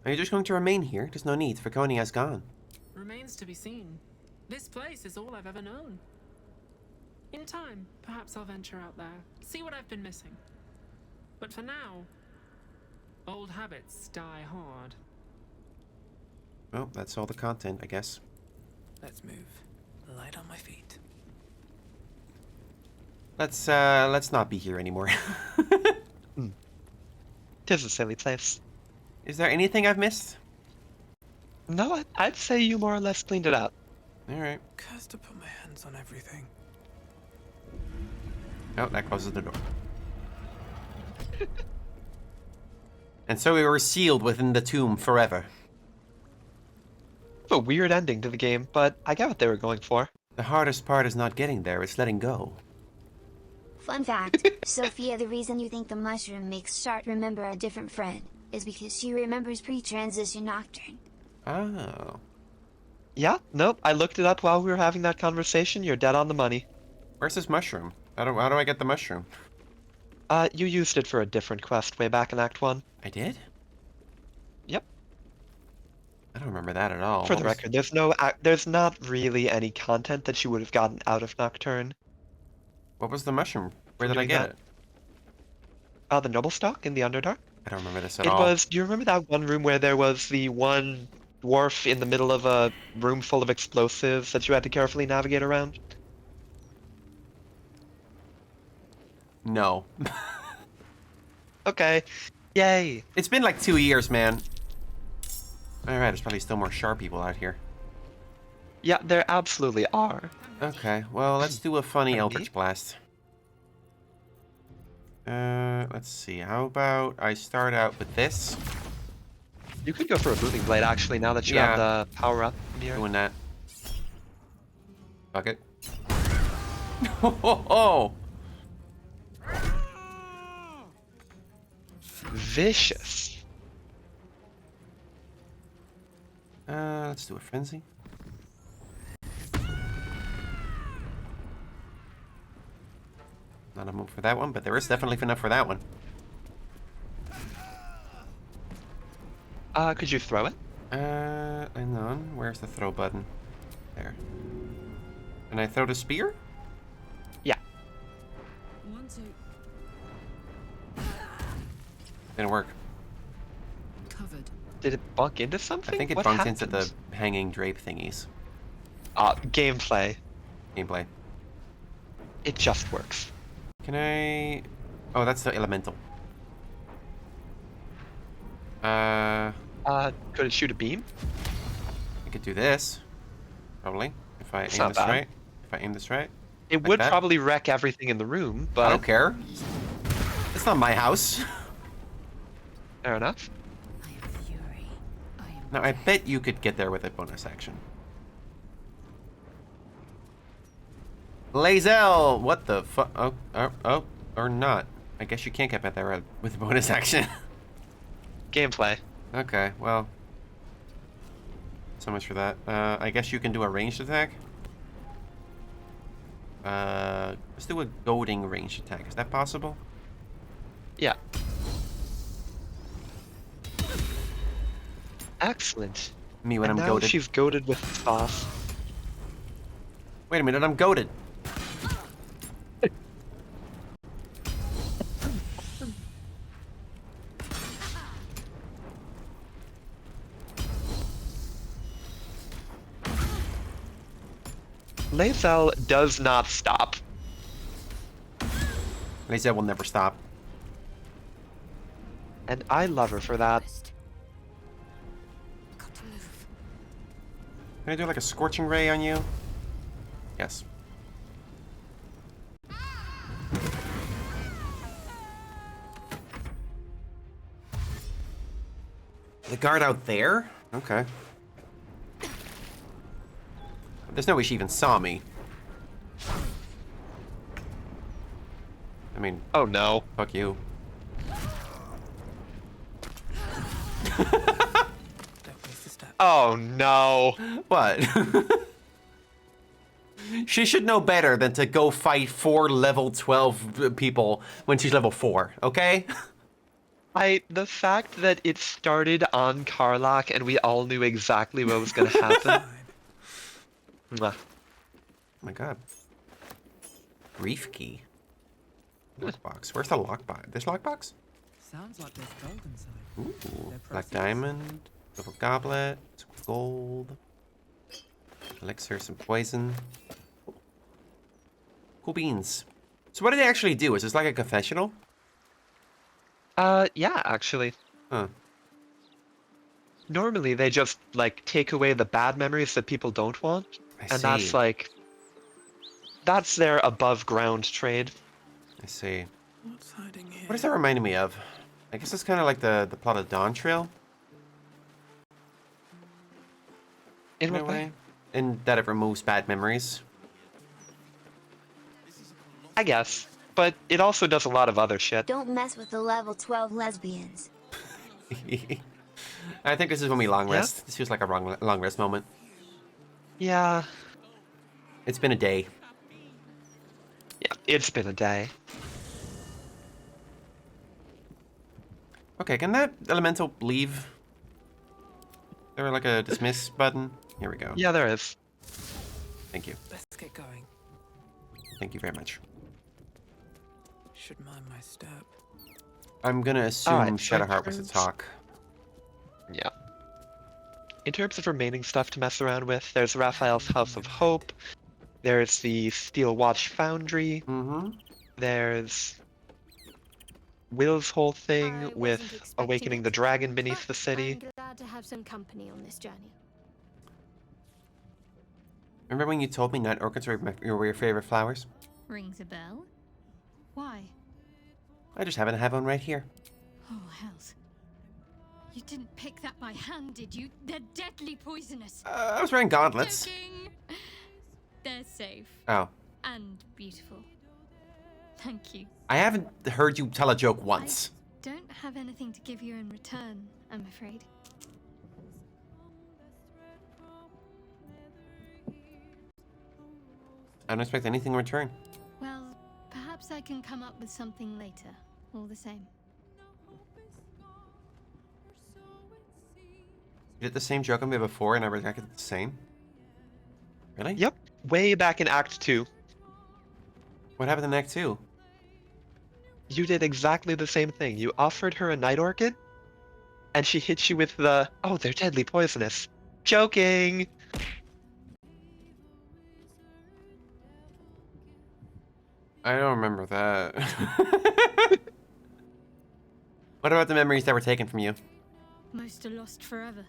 Are you just going to remain here? There's no need, Vkonia's gone. Remains to be seen. This place is all I've ever known. In time, perhaps I'll venture out there, see what I've been missing. But for now, old habits die hard. Well, that's all the content, I guess. Let's move. Light on my feet. Let's not be here anymore. Tis a silly place. Is there anything I've missed? No, I'd say you more or less cleaned it out. Alright. Cursed to put my hands on everything. Oh, that closes the door. And so we were sealed within the tomb forever. A weird ending to the game, but I get what they were going for. The hardest part is not getting there, it's letting go. Fun fact, Sophia, the reason you think the mushroom makes Shart remember a different friend is because she remembers pre-transition Nocturne. Oh. Yeah, nope, I looked it up while we were having that conversation. You're dead on the money. Where's this mushroom? How do I get the mushroom? You used it for a different quest way back in Act 1. I did? Yep. I don't remember that at all. For the record, there's not really any content that you would have gotten out of Nocturne. What was the mushroom? Where from did I doing get that. it? The Noble Stock in the Underdark. I don't remember this at It all. was. Do you remember that one room where there was the one dwarf in the middle of a room full of explosives that you had to carefully navigate around? No. Okay. Yay. It's been like 2 years, man. Alright, there's probably still more sharp people out here. Yeah, there absolutely are. Okay, well, let's do a funny Eldritch Blast. Let's see. How about I start out with this? You could go for a Booming Blade, actually, now that you have the power up here. Doing that. Fuck it. Oh! Vicious. Let's do a Frenzy. Not a move for that one, but there is definitely enough for that one. Could you throw it? Hang on. Where's the throw button? There. Can I throw the spear? Yeah. 1, 2. Didn't work. Covered. Did it bunk into something? I think it What bunked into happened? the hanging drape thingies. Gameplay. Gameplay. It just works. Can I... Oh, that's the elemental. Could it shoot a beam? I could do this. Probably. If I It's aim not this bad. right. If I aim this right. It Like would that. probably wreck everything in the room, but... I don't care. It's not my house. Fair enough. Now, I bet you could get there with a bonus action. Lazel! What the fuck? Oh, or not. I guess you can't get back there with a bonus action. Gameplay. Okay, well. So much for that. I guess you can do a ranged attack. Let's do a goading ranged attack. Is that possible? Yeah. Excellent. Me when And I'm now goaded. she's goaded with sauce. Wait a minute, I'm goaded. Lae'zel does not stop. Lae'zel will never stop. And I love her for that. Can I do like a scorching ray on you? Yes. The guard out there? Okay. There's no way she even saw me. I mean... Oh no. Fuck you. Oh no. What? She should know better than to go fight 4 level 12 people when she's level 4, okay? The fact that it started on Karlach and we all knew exactly what was gonna happen. Mwah. Oh my god. Grief key. Lockbox. Where's the lockbox? This lockbox? Sounds like there's gold inside. Ooh. They're Black proceeds. diamond. Silver goblet. Some gold. Elixir. Some poison. Cool beans. So what did they actually do? Is this like a confessional? Yeah, actually. Huh. Normally they just, like, take away the bad memories that people don't want. I And that's, see. like... That's their above-ground trade. I see. What's hiding here? What does that remind me of? I guess it's kind of like the plot of Dawn Trail. In a what way? In that it removes bad memories. I guess. But it also does a lot of other shit. Don't mess with the level 12 lesbians. I think this is when we long Yeah? rest. This feels like a long rest moment. Yeah. It's been a day. Yeah, it's been a day. Okay, can that elemental leave? Is there like a dismiss button? Here we go. Yeah, there is. Thank you. Let's get going. Thank you very much. Should mind my step. I'm gonna assume Alright, so in Shadowheart was to terms- talk. Yeah. In terms of remaining stuff to mess around with, there's Raphael's House of Hope. There's the Steel Watch Foundry. Mm-hmm. There's Will's whole thing I wasn't with expecting awakening it, the dragon beneath but the city. I'm glad to have some company on this journey. Remember when you told me night orchids were your favorite flowers? Rings a bell? Why? I just happen to have one right here. Oh, hells. You didn't pick that by hand, did you? They're deadly poisonous. I was wearing gauntlets. Joking. They're safe. Oh. And beautiful. Thank you. I haven't heard you tell a joke once. Don't have anything to give you in return, I'm afraid. I don't expect anything in return. Well, perhaps I can come up with something later, all the same. You did the same joke on me before and I reacted the same? Really? Yep. Way back in Act 2. What happened in Act 2? You did exactly the same thing. You offered her a night orchid, and she hit you with the, oh, they're deadly poisonous. Joking! I don't remember that. What about the memories that were taken from you? Most are lost forever.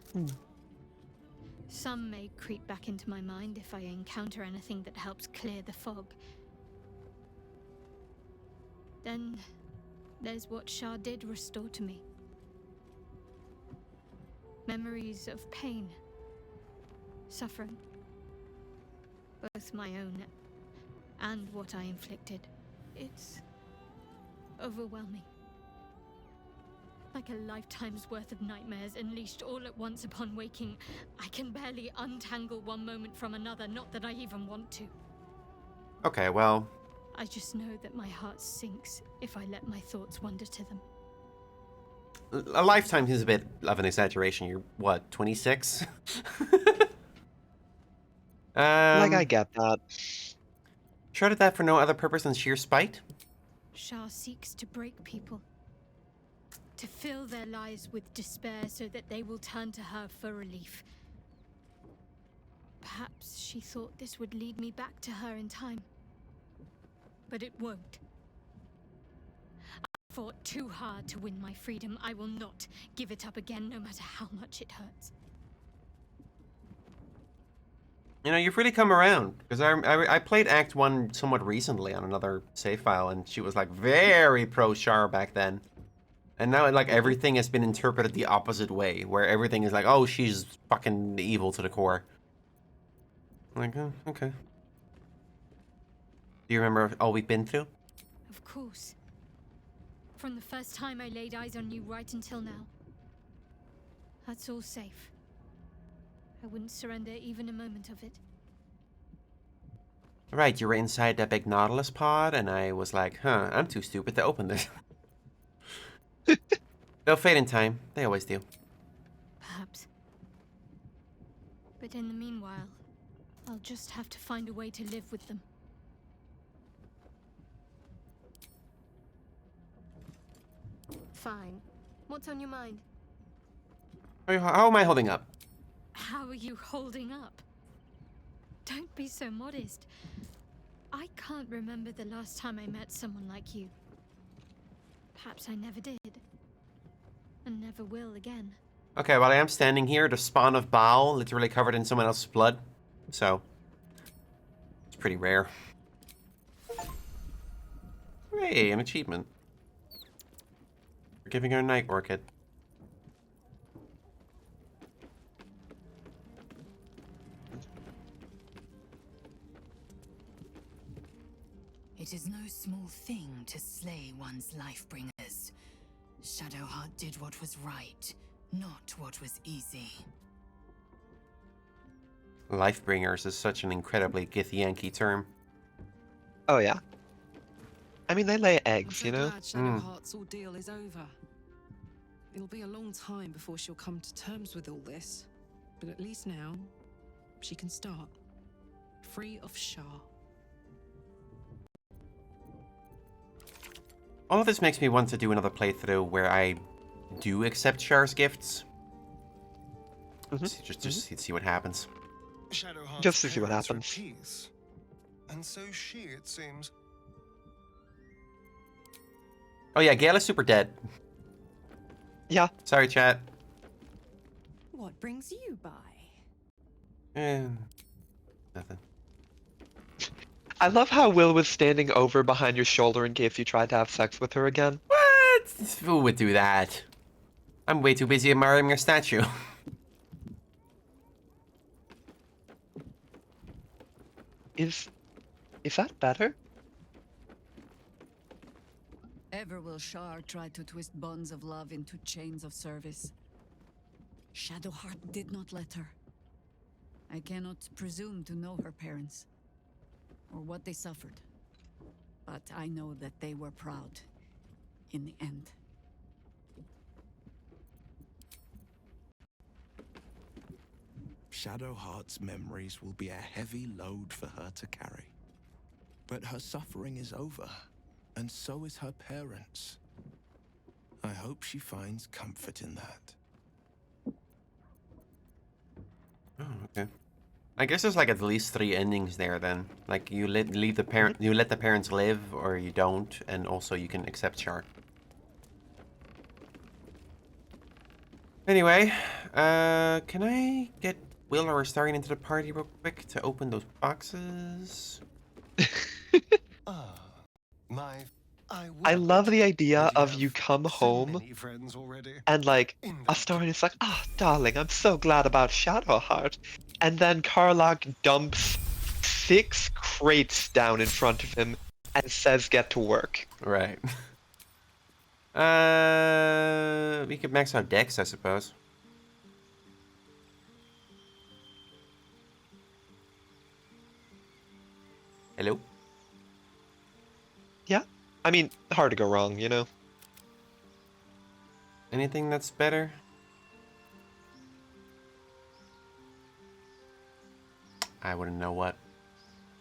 Some may creep back into my mind if I encounter anything that helps clear the fog. Then there's what Shah did restore to me. Memories of pain, suffering, both my own and what I inflicted. It's overwhelming. Like a lifetime's worth of nightmares unleashed all at once upon waking. I can barely untangle one moment from another, not that I even want to. Okay, well... I just know that my heart sinks if I let my thoughts wander to them. A lifetime seems a bit of an exaggeration. You're, what, 26? Like, I get that. Shredded that for no other purpose than sheer spite? Shah seeks to break people. To fill their lives with despair so that they will turn to her for relief. Perhaps she thought this would lead me back to her in time. But it won't. I fought too hard to win my freedom. I will not give it up again, no matter how much it hurts. You know, you've really come around. Because I played Act 1 somewhat recently on another save file, and she was, like, very pro-Shar back then. And now, like, everything has been interpreted the opposite way, where everything is like, oh, she's fucking evil to the core. I'm like, oh, okay. Do you remember all we've been through? Of course. From the first time I laid eyes on you right until now. That's all safe. I wouldn't surrender even a moment of it. Right, you were inside that big Nautilus pod, and I was like, huh, I'm too stupid to open this. They'll fade in time. They always do. Perhaps. But in the meanwhile, I'll just have to find a way to live with them. Fine. What's on your mind? How am I holding up? How are you holding up? Don't be so modest. I can't remember the last time I met someone like you. Perhaps I never did. And never will again. Okay, well, I am standing here, the spawn of Baal, literally covered in someone else's blood. So, it's pretty rare. Hey, an achievement. We're giving her a night orchid. It is no small thing to slay one's life bringers. Shadowheart did what was right, not what was easy. Lifebringers is such an incredibly Githyanki term. Oh yeah. I mean, they lay eggs, you know? Glad Shadowheart's ordeal is over. It'll be a long time before she'll come to terms with all this, but at least now, she can start. Free of Shah. All of this makes me want to do another playthrough where I do accept Char's gifts. Just see what happens. Just to see what happens. Peace. And so she, it seems. Oh yeah, Gale is super dead. Yeah. Sorry, chat. What brings you by? Nothing. I love how Will was standing over behind your shoulder in case you tried to have sex with her again. What? Who would do that? I'm way too busy admiring your statue. Is that better? Ever will Shar try to twist bonds of love into chains of service. Shadowheart did not let her. I cannot presume to know her parents, or what they suffered. But I know that they were proud, in the end. Shadowheart's memories will be a heavy load for her to carry. But her suffering is over, and so is her parents. I hope she finds comfort in that. Oh, okay. I guess there's like at least 3 endings there then. Like you let the parents live, or you don't, and also you can accept Char. Anyway, can I get Will or Astarion into the party real quick to open those boxes? I love the idea of you come home and like Astarion is like, darling, I'm so glad about Shadowheart. And then Karlach dumps 6 crates down in front of him and says get to work. Right. We could max out Dex, I suppose. Hello? Yeah. I mean, hard to go wrong, you know? Anything that's better? I wouldn't know what.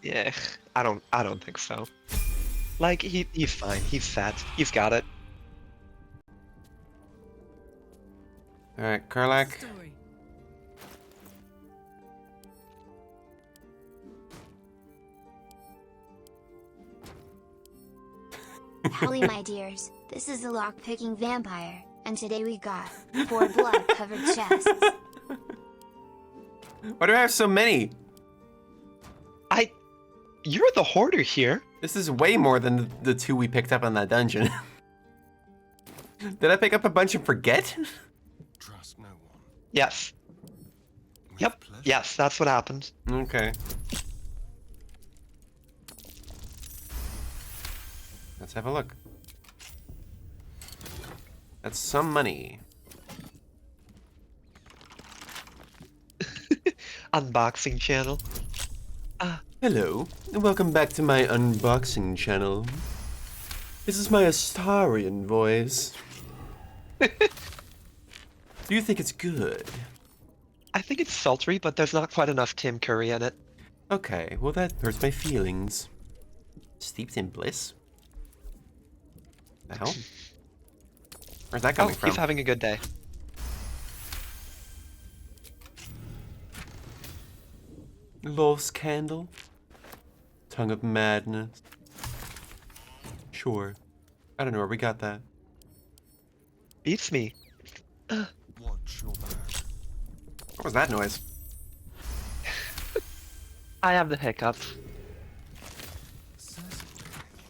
Yeah, I don't think so. Like, he's fine. He's set. He's got it. Alright, Karlach. Howdy, my dears. This is the lock-picking vampire, and today we got 4 blood-covered chests. Why do I have so many? You're the hoarder here. This is way more than the 2 we picked up on that dungeon. Did I pick up a bunch and forget? Trust no one. Yes. Yep. Yes, that's what happened. Okay. Let's have a look. That's some money. Unboxing channel. Hello, and welcome back to my unboxing channel. This is my Astarion voice. Do you think it's good? I think it's sultry, but there's not quite enough Tim Curry in it. Okay, well that hurts my feelings. Steeped in bliss? The hell? Where's that coming from? He's having a good day. Love's candle? Tongue of madness? Sure. I don't know where we got that. Beats me. Watch your back. What was that noise? I have the hiccups.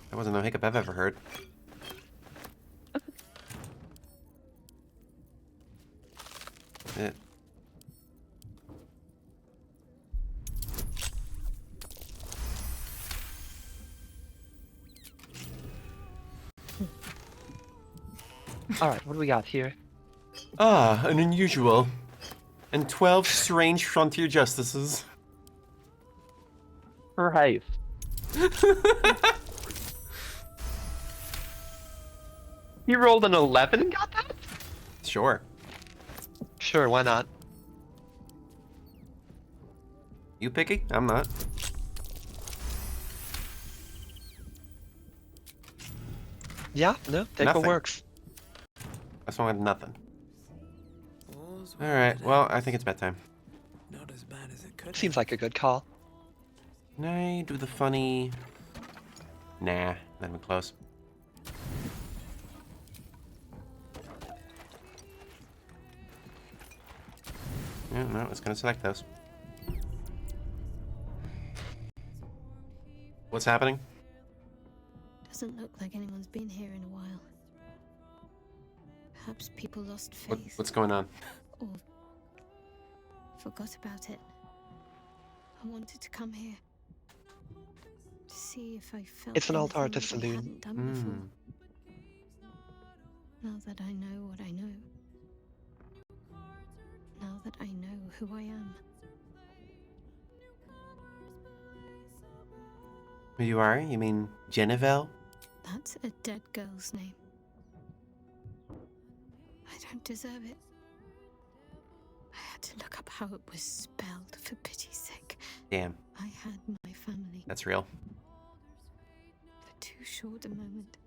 That wasn't a hiccup I've ever heard. Yeah. Alright, what do we got here? Ah, an unusual. And 12 strange frontier justices. Right. You rolled an 11 and got that? Sure. Sure, why not? You picky? I'm not. Yeah, no, take what Nothing. works. That's one with nothing. Alright, well, I think it's bedtime. Not as bad as it could. Seems like a good call. Can I do the funny? Nah, not even close. Yeah, no, it's gonna select those. What's happening? Doesn't look like anyone's been here in a while. Perhaps people lost faith. What's going on? Or forgot about it. I wanted to come here to see if I felt It's an altar anything to that I Saloon. hadn't done before. Now that I know what I know. Now that I know who I am. Who you are? You mean Genevieve? That's a dead girl's name. I don't deserve it. I had to look up how it was spelled, for pity's sake. Damn. I had my family That's real. for too short a moment.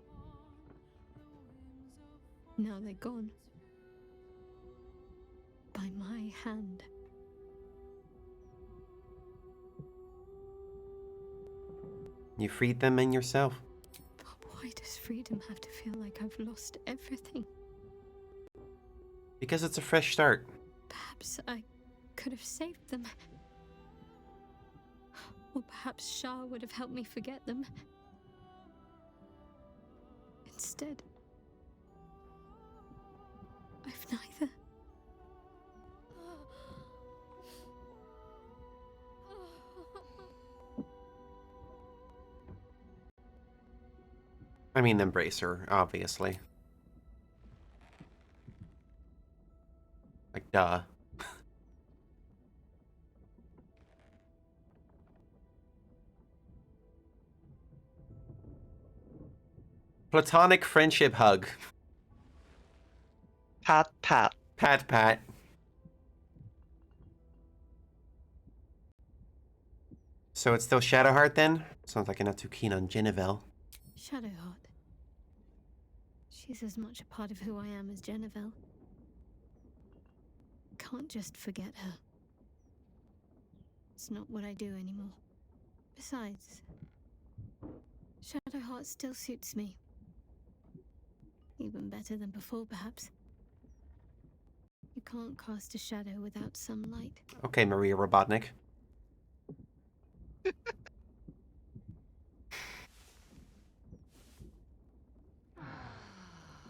Now they're gone. By my hand. You freed them and yourself. But why does freedom have to feel like I've lost everything? Because it's a fresh start. Perhaps I could have saved them. Or perhaps Shah would have helped me forget them. Instead, I've neither. I mean, embrace her, obviously. Like, duh. Platonic friendship hug. Pat, pat. Pat, pat. So it's still Shadowheart then? Sounds like you're not too keen on Genevieve. Shadowheart. She's as much a part of who I am as Genevieve. Can't just forget her. It's not what I do anymore. Besides, Shadowheart still suits me. Even better than before, perhaps. You can't cast a shadow without some light. Okay, Maria Robotnik.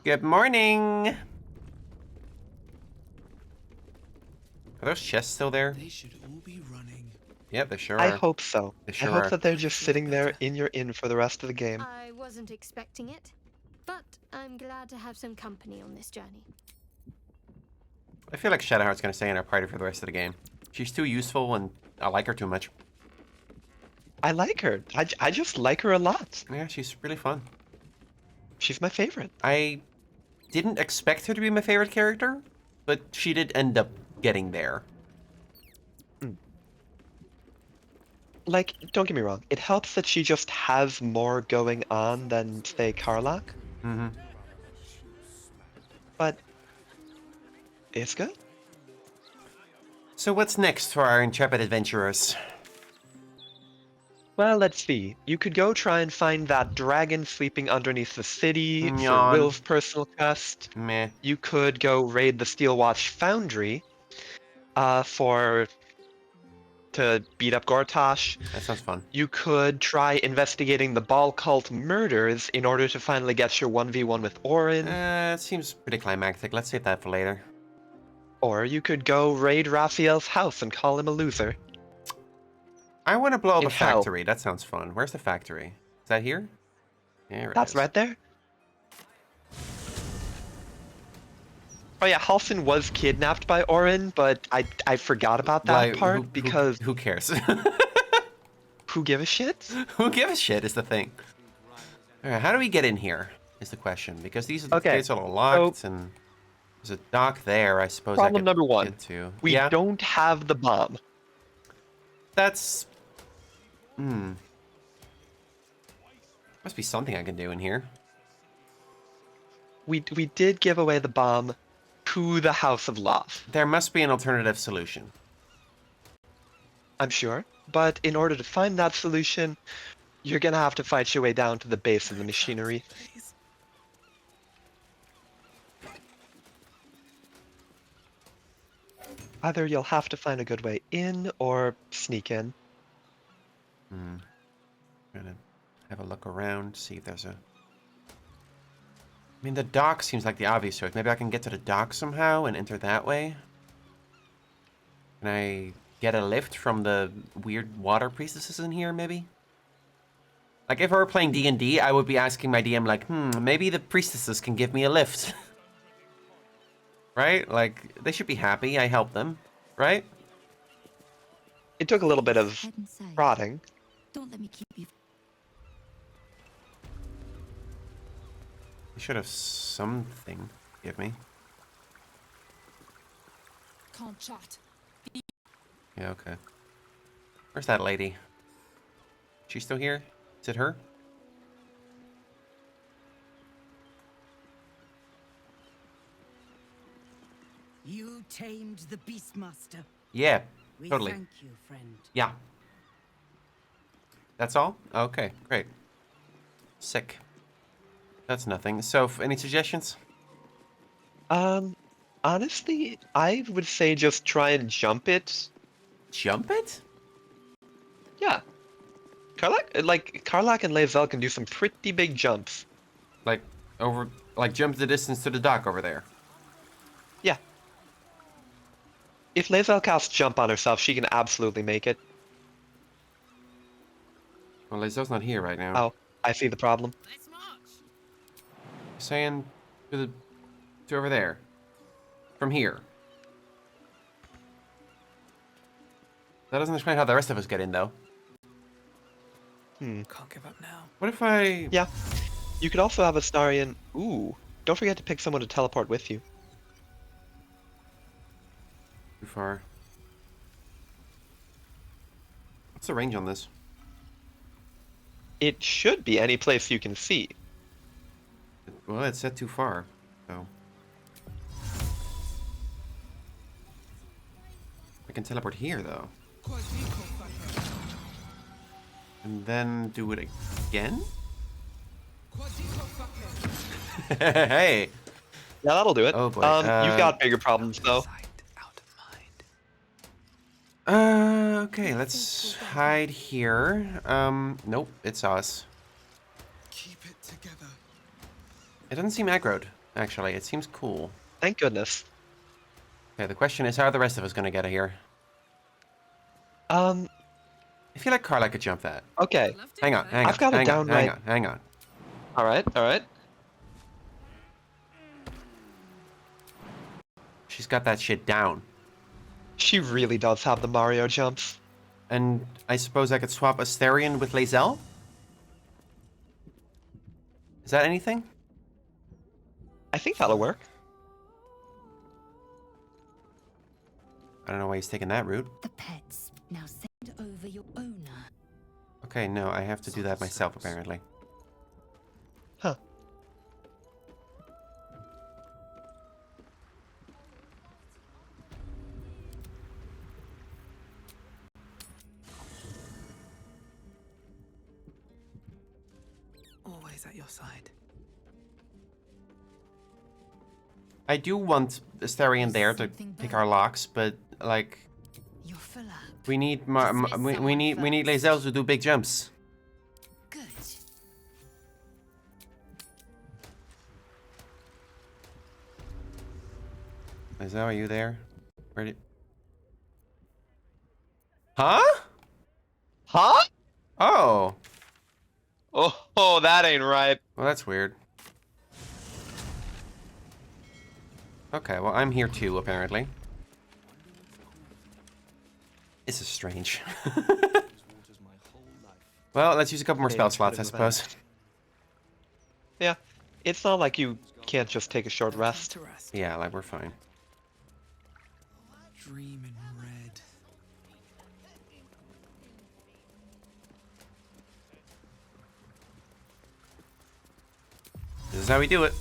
Good morning! Are those chests still there? They should all be running. Yep, they sure are. I hope so. They sure I hope are. that they're just sitting there in your inn for the rest of the game. I wasn't expecting it, but I'm glad to have some company on this journey. I feel like Shadowheart's gonna stay in our party for the rest of the game. She's too useful and I like her too much. I like her. I just like her a lot. Yeah, she's really fun. She's my favorite. I didn't expect her to be my favorite character, but she did end up getting there. Like, don't get me wrong, it helps that she just has more going on than, say, Karlach. Mm-hmm. But it's good. So what's next for our intrepid adventurers? Well, let's see. You could go try and find that dragon sleeping underneath the city for Yawn. Will's personal quest. Meh. You could go raid the Steelwatch Foundry to beat up Gortash. That sounds fun. You could try investigating the Ball Cult murders in order to finally get your 1v1 with Orin. It seems pretty climactic. Let's save that for later. Or you could go raid Raphael's house and call him a loser. I want to blow up In a hell. factory. That sounds fun. Where's the factory? Is that here? There it That's is. right there. Oh yeah, Halsin was kidnapped by Orin, but I forgot about that Like, part because who cares? who give a shit? Who gives a shit is the thing. All right, how do we get in here? Is the question, because these Okay, gates are all locked and there's a dock there. I suppose I Problem could number one. get to. We Yeah, don't have the bomb. that's. Must be something I can do in here. We did give away the bomb to the House of Love. There must be an alternative solution. I'm sure. But in order to find that solution, you're gonna have to fight your way down to the base of the machinery. Either you'll have to find a good way in or sneak in. Gonna have a look around, see if there's a. I mean, the dock seems like the obvious choice. Maybe I can get to the dock somehow and enter that way. Can I get a lift from the weird water priestesses in here, maybe? Like, if I were playing D&D, I would be asking my DM, like, maybe the priestesses can give me a lift. Right? Like, they should be happy. I helped them. Right? It took a little bit of prodding. Don't let me keep you. They should have something to give me. Can't chat. Yeah, okay. Where's that lady? She's still here? Is it her? You tamed the Beastmaster. Yeah, We totally. thank you, friend. Yeah. That's all? Okay, great. Sick. That's nothing. So, any suggestions? Honestly, I would say just try and jump it. Jump it? Yeah. Karlak and Lae'zel can do some pretty big jumps. Like, jump the distance to the dock over there. Yeah. If Lae'zel casts jump on herself, she can absolutely make it. Well, Lae'zel's not here right now. Oh, I see the problem. Saying to over there. From here. That doesn't explain how the rest of us get in, though. Can't give up now. What if I... Yeah. You could also have Astarion... Ooh. Don't forget to pick someone to teleport with you. Too far. What's the range on this? It should be any place you can see. Well, it said too far, so... I can teleport here, though. And then do it again? Hey! Yeah, that'll do it. Oh boy. You've got bigger problems, though. Okay, let's hide here. Nope, it's us. Keep it together. It doesn't seem aggroed, actually. It seems cool. Thank goodness. Okay, the question is, how are the rest of us gonna get here? I feel like Karlak could jump that. Okay. Hang on, hang on. I've got hang it on, down hang right. on, hang on. Alright. She's got that shit down. She really does have the Mario jumps. And I suppose I could swap Astarion with Lae'zel? Is that anything? I think that'll work. I don't know why he's taking that route. The pets. Now send over your owner. Okay, no, I have to do that myself, apparently. Huh. Always at your side. I do want Astarion there to pick our locks, but like, we need we need Lae'zel to do big jumps. Good. Lae'zel, are you there? Where did? Huh? Huh? Oh. Oh, that ain't right. Well, that's weird. Okay, well, I'm here too, apparently. This is strange. Well, let's use a couple more spell slots, I suppose. Yeah, it's not like you can't just take a short rest. Yeah, like, we're fine. Dream in red. This is how we do it.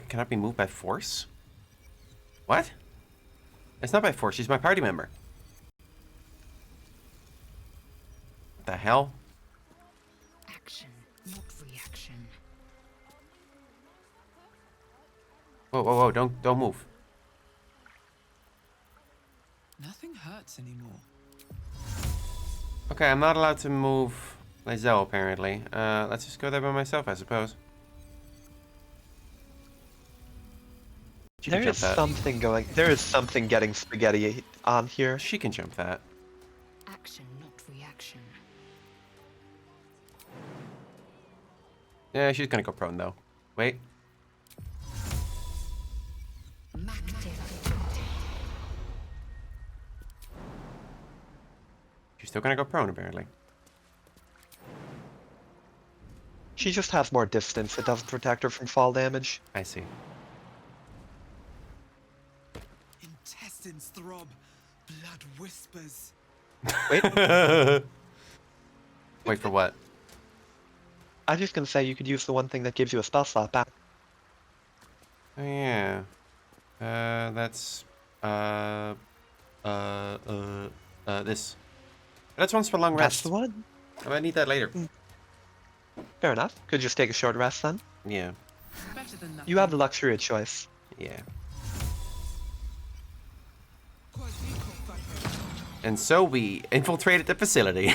Can I be moved by force? What? It's not by force, she's my party member. What the hell? Action, not reaction. Whoa, whoa, whoa, don't move. Nothing hurts anymore. Okay, I'm not allowed to move Lizelle, apparently. Let's just go there by myself, I suppose. There is something going. There is something getting spaghetti on here. She can jump that. Action, not reaction. Yeah, she's gonna go prone though. Wait. She's still gonna go prone, apparently. She just has more distance. It doesn't protect her from fall damage. I see. Intestines throb, blood whispers. Wait. Wait for what? I'm just gonna say you could use the one thing that gives you a spell slot back. Oh yeah. That's this. That's one's for long rest. That's the one. I might need that later. Fair enough. Could just take a short rest then. Yeah. Better than nothing. You have the luxury of choice. Yeah. And so we infiltrated the facility.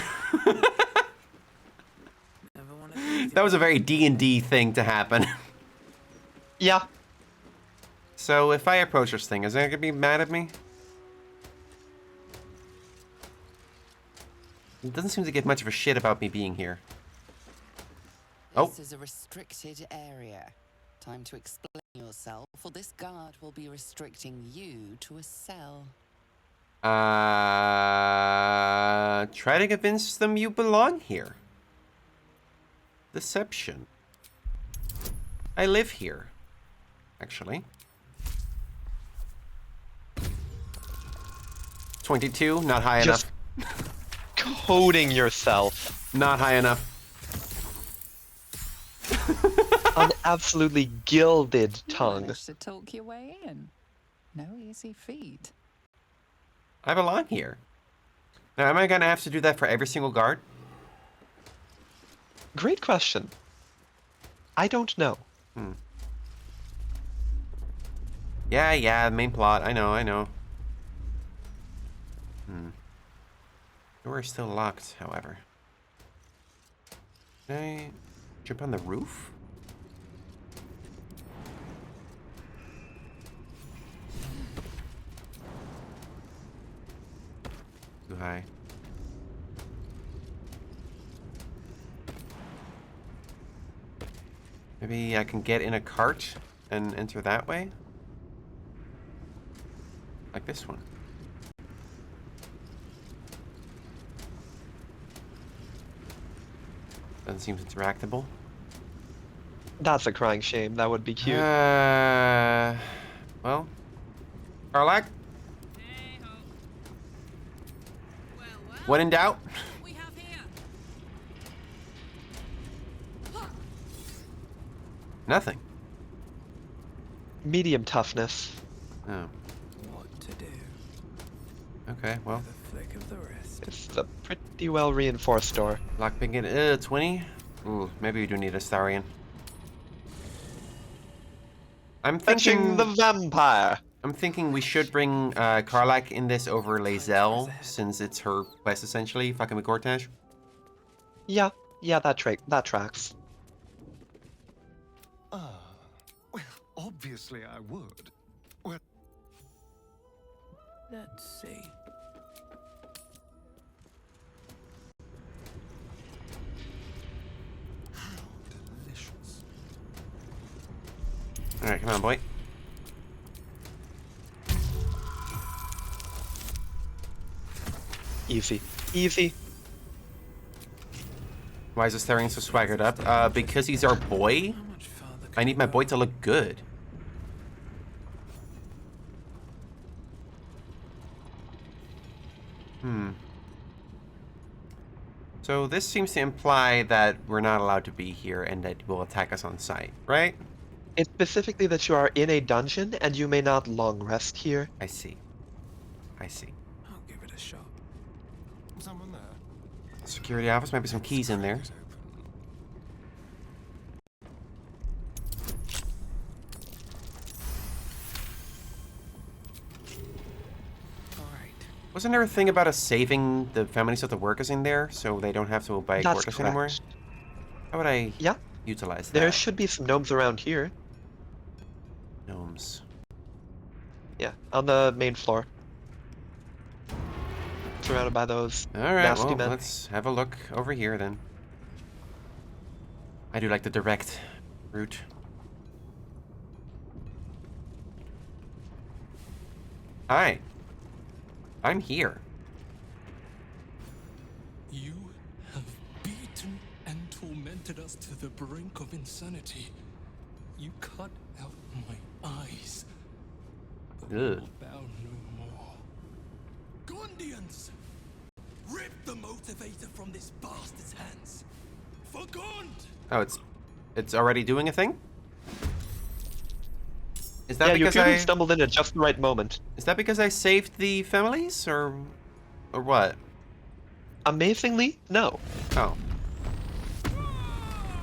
That was a very D&D thing to happen. Yeah. So if I approach this thing, is it gonna be mad at me? It doesn't seem to give much of a shit about me being here. This is a restricted area. Time to explain yourself, or this guard will be restricting you to a cell. Try to convince them you belong here. Deception. I live here, actually. 22, not high Just enough. Coding yourself. Not high enough. An absolutely gilded tongue. Managed to talk your way in. No easy feat. I belong here. Now, am I gonna have to do that for every single guard? Great question. I don't know. Yeah, main plot. I know. Door is still locked, however. Can I jump on the roof? Too high. Maybe I can get in a cart and enter that way? Like this one. Doesn't seem interactable. That's a crying shame. That would be cute. Well, Karlak? When in doubt? Nothing. Medium toughness. Oh. What to do? Okay, well. The flick of the wrist. It's a pretty well reinforced door. Lockpicking it. 20? Ooh, maybe we do need a Starian. I'm thinking Fetching the vampire. I'm thinking we should bring Karlak in this over Lizelle, since it's her quest essentially, fucking with Cortege. Yeah, that tracks. Well, obviously I would. Well, Let's see. Alright, come on, boy. Easy. Easy. Why is this Therian so swaggered up? Because he's our boy? I need my boy to look good. So this seems to imply that we're not allowed to be here and that will attack us on sight, right? It's specifically that you are in a dungeon and you may not long rest here. I see. I see. I'll give it a shot. Someone there. Security office, maybe some keys in there. Wasn't there a thing about us saving the families of the workers in there so they don't have to obey orders anymore? How would I utilize that? There should be some gnomes around here. Gnomes. Yeah, on the main floor. Surrounded by those nasty men. Let's have a look over here then. I do like the direct route. Hi. I'm here. You have beaten and tormented us to the brink of insanity. You cut out my eyes. But we will bow no more. Gondians! Rip the motivator from this bastard's hands. For Gond! Oh, it's already doing a thing? Is that yeah, because you stumbled in at just the right moment. Is that because I saved the families, or what? Amazingly, no. Oh.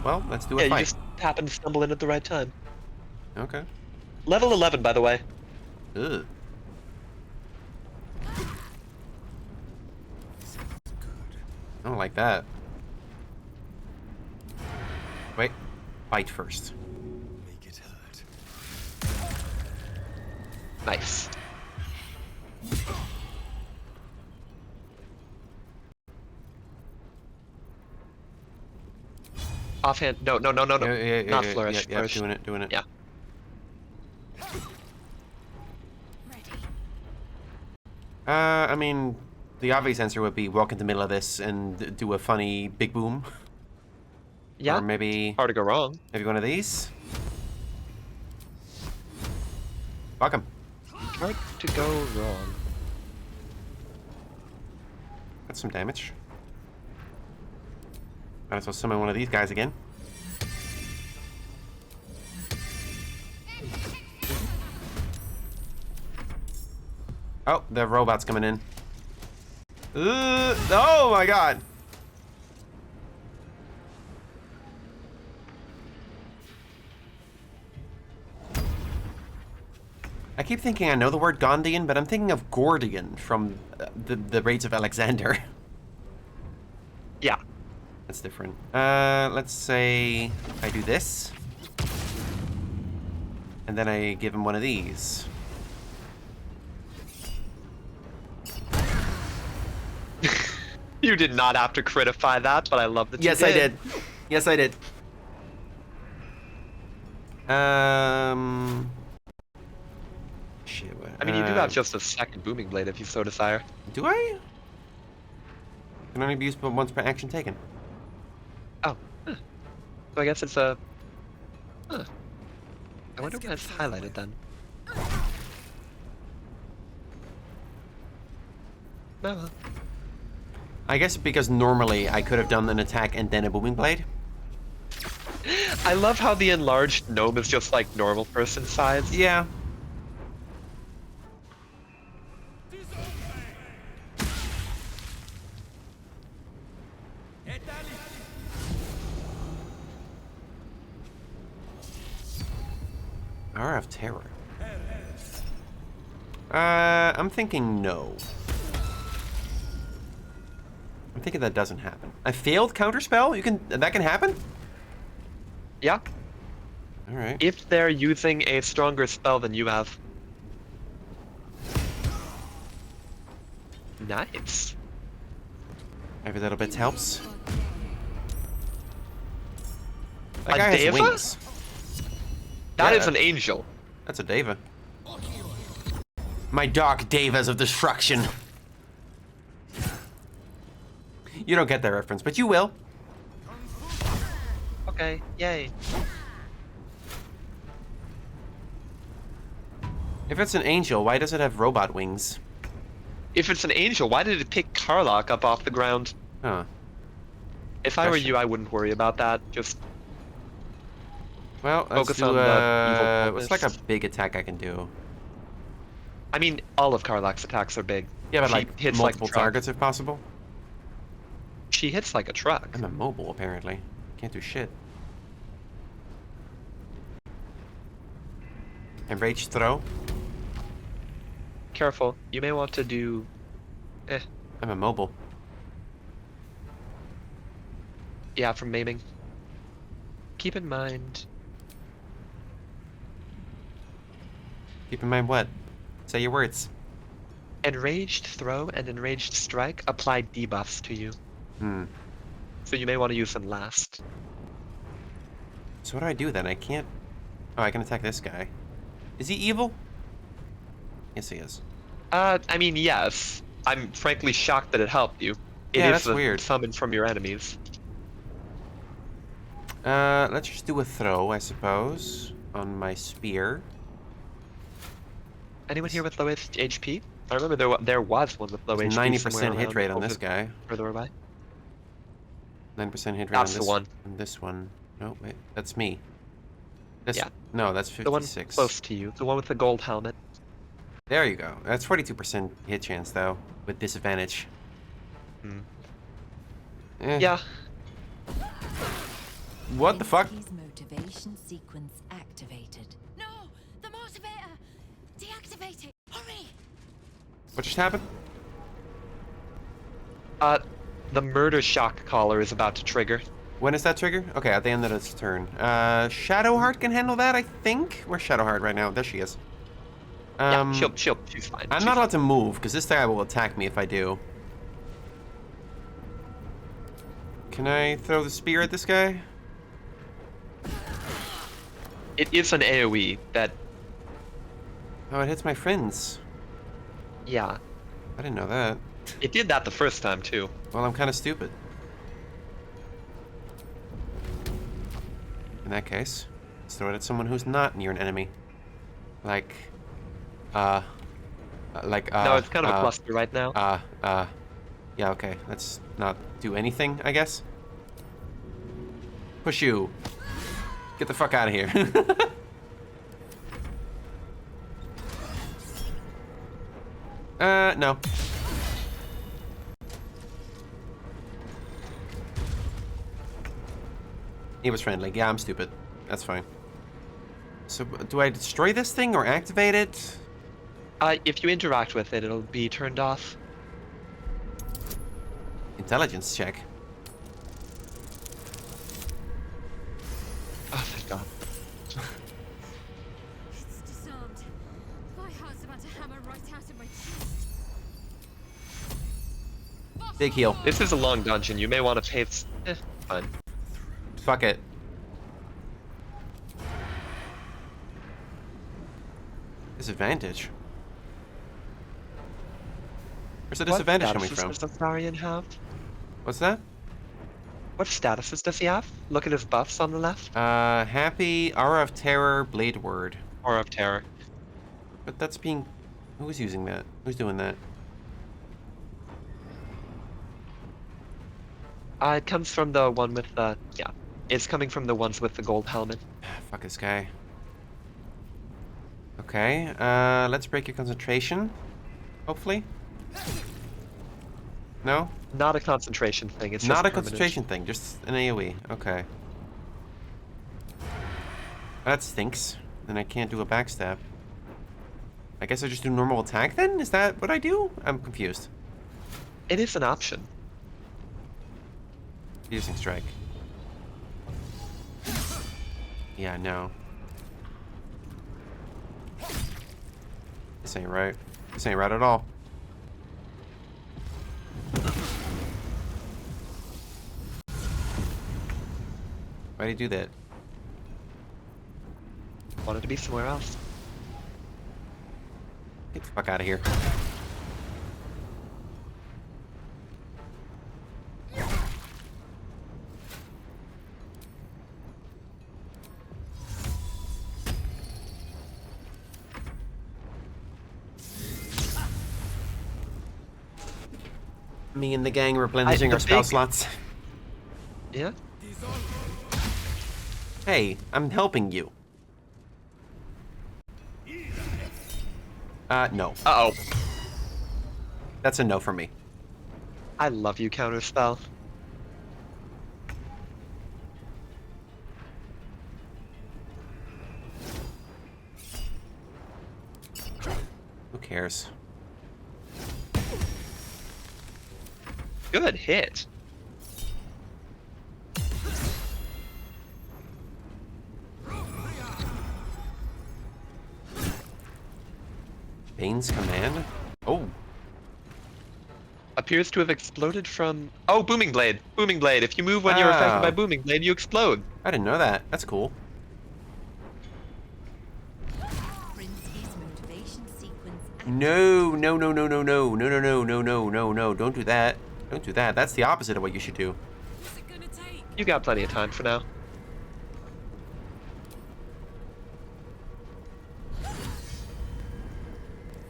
Well, let's do a fight. You just happened to stumble in at the right time. Okay. Level 11, by the way. Ugh. I don't like that. Wait. Bite first. Make it hurt. Nice. Offhand, no. Not flourish. Yeah, doing it. Yeah. I mean, the obvious answer would be walk in the middle of this and do a funny big boom. Yeah. Or maybe hard to go wrong. Maybe one of these. Fuck him. Hard to go wrong. That's some damage. Might as well summon one of these guys again. Oh, the robot's coming in. Oh my god! I keep thinking I know the word Gondian, but I'm thinking of Gordian from the Raids of Alexander. Yeah. That's different. Let's say I do this. And then I give him one of these. You did not have to critify that, but I love that Yes, you did. I did. Yes, I did. Shit. I mean, you do have just a second booming blade if you so desire. Do I? Can only be used once per action taken. Oh. Huh. So I guess it's a... Huh. I wonder why it's highlighted then. No. I guess because normally I could have done an attack and then a booming blade. I love how the enlarged gnome is just like normal person size. Yeah. Hour of Terror. I'm thinking no. I'm thinking that doesn't happen. I failed counterspell? That can happen? Yeah. Alright. If they're using a stronger spell than you have. Nice. Every little bit helps. A That guy has Deva? wings. That Yeah, is an angel. That's a Deva. My dark Devas of destruction. You don't get that reference, but you will. Okay, yay. If it's an angel, why does it have robot wings? If it's an angel, why did it pick Karlach up off the ground? Huh. If I were you, I wouldn't worry about that. Just well, let's focus do, on the evil what's like a purpose. big attack I can do? I mean, all of Karlach's attacks are big. Yeah, but She like hits multiple like a truck. targets if possible. She hits like a truck. I'm immobile, apparently. Can't do shit. Enraged throw. Careful. You may want to do... I'm immobile. Yeah, from maiming. Keep in mind... Keep in mind what? Say your words. Enraged throw and enraged strike apply debuffs to you. Hmm. So you may want to use them last. So what do I do then? I can't... Oh, I can attack this guy. Is he evil? Yes, he is. I mean, yes. I'm frankly shocked that it helped you. It Yeah, is that's the weird. summon from your enemies. Let's just do a throw, I suppose, on my spear. Anyone here with low HP? I remember there was one with low There's HP. 90% hit rate on this guy. Further away. 9% hit rate That's on the one. this one. No, wait, that's me. This, Yeah. No, that's The one 56. close to you. The one with the gold helmet. There you go. That's 42% hit chance, though, with disadvantage. Hmm. Eh. Yeah. What the fuck? Motivation sequence activated. No! The motivator! Deactivate it! Hurry! What just happened? The murder shock collar is about to trigger. When is that trigger? Okay, at the end of its turn. Shadowheart can handle that, I think. Where's Shadowheart right now? There she is. Yeah, she's fine. I'm not allowed to move, because this guy will attack me if I do. Can I throw the spear at this guy? It is an AoE that... Oh, it hits my friends. Yeah. I didn't know that. It did that the first time, too. Well, I'm kind of stupid. In that case, let's throw it at someone who's not near an enemy. Like... No, it's kind of a cluster right now. Yeah, okay. Let's not do anything, I guess. Push you. Get the fuck out of here. No. He was friendly. Yeah, I'm stupid. That's fine. So, do I destroy this thing or activate it? If you interact with it, it'll be turned off. Intelligence check. Oh, thank God. It's disarmed. My heart's about to hammer right out of my chest. Big heal. This is a long dungeon. You may want to pay... fine. Fuck it. Disadvantage. Where's the disadvantage coming from? What statuses does Astarion have? What's that? What statuses does he have? Look at his buffs on the left. Happy, Aura of Terror, Blade Word. Aura of Terror. But that's being... Who's using that? Who's doing that? It comes from the one with the... Yeah. It's coming from the ones with the gold helmet. Fuck this guy. Okay, let's break your concentration. Hopefully. No? Not a concentration thing, it's Not just a permanent. concentration thing, just an AoE. Okay. That stinks. Then I can't do a backstab. I guess I just do normal attack then? Is that what I do? I'm confused. It is an option. Piercing strike. Yeah, no. This ain't right. This ain't right at all. Why'd he do that? Wanted to be somewhere else. Get the fuck out of here. Me and the gang replenishing our spell slots. Yeah? Hey, I'm helping you. No. Uh-oh. That's a no for me. I love you, counterspell. Who cares? Good hit. Bane's command? Oh. Appears to have exploded from... Oh, Booming Blade! Booming Blade! If you move when you're affected by Oh. Booming Blade, you explode! I didn't know that. That's cool. No, no, no, no, no, no, no, no, no, no, no, no, no. Don't do that. Don't do that. That's the opposite of what you should do. You got plenty of time for now.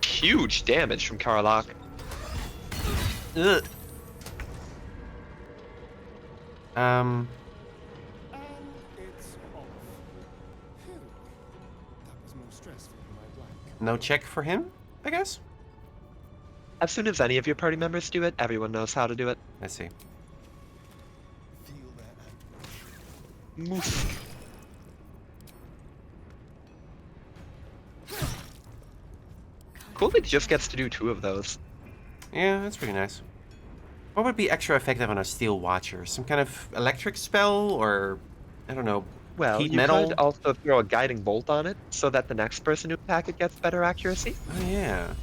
Huge damage from Karlach. Ugh. And it's off. Phew. That was more stressful than I'd like. No check for him, I guess? As soon as any of your party members do it, everyone knows how to do it. I see. Feel that. Moof. Cool that he just gets to do 2 of those. Yeah, that's pretty nice. What would be extra effective on a steel watcher? Some kind of electric spell, or I don't know, Well, heat you metal? could also throw a guiding bolt on it, so that the next person who attack it gets better accuracy. Oh yeah.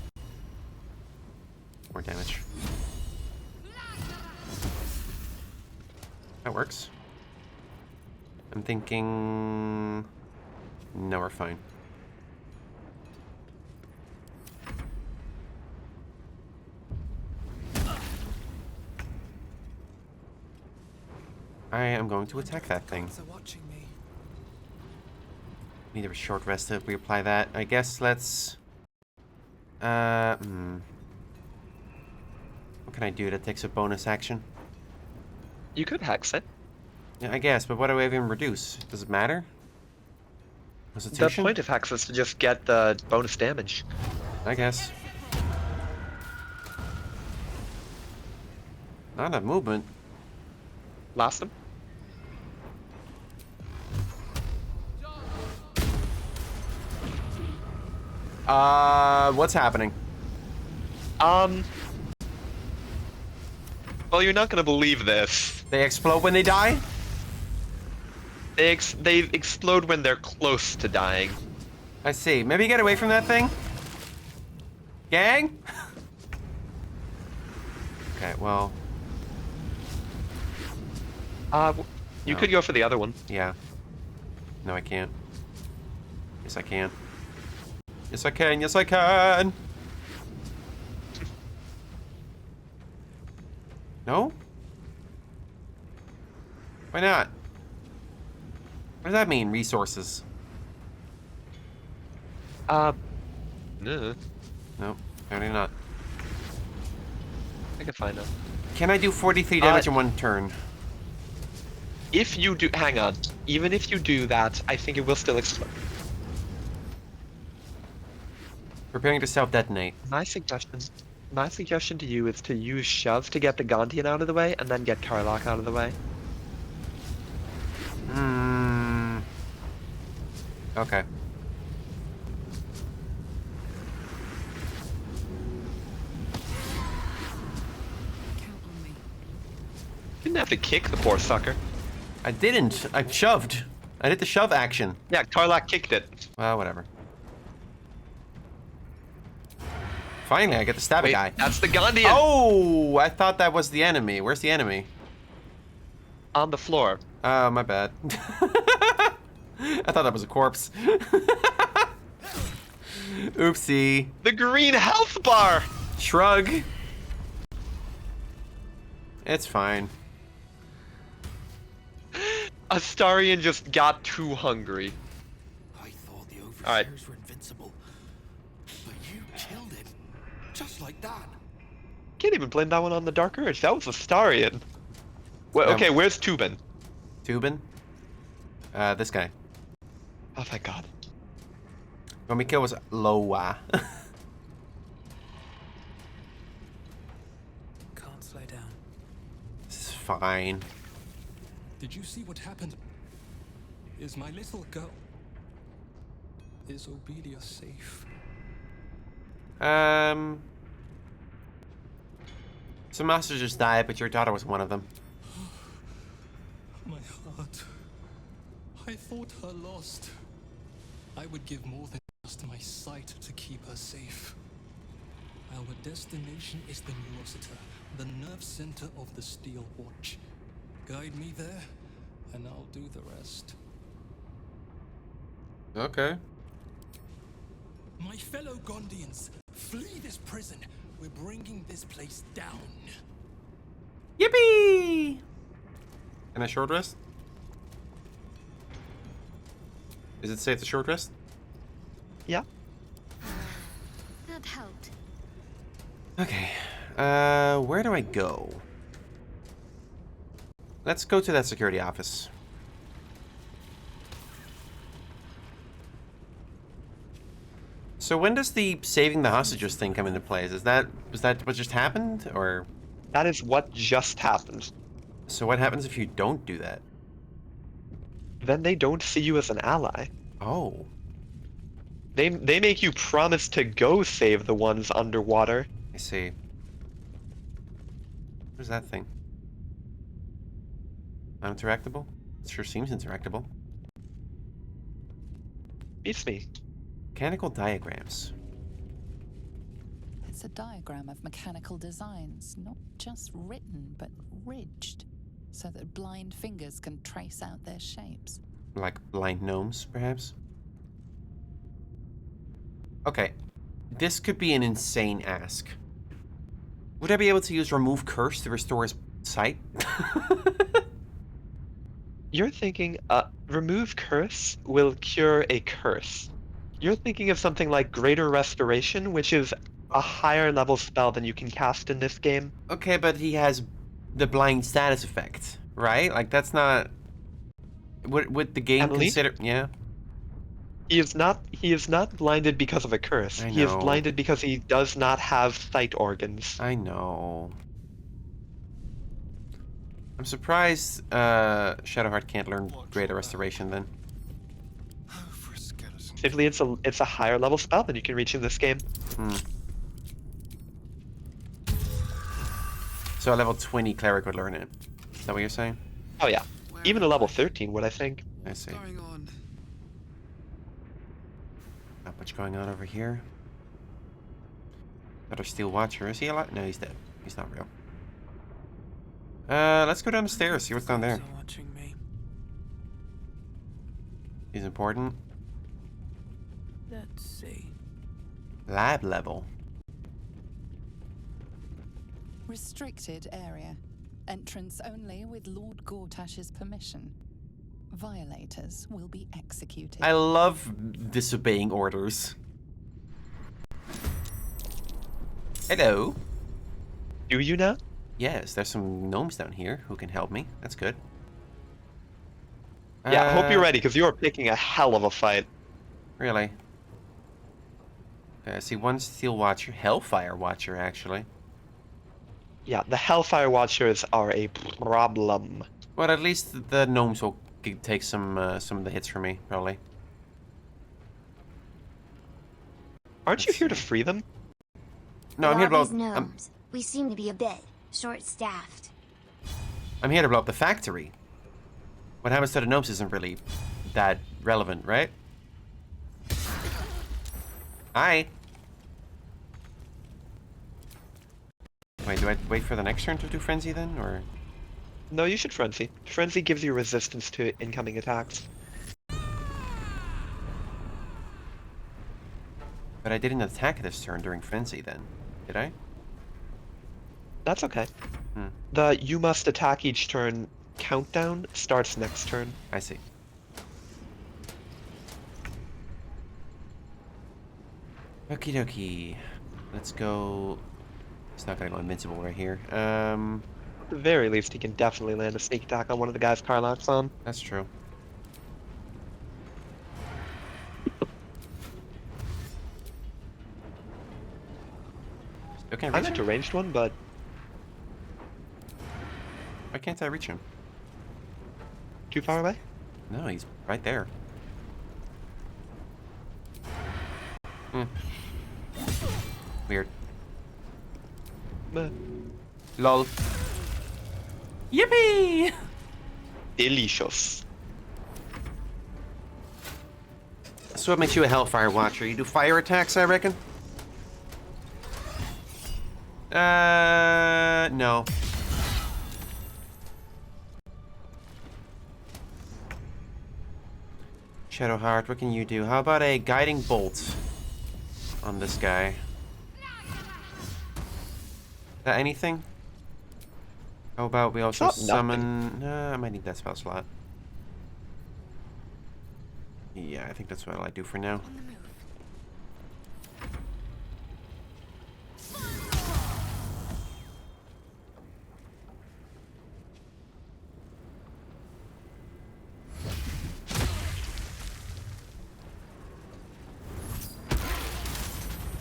More damage. That works. I'm thinking... No, we're fine. I am going to attack that thing. Need a short rest to reapply that. I guess let's... What can I do that takes a bonus action? You could hex it. Yeah, I guess, but what do I even reduce? Does it matter? The Constitution? point of hex is to just get the bonus damage. I guess. Not enough movement. Last him. What's happening? Well, you're not gonna believe this. They explode when they die? They explode when they're close to dying. I see. Maybe get away from that thing? Gang? Okay, well... You could go for the other one. Yeah. No, I can't. Yes, I can. Yes, I can. Yes, I can! No? Why not? What does that mean, resources? No. No, apparently not. I can find out. Can I do 43 damage in one turn? If you do, hang on. Even if you do that, I think it will still explode. Preparing to self-detonate. My suggestion to you is to use shove to get the Gantian out of the way, and then get Karlach out of the way. Okay. You didn't have to kick the poor sucker. I didn't. I shoved. I did the shove action. Yeah, Karlach kicked it. Well, whatever. Finally, I get to stab a guy. That's the Gandian! Oh! I thought that was the enemy. Where's the enemy? On the floor. Oh, my bad. I thought that was a corpse. Oopsie. The green health bar! Shrug. It's fine. Astarion just got too hungry. I thought the Alright. overseers were invincible, but you killed it, just like that. Can't even blame that one on the Dark Urge. That was Astarion. Well, okay, where's Tubin? Tubin? This guy. Oh, thank God. When we kill was Loa. Can't slow down. This is fine. Did you see what happened? Is my little girl... Is Obelia safe? Some masters just died, but your daughter was one of them. My heart. I thought her lost. I would give more than just my sight to keep her safe. Our destination is the Neurosita, the nerve center of the Steel Watch. Guide me there, and I'll do the rest. Okay. My fellow Gondians, flee this prison. We're bringing this place down. Yippee! Can I short rest? Is it safe to short rest? Yeah. That helped. Okay. Where do I go? Let's go to that security office. So when does the saving the hostages thing come into play? Was that what just happened, or? That is what just happened. So what happens if you don't do that? Then they don't see you as an ally. Oh. They make you promise to go save the ones underwater. I see. Where's that thing? Not interactable? It sure seems interactable. Beats me. Mechanical diagrams. It's a diagram of mechanical designs, not just written, but ridged, so that blind fingers can trace out their shapes. Like blind gnomes, perhaps? Okay. This could be an insane ask. Would I be able to use remove curse to restore his sight? You're thinking, remove curse will cure a curse. You're thinking of something like Greater Restoration, which is a higher level spell than you can cast in this game. Okay, but he has the blind status effect, right? Like, that's not... Would the game Emily? consider... Yeah? He is not blinded because of a curse. I He is know. blinded because he does not have sight organs. I know. I'm surprised Shadowheart can't learn Greater Restoration then. Simply, it's a higher level spell than you can reach in this game. Hmm. So a level 20 cleric would learn it. Is that what you're saying? Oh yeah. Even a level 13 would, I think. I see. Not much going on over here. Another Steel Watcher. Is he alive? No, he's dead. He's not real. Let's go down the stairs, see what's down there. He's important. Let's see. Lab level. Restricted area. Entrance only with Lord Gortash's permission. Violators will be executed. I love disobeying orders. Hello. Do you now? Yes, there's some gnomes down here who can help me. That's good. Yeah, I hope you're ready, because you are picking a hell of a fight. Really? Okay, I see one Steel Watcher. Hellfire Watcher, actually. Yeah, the Hellfire Watchers are a problem. Well, at least the gnomes will take some of the hits for me, probably. Aren't you here to free them? No, I'm here to blow These gnomes. We seem to be a bit short-staffed. I'm here to blow up the factory. What happens to the gnomes isn't really that relevant, right? Hi. Wait, do I wait for the next turn to do Frenzy then, or...? No, you should Frenzy. Frenzy gives you resistance to incoming attacks. But I didn't attack this turn during Frenzy then, did I? That's okay. Hmm. The you must attack each turn countdown starts next turn. I see. Okie dokie. Let's go. It's not gonna go invincible right here. At the very least, he can definitely land a sneak attack on one of the guys Karlach's on. That's true. Okay, I meant a ranged one, but why can't I reach him? too far away? No, he's right there. Hmm. Weird. Meh. Lol. Yippee! Delicious. So what makes you a Hellfire Watcher? You do fire attacks, I reckon? No. Shadowheart, what can you do? How about a Guiding Bolt on this guy? Is that anything? How about we also summon... I might need that spell slot. Yeah, I think that's what I'll do for now.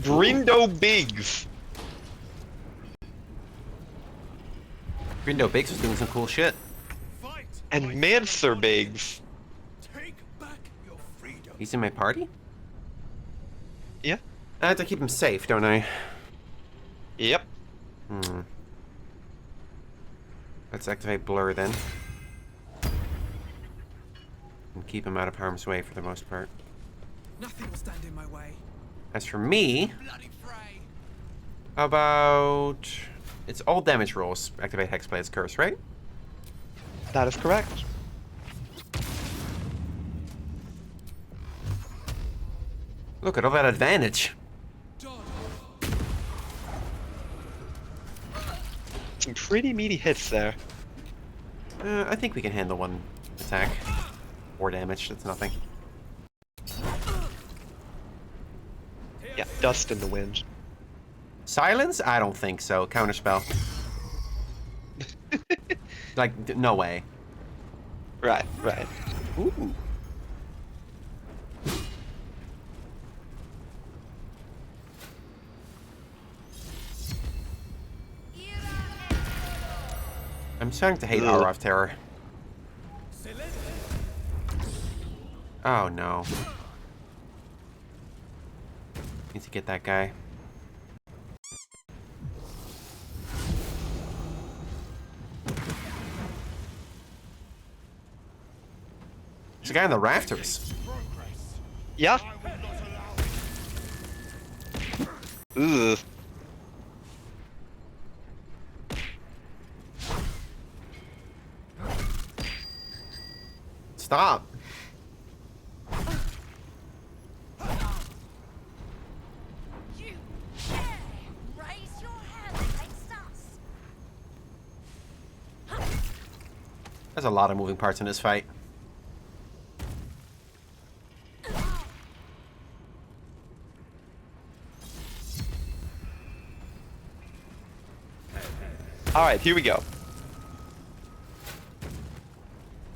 Grindo Biggs! Grindo Biggs was doing some cool shit. And Mancer Biggs! He's in my party? Yeah. I have to keep him safe, don't I? Yep. Hmm. Let's activate Blur then. And keep him out of harm's way for the most part. Nothing will stand in my way. As for me, how about... It's all damage rolls activate Hexblade's Curse, right? That is correct. Look at all that advantage. Some pretty meaty hits there. I think we can handle one attack. 4 damage, that's nothing. Yeah, dust in the wind. Silence? I don't think so. Counterspell. Like, no way. Right, right. Ooh. I'm starting to hate Aura of Terror. Oh no. Need to get that guy. There's a guy on the rafters. Yeah. Ugh. Stop. There's a lot of moving parts in this fight. Alright, here we go.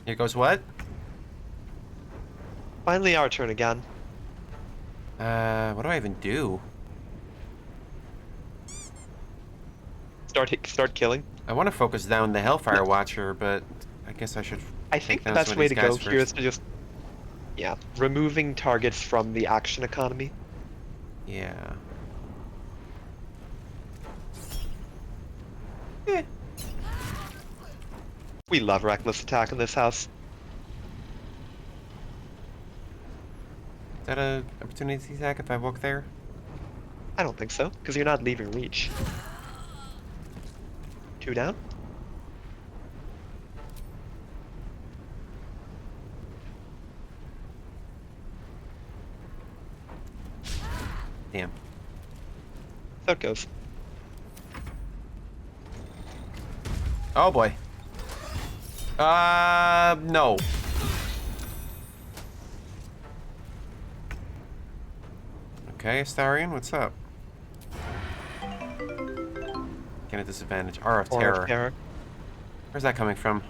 Here goes what? Finally our turn again. What do I even do? Start killing. I want to focus down the Hellfire Watcher, but I guess I should. I think the best way to go here is to just, yeah, removing targets from the action economy. Yeah. We love reckless attack in this house. Is that a opportunity attack if I walk there? I don't think so, because you're not leaving reach. 2 down? Damn. So it goes. Oh boy. No. Okay, Astarion, what's up? Get a disadvantage. Aura of Terror. Where's that coming from?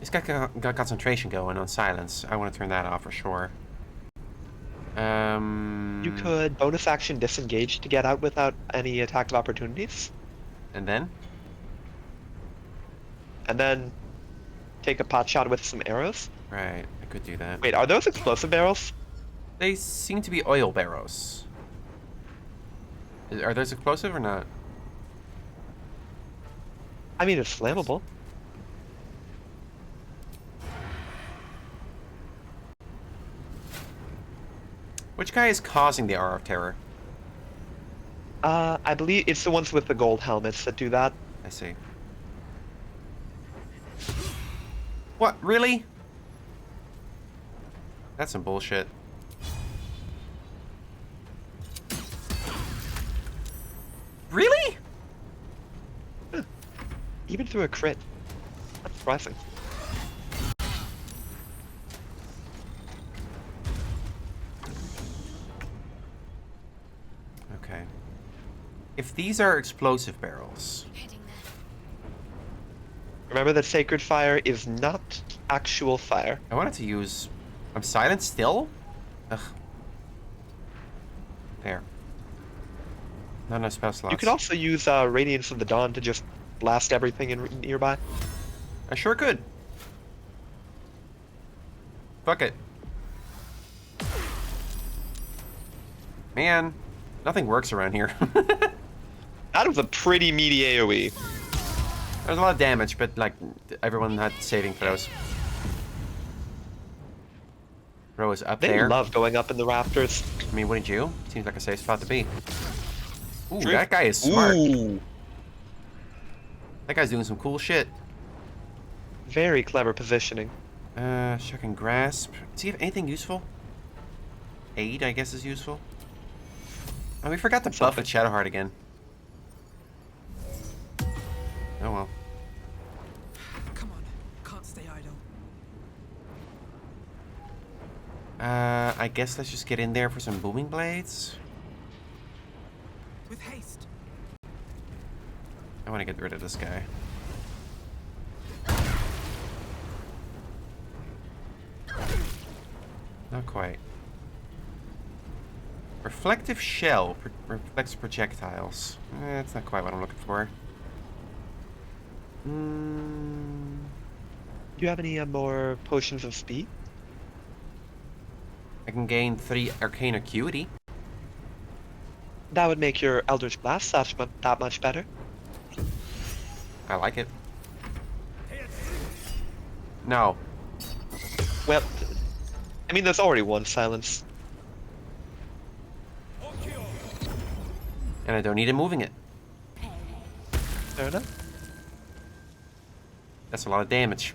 He's got concentration going on silence. I want to turn that off for sure. You could bonus action disengage to get out without any attack of opportunities. And then? And then take a pot shot with some arrows. Right, I could do that. Wait, are those explosive barrels? They seem to be oil barrels. Are those explosive or not? I mean, it's flammable. Which guy is causing the Aura of Terror? I believe it's the ones with the gold helmets that do that. I see. What? Really? That's some bullshit. Really? Even through a crit. That's surprising. Okay. If these are explosive barrels... Remember that sacred fire is not actual fire. I wanted to use... I'm silent still? Ugh. There. Not enough spell slots. You could also use Radiance of the Dawn to just blast everything in nearby. I sure could. Fuck it. Man, nothing works around here. That was a pretty meaty AoE. There's a lot of damage, but like everyone had saving throws. Bro is up there. They love going up in the rafters. I mean, wouldn't you? Seems like a safe spot to be. Ooh, True. that guy is smart. Ooh. That guy's doing some cool shit. Very clever positioning. Shock and Grasp. Does he have anything useful? Aid, I guess, is useful. Oh, we forgot to buff at Shadowheart again. Oh well. Come on, can't stay idle. I guess let's just get in there for some booming blades. With haste. I want to get rid of this guy. Not quite. Reflective shell reflects projectiles. That's not quite what I'm looking for. Do you have any more potions of speed? I can gain 3 arcane acuity. That would make your Eldritch Blast that much better. I like it. No. Well, I mean, there's already one silence. And I don't need him moving it. Fair enough. That's a lot of damage.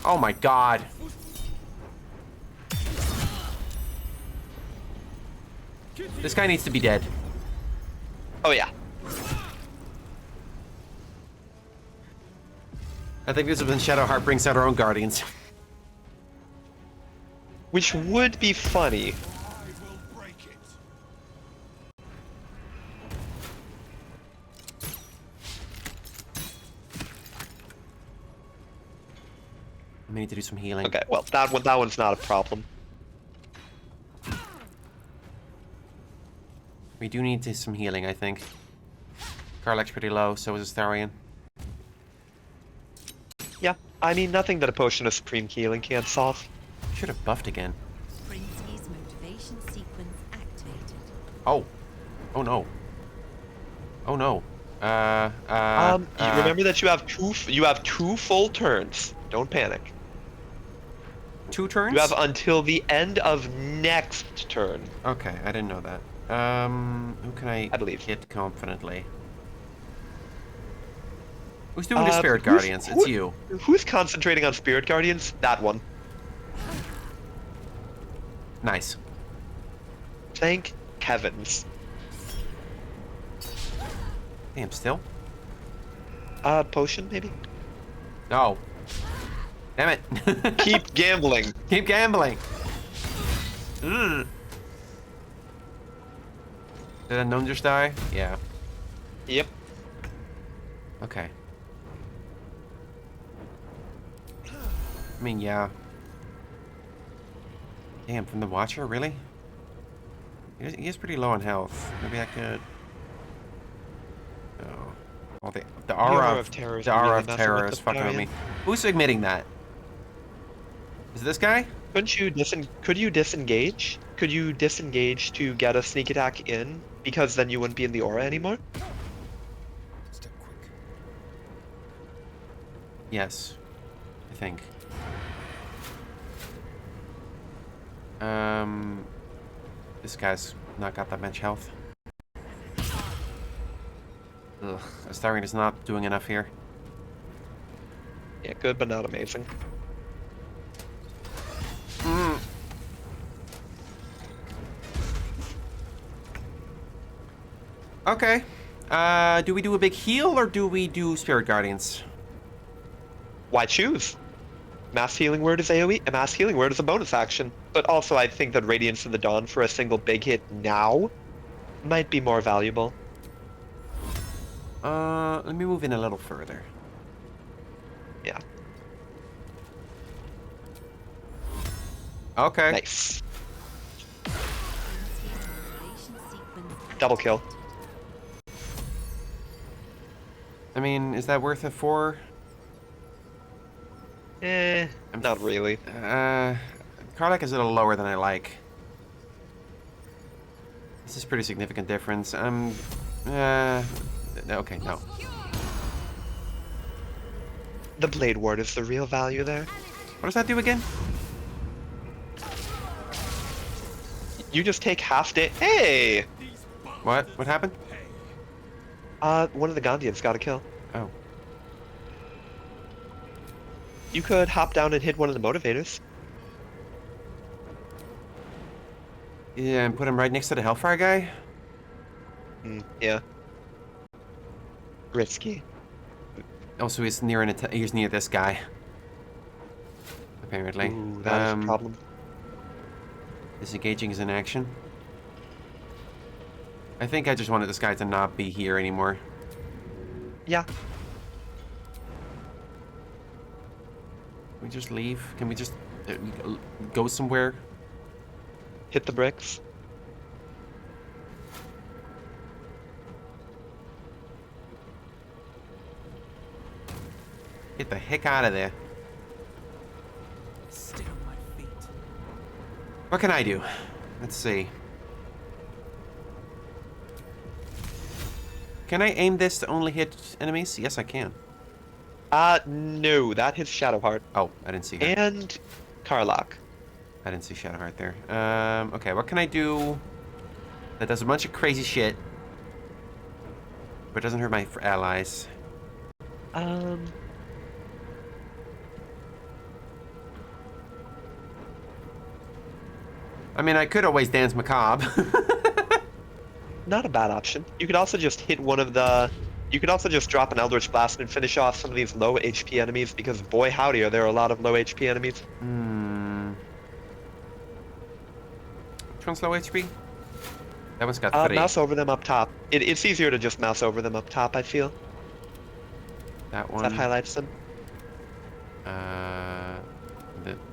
Oh my god. This guy needs to be dead. Oh yeah. I think this is when Shadowheart brings out our own guardians. Which would be funny. I need to do some healing. Okay, well that one's not a problem. We do need some healing, I think. Karlach's pretty low, so is Astarion. Yeah, I mean nothing that a potion of supreme healing can't solve. Should have buffed again. Prince's motivation sequence activated. Oh. Oh no. Oh no. Remember that you have two full turns. Don't panic. 2 turns? You have until the end of next turn. Okay, I didn't know that. Who can I believe hit confidently? Who's doing the Spirit Guardians? It's you. Who's concentrating on Spirit Guardians? That one. Nice. Thank heavens. Damn, still? Potion, maybe? No. Damn it. Keep gambling. Keep gambling. Ugh. Did a gnome just die? Yeah. Yep. Okay. I mean, yeah. Damn, from the Watcher, really? He is pretty low on health. Maybe I could... Oh. Well, the aura of terror is fucking with me. Who's admitting that? Is it this guy? Could you disengage? Could you disengage to get a sneak attack in? Because then you wouldn't be in the aura anymore? Yes. I think. This guy's not got that much health. Ugh, Astarion is not doing enough here. Yeah, good, but not amazing. Mm. Okay. Do we do a big heal or do we do Spirit Guardians? Why choose? Mass Healing Word is AoE, and Mass Healing Word is a bonus action. But also, I think that Radiance of the Dawn for a single big hit now might be more valuable. Let me move in a little further. Yeah. Okay. Nice. Double kill. I mean, is that worth it for? Not really. Karlach is a little lower than I like. This is pretty significant difference. Okay, no. The Blade Ward is the real value there. What does that do again? You just take half day. Hey! What? What happened? One of the Gondians got a kill. Oh. You could hop down and hit one of the motivators. Yeah, and put him right next to the Hellfire guy? Yeah. Risky. Oh, so he's near he's near this guy. Apparently. Ooh, that is a problem. Disengaging is an action. I think I just wanted this guy to not be here anymore. Yeah. Can we just leave? Can we just go somewhere? Hit the bricks. Get the heck out of there. Stay on my feet. What can I do? Let's see. Can I aim this to only hit enemies? Yes, I can. No, that hits Shadowheart. Oh, I didn't see her. And Karlach. I didn't see Shadowheart there. Okay, what can I do that does a bunch of crazy shit, but doesn't hurt my allies? I mean, I could always dance macabre. Not a bad option. You could also just hit one of the... You could also just drop an Eldritch Blast and finish off some of these low HP enemies, because boy howdy are there a lot of low HP enemies. Which one's low HP? That one's got 3. Mouse over them up top. It's easier to just mouse over them up top, I feel. That one. That highlights them.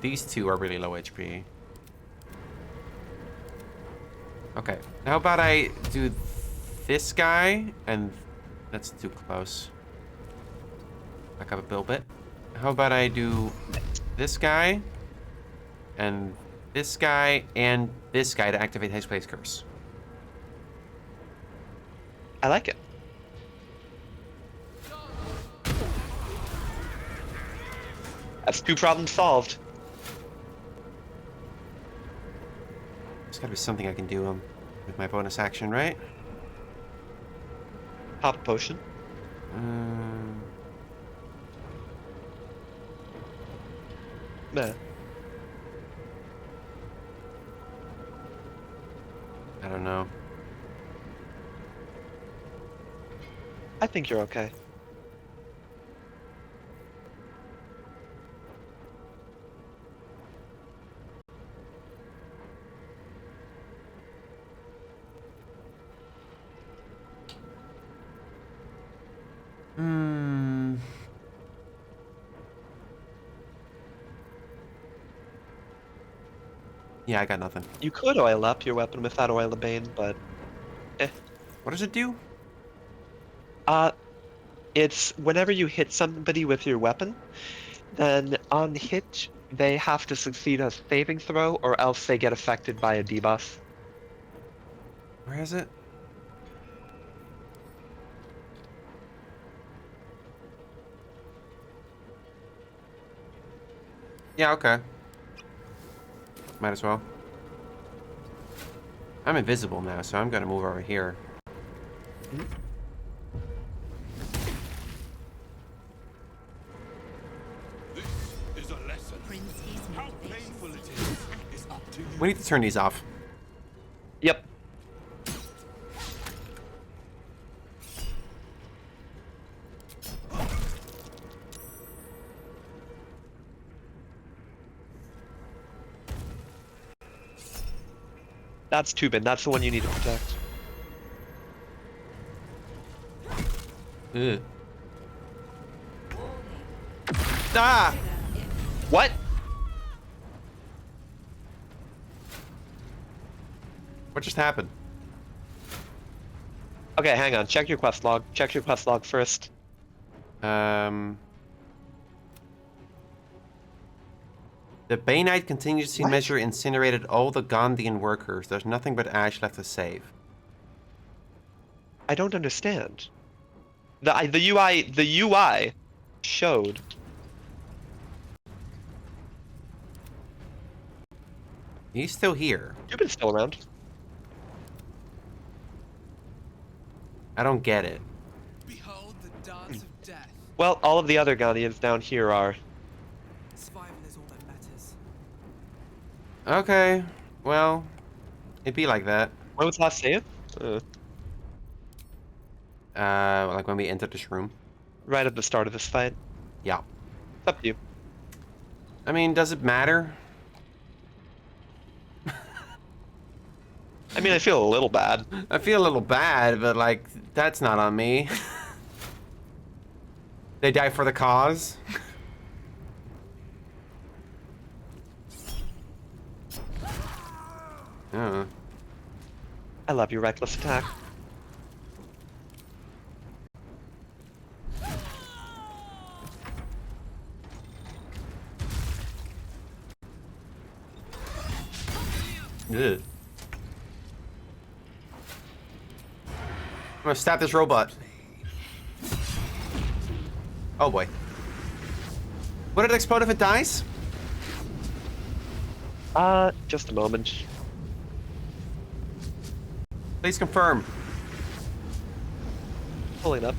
These two are really low HP. Okay, how about I do this guy, and that's too close. Back up a little bit. How about I do this guy, and this guy, and this guy to activate Hexblade's Place Curse? I like it. That's 2 problems solved. There's gotta be something I can do with my bonus action, right? Pop a potion. Nah. I don't know. I think you're okay. Hmm. Yeah, I got nothing. You could oil up your weapon with that oil of bane, but What does it do? It's whenever you hit somebody with your weapon, then on hit they have to succeed a saving throw, or else they get affected by a debuff. Where is it? Yeah, okay. Might as well. I'm invisible now, so I'm gonna move over here. This is a lesson. How painful it is up to you. We need to turn these off. Yep. That's Tubin. That's the one you need to protect. Ugh. Ah! What? What just happened? Okay, hang on. Check your quest log. Check your quest log first. The Baneite continuously What? measure incinerated all the Gondian workers. There's nothing but ash left to save. I don't understand. The UI showed. He's still here. Tubin's still around. I don't get it. Behold the dance of death. Well, all of the other Gondians down here are. Survival is all that matters. Okay. Well, it'd be like that. When was last save? Like when we entered this room. Right at the start of this fight. Yeah. It's up to you. I mean, does it matter? I mean, I feel a little bad. I feel a little bad, but like, that's not on me. They die for the cause. I love your reckless attack. Ugh. I'm gonna stab this robot. Oh boy. Would it explode if it dies? Just a moment. Please confirm. Pulling up.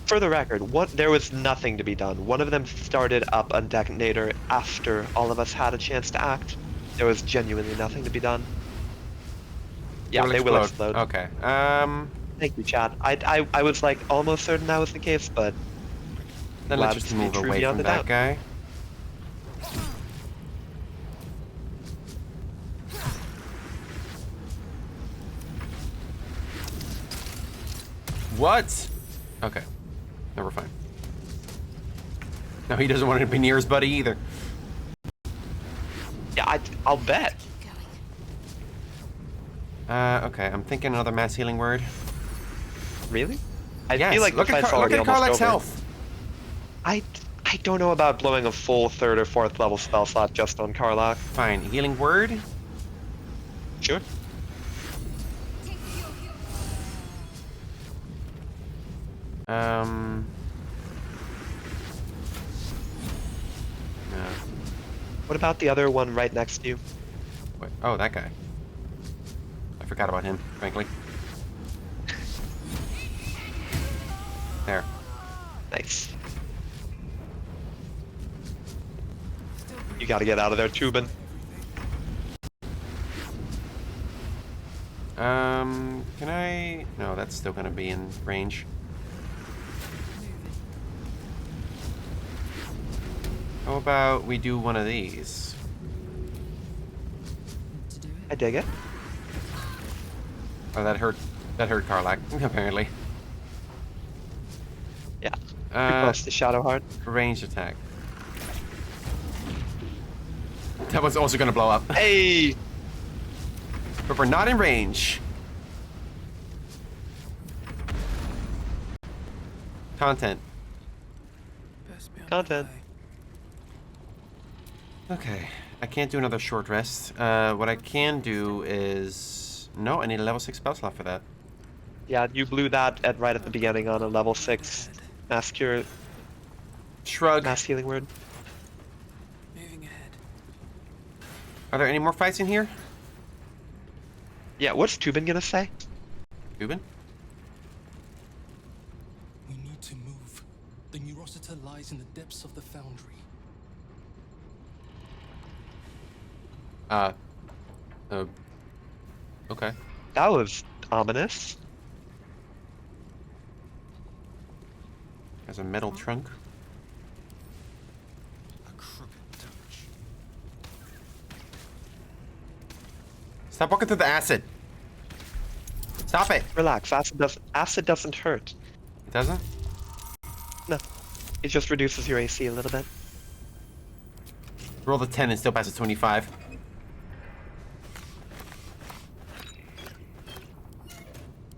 For the record, there was nothing to be done. One of them started up a detonator after all of us had a chance to act. There was genuinely nothing to be done. Yeah, they will explode. Okay. Thank you, Chad. I was like almost certain that was the case, but Then let's just move away from that guy. What? Okay. No, we're fine. No, he doesn't want to be near his buddy either. Yeah, I'll bet. Okay, I'm thinking another mass healing word. Really? I Yes, feel like look at Karlak's health. I don't know about blowing a full 3rd or 4th level spell slot just on Karlak. Fine, healing word? Sure. No. What about the other one right next to you? Wait, oh, that guy. I forgot about him, frankly. There. Nice. You gotta get out of there, Tubin. Can I? No, that's still gonna be in range. How about we do one of these? I dig it. Oh, that hurt. That hurt Karlak, apparently. Yeah. Pretty close to Shadowheart. Ranged attack. That one's also gonna blow up. Hey! But we're not in range. Content. Content. Okay, I can't do another short rest. What I can do is... No, I need a level 6 spell slot for that. Yeah, you blew that right at the beginning on a level 6 mass cure. Shrug. Mass healing word. Moving ahead. Are there any more fights in here? Yeah, what's Tubin gonna say? Tubin? We need to move. The Neurosita lies in the depths of the foundry. Okay. That was ominous. There's a metal trunk. A crooked touch. Stop walking through the acid. Stop it. Relax. Acid doesn't hurt. It doesn't? No. It just reduces your AC a little bit. Roll the 10 and still pass a 25.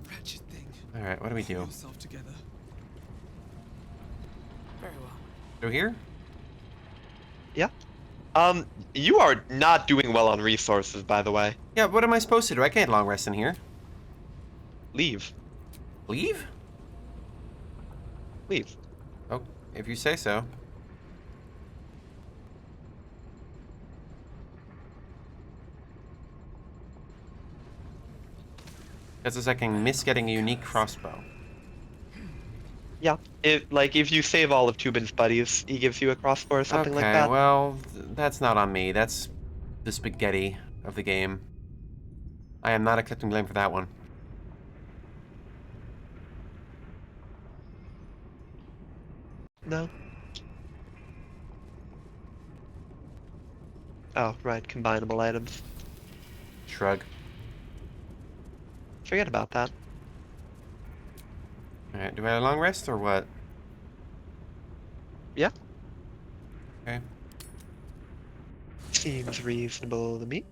Wretched thing. Alright, what do we do? Pull yourself together. Very well. Through here? Yeah. You are not doing well on resources, by the way. Yeah, what am I supposed to do? I can't long rest in here. Leave. Leave? Leave. Oh, if you say so. That's a second miss getting a unique crossbow. Yeah. If you save all of Tubin's buddies, he gives you a crossbow or something like that. Okay, well, that's not on me. That's the spaghetti of the game. I am not accepting blame for that one. No. Oh, right. Combinable items. Shrug. Forget about that. Alright, do I have a long rest or what? Yeah. Okay. Seems reasonable to me.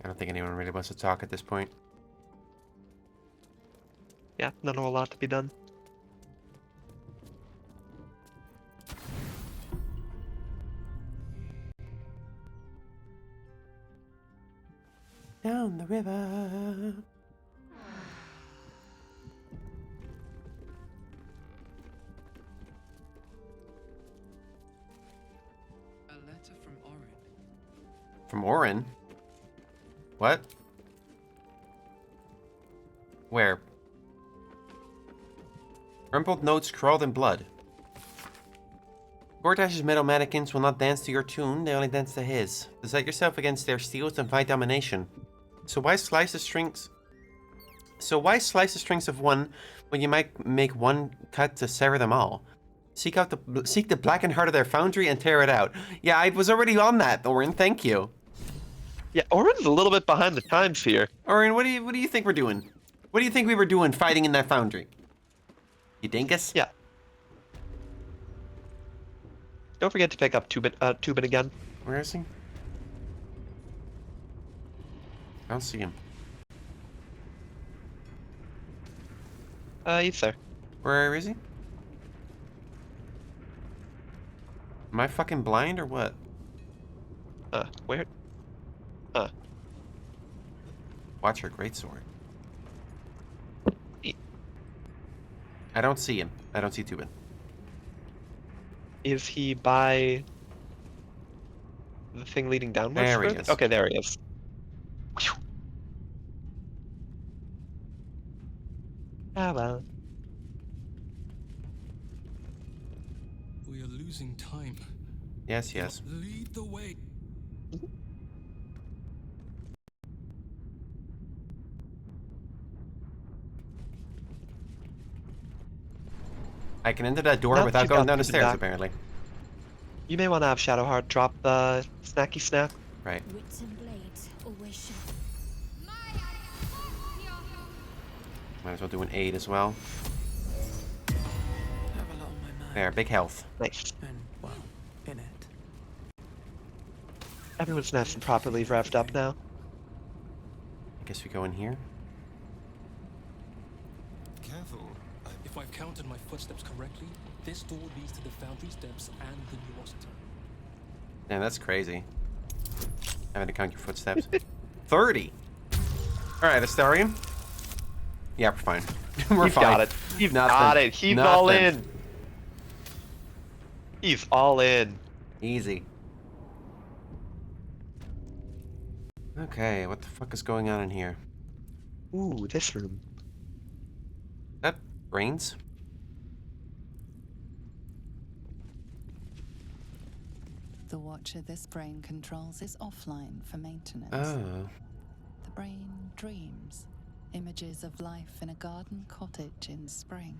I don't think anyone really wants to talk at this point. Yeah, not a whole lot to be done. Down the river. A letter from Orin. From Orin? What? Where? Crumpled notes scrawled in blood. Gortash's metal mannequins will not dance to your tune, they only dance to his. To set yourself against their steels and fight domination. So why slice the strings of one when you might make one cut to sever them all? Seek the blackened heart of their foundry and tear it out. Yeah, I was already on that, Orin, thank you. Yeah, Orin's a little bit behind the times here. Orin, what do you think we're doing? What do you think we were doing fighting in that foundry? You dingus? Yeah. Don't forget to pick up Tubin again. Where is he? I don't see him. He's there. Where is he? Am I fucking blind or what? Where? Watch your greatsword. I don't see him. I don't see Tubin. Is he by the thing leading downwards? There he is. Okay, there he is. Ah, well. We are losing time. Yes, yes. Lead the way. I can enter that door Now that without you've going got down the them stairs, back, apparently. You may want to have Shadowheart drop the snacky snack. Right. Wits and blades always sharp. Might as well do an aid as well. I have a lot on my mind. There, big health. Nice. And, well, in it. Everyone's nice and properly revved up now. I guess we go in here. Careful. If I've counted my footsteps correctly, this door leads to the Foundry steps and the Neurosity. Damn, that's crazy. Having to count your footsteps. 30! Alright, Astarion. Yeah, we're fine. We're You've fine. got it. You've got it. He's all in. He's all in. Easy. Okay, what the fuck is going on in here? Ooh, this room. That brains? The watcher this brain controls is offline for maintenance. Oh. The brain dreams. Images of life in a garden cottage in spring.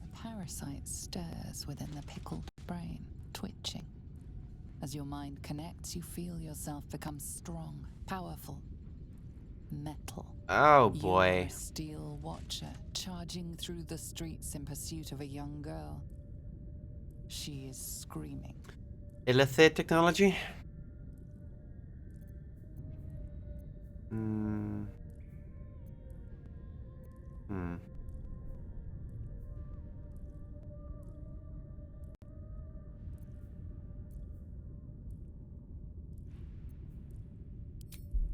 A parasite stirs within the pickled brain, twitching. As your mind connects, you feel yourself become strong, powerful, metal. Oh You boy. are a steel watcher, charging through the streets in pursuit of a young girl. She is screaming. Illithid technology?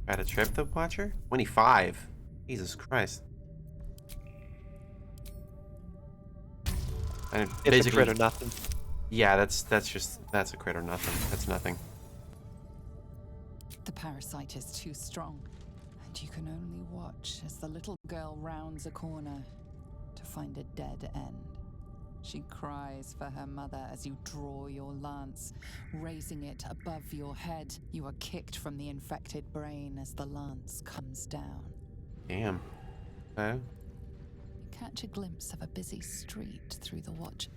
Had a trip the watcher? 25. Jesus Christ. And It's a crit or nothing. Yeah, that's a crit or nothing. That's nothing. The parasite is too strong, and you can only watch as the little girl rounds a corner to find a dead end. She cries for her mother as you draw your lance, raising it above your head. You are kicked from the infected brain as the lance comes down. Damn. Okay. You catch a glimpse of a busy street through the watch.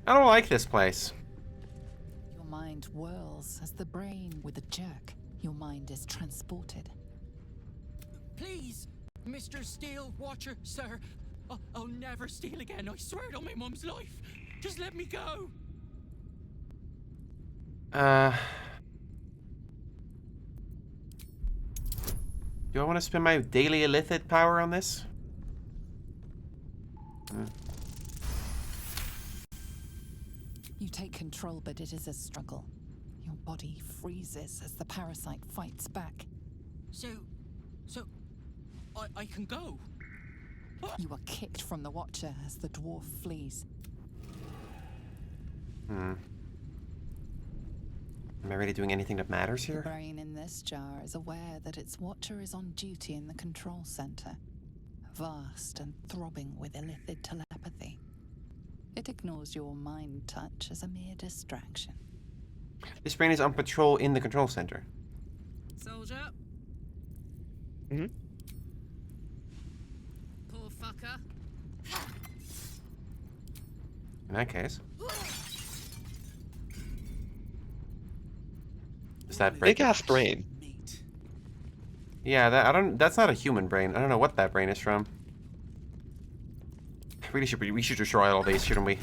I don't like this place. Your mind whirls as the brain, with a jerk, your mind is transported. Please, Mr. Steel Watcher, sir. I'll never steal again. I swear it on my mum's life. Just let me go. Do I want to spend my daily illithid power on this? You take control, but it is a struggle. Your body freezes as the parasite fights back. So, I can go. You are kicked from the Watcher as the dwarf flees. Am I really doing anything that matters The here? brain in this jar is aware that its Watcher is on duty in the control center, vast and throbbing with illithid telepathy. It ignores your mind touch as a mere distraction. This brain is on patrol in the control center. Soldier. Mm-hmm. Poor fucker. In that case. Is that Big ass brain? Yeah, that's not a human brain. I don't know what that brain is from. We should destroy all these, shouldn't we?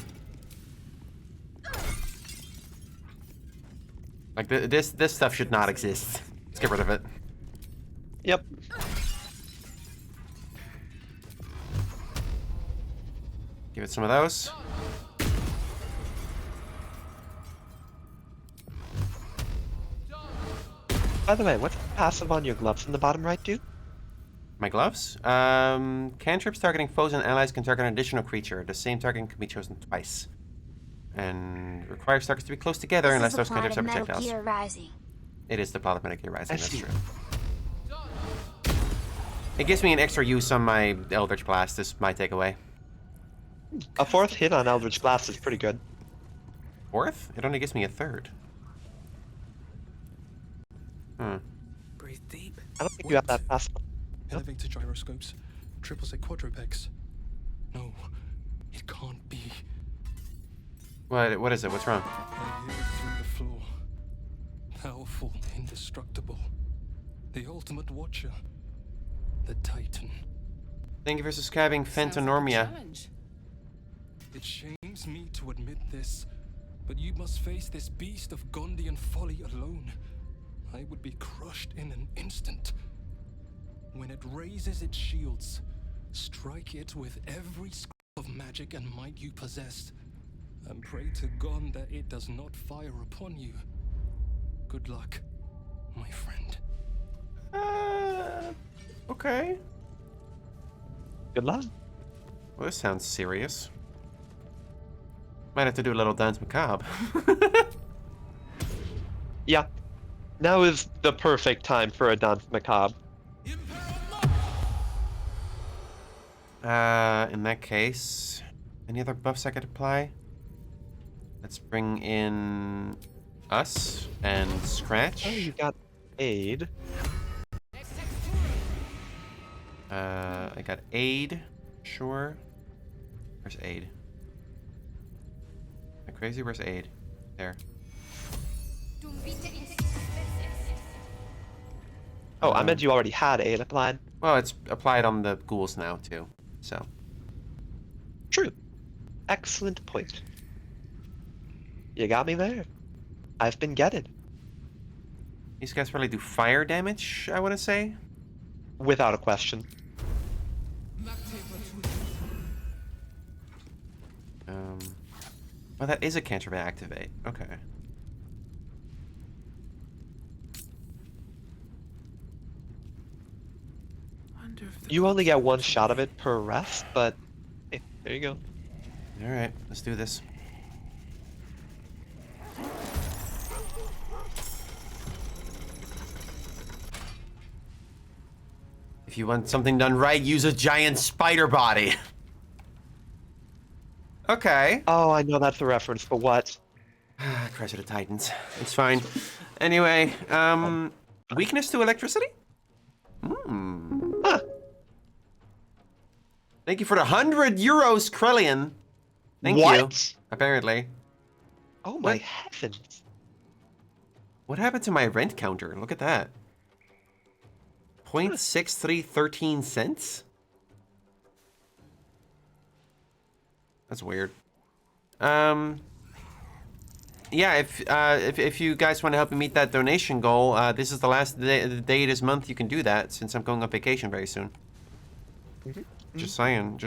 Like this stuff should not exist. Let's get rid of it. Yep. Give it some of those. By the way, what's the passive on your gloves in the bottom right do? My gloves? Cantrips targeting foes and allies can target an additional creature. The same target can be chosen twice. And requires targets to be close together unless those cantrips are projectiles. Gear Rising. It is the plot of Metal Gear Rising, that's see. true. It gives me an extra use on my Eldritch Blast, is my takeaway. A fourth hit on Eldritch Blast is pretty good. Fourth? It only gives me a third. Breathe deep. I don't think you have that passive. Elevator gyroscopes. triples at quadrupex. No, it can't be. What is it? What's wrong? I hear it through the floor. Powerful, indestructible. The ultimate watcher. The Titan. Thank you for subscribing, Fentonormia. It shames me to admit this, but you must face this beast of Gondian folly alone. I would be crushed in an instant. When it raises its shields, strike it with every scrap of magic and might you possess, and pray to God that it does not fire upon you. Good luck, my friend. Okay. Good luck. Well, this sounds serious. Might have to do a little dance macabre. Yeah. Now is the perfect time for a dance macabre. In that case, any other buffs I could apply? Let's bring in us and Scratch. Oh, you got aid. I got aid. Sure. Where's aid? Am I crazy? Where's aid? There. Oh, I meant you already had aid applied. Well, it's applied on the ghouls now, too. So. True. Excellent point. You got me there. I've been getted. These guys probably do fire damage, I want to say. Without a question. Oh, that is a cantrip activate. Okay. You only get one shot of it per rest, but hey, there you go. Alright, let's do this. If you want something done right, use a giant spider body. Okay. Oh, I know that's a reference, but what? Crash of the Titans. It's fine. Anyway, weakness to electricity? Huh. Thank you for the 100 euros, Krellian. Thank you. Apparently. Oh my heavens. What happened to my rent counter? Look at that. 0.6313 cents? That's weird. Yeah, if you guys want to help me meet that donation goal, this is the last day this month you can do that, since I'm going on vacation very soon. Just saying.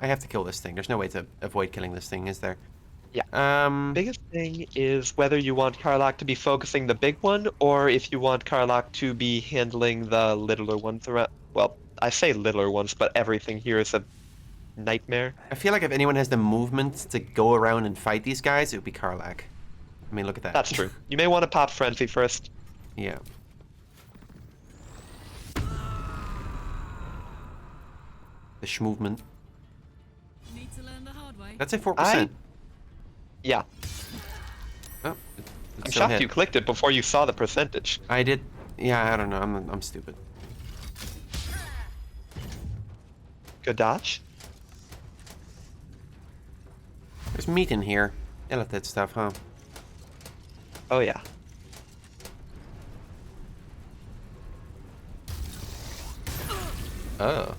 I have to kill this thing. There's no way to avoid killing this thing, is there? Yeah. Biggest thing is whether you want Karlach to be focusing the big one, or if you want Karlach to be handling the littler ones around. Well, I say littler ones, but everything here is a nightmare. I feel like if anyone has the movement to go around and fight these guys, it would be Karlach. I mean, look at that. That's true. You may want to pop Frenzy first. Yeah. The schmovement. Need to learn the hard way. That's a 4%. Yeah. Oh, I'm shocked you clicked it before you saw the percentage. I did. Yeah, I don't know. I'm stupid. Good dodge. There's meat in here. I love that stuff, huh? Oh yeah. Oh.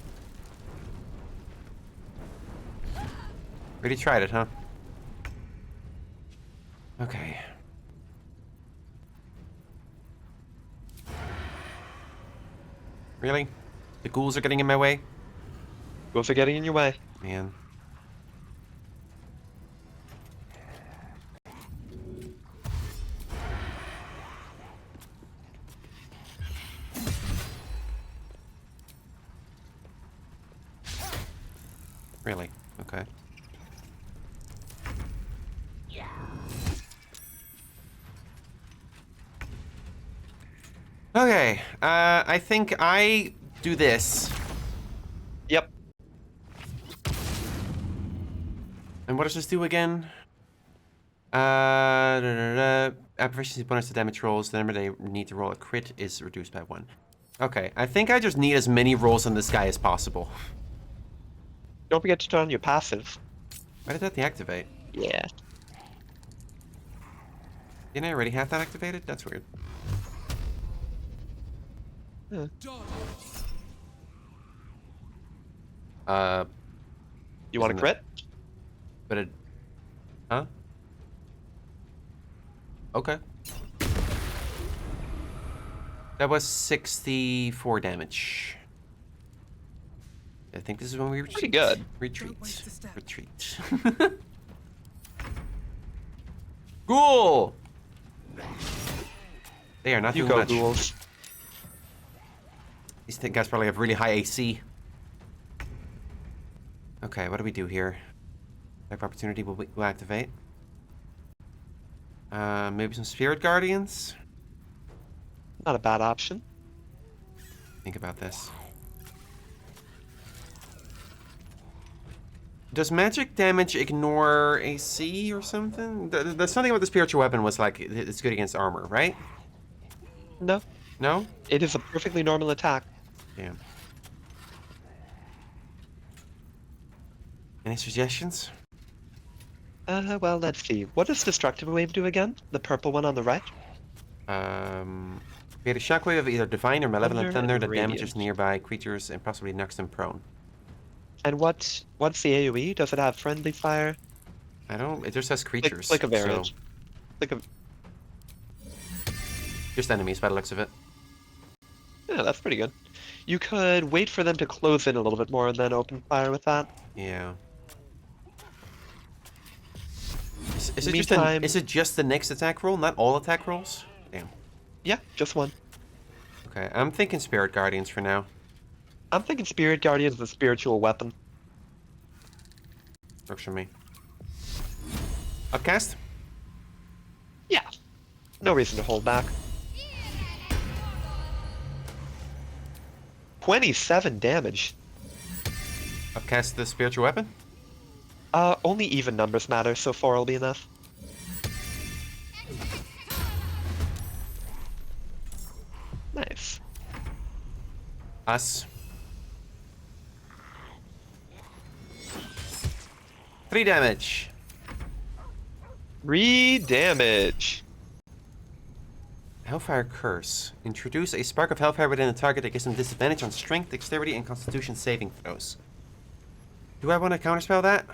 Already tried it, huh? Okay. Really? The ghouls are getting in my way? Ghouls are getting in your way. Man. Really? Okay. Okay, I think I do this. Yep. And what does this do again? proficiency bonus to damage rolls. The number they need to roll a crit is reduced by 1. Okay, I think I just need as many rolls on this guy as possible. Don't forget to turn on your passive. Why did that deactivate? Yeah. Didn't I already have that activated? That's weird. Huh. You want a crit? But it... Huh? Okay. That was 64 damage. I think this is when we retreat. Pretty good. Retreat. Retreat. Ghoul! They are not doing much. Ghouls. These guys probably have really high AC. Okay, what do we do here? Type opportunity will activate. Maybe some Spirit Guardians? Not a bad option. Think about this. Does magic damage ignore AC or something? There's something about the spiritual weapon was like, it's good against armor, right? No. No? It is a perfectly normal attack. Damn. Any suggestions? Well, let's see. What does Destructive Wave do again? The purple one on the right? Create a shockwave of either Divine or Malevolent Thunder that Radiant. damages nearby creatures and possibly knocks them prone. And what's the AoE? Does it have Friendly Fire? I don't... It just says creatures. Like a variant. So Like a... just enemies by the looks of it. Yeah, that's pretty good. You could wait for them to close in a little bit more and then open fire with that. Yeah. Is it just the next attack roll, not all attack rolls? Damn. Yeah, just one. Okay, I'm thinking Spirit Guardians for now. I'm thinking Spirit Guardian is a spiritual weapon. Works for me. Upcast? Yeah. No reason to hold back. 27 damage. Upcast the spiritual weapon? Only even numbers matter, so 4 will be enough. Nice. Us. 3 damage. 3 damage. Hellfire Curse. Introduce a spark of hellfire within a target that gives them disadvantage on strength, dexterity, and constitution saving throws. Do I want to counterspell that?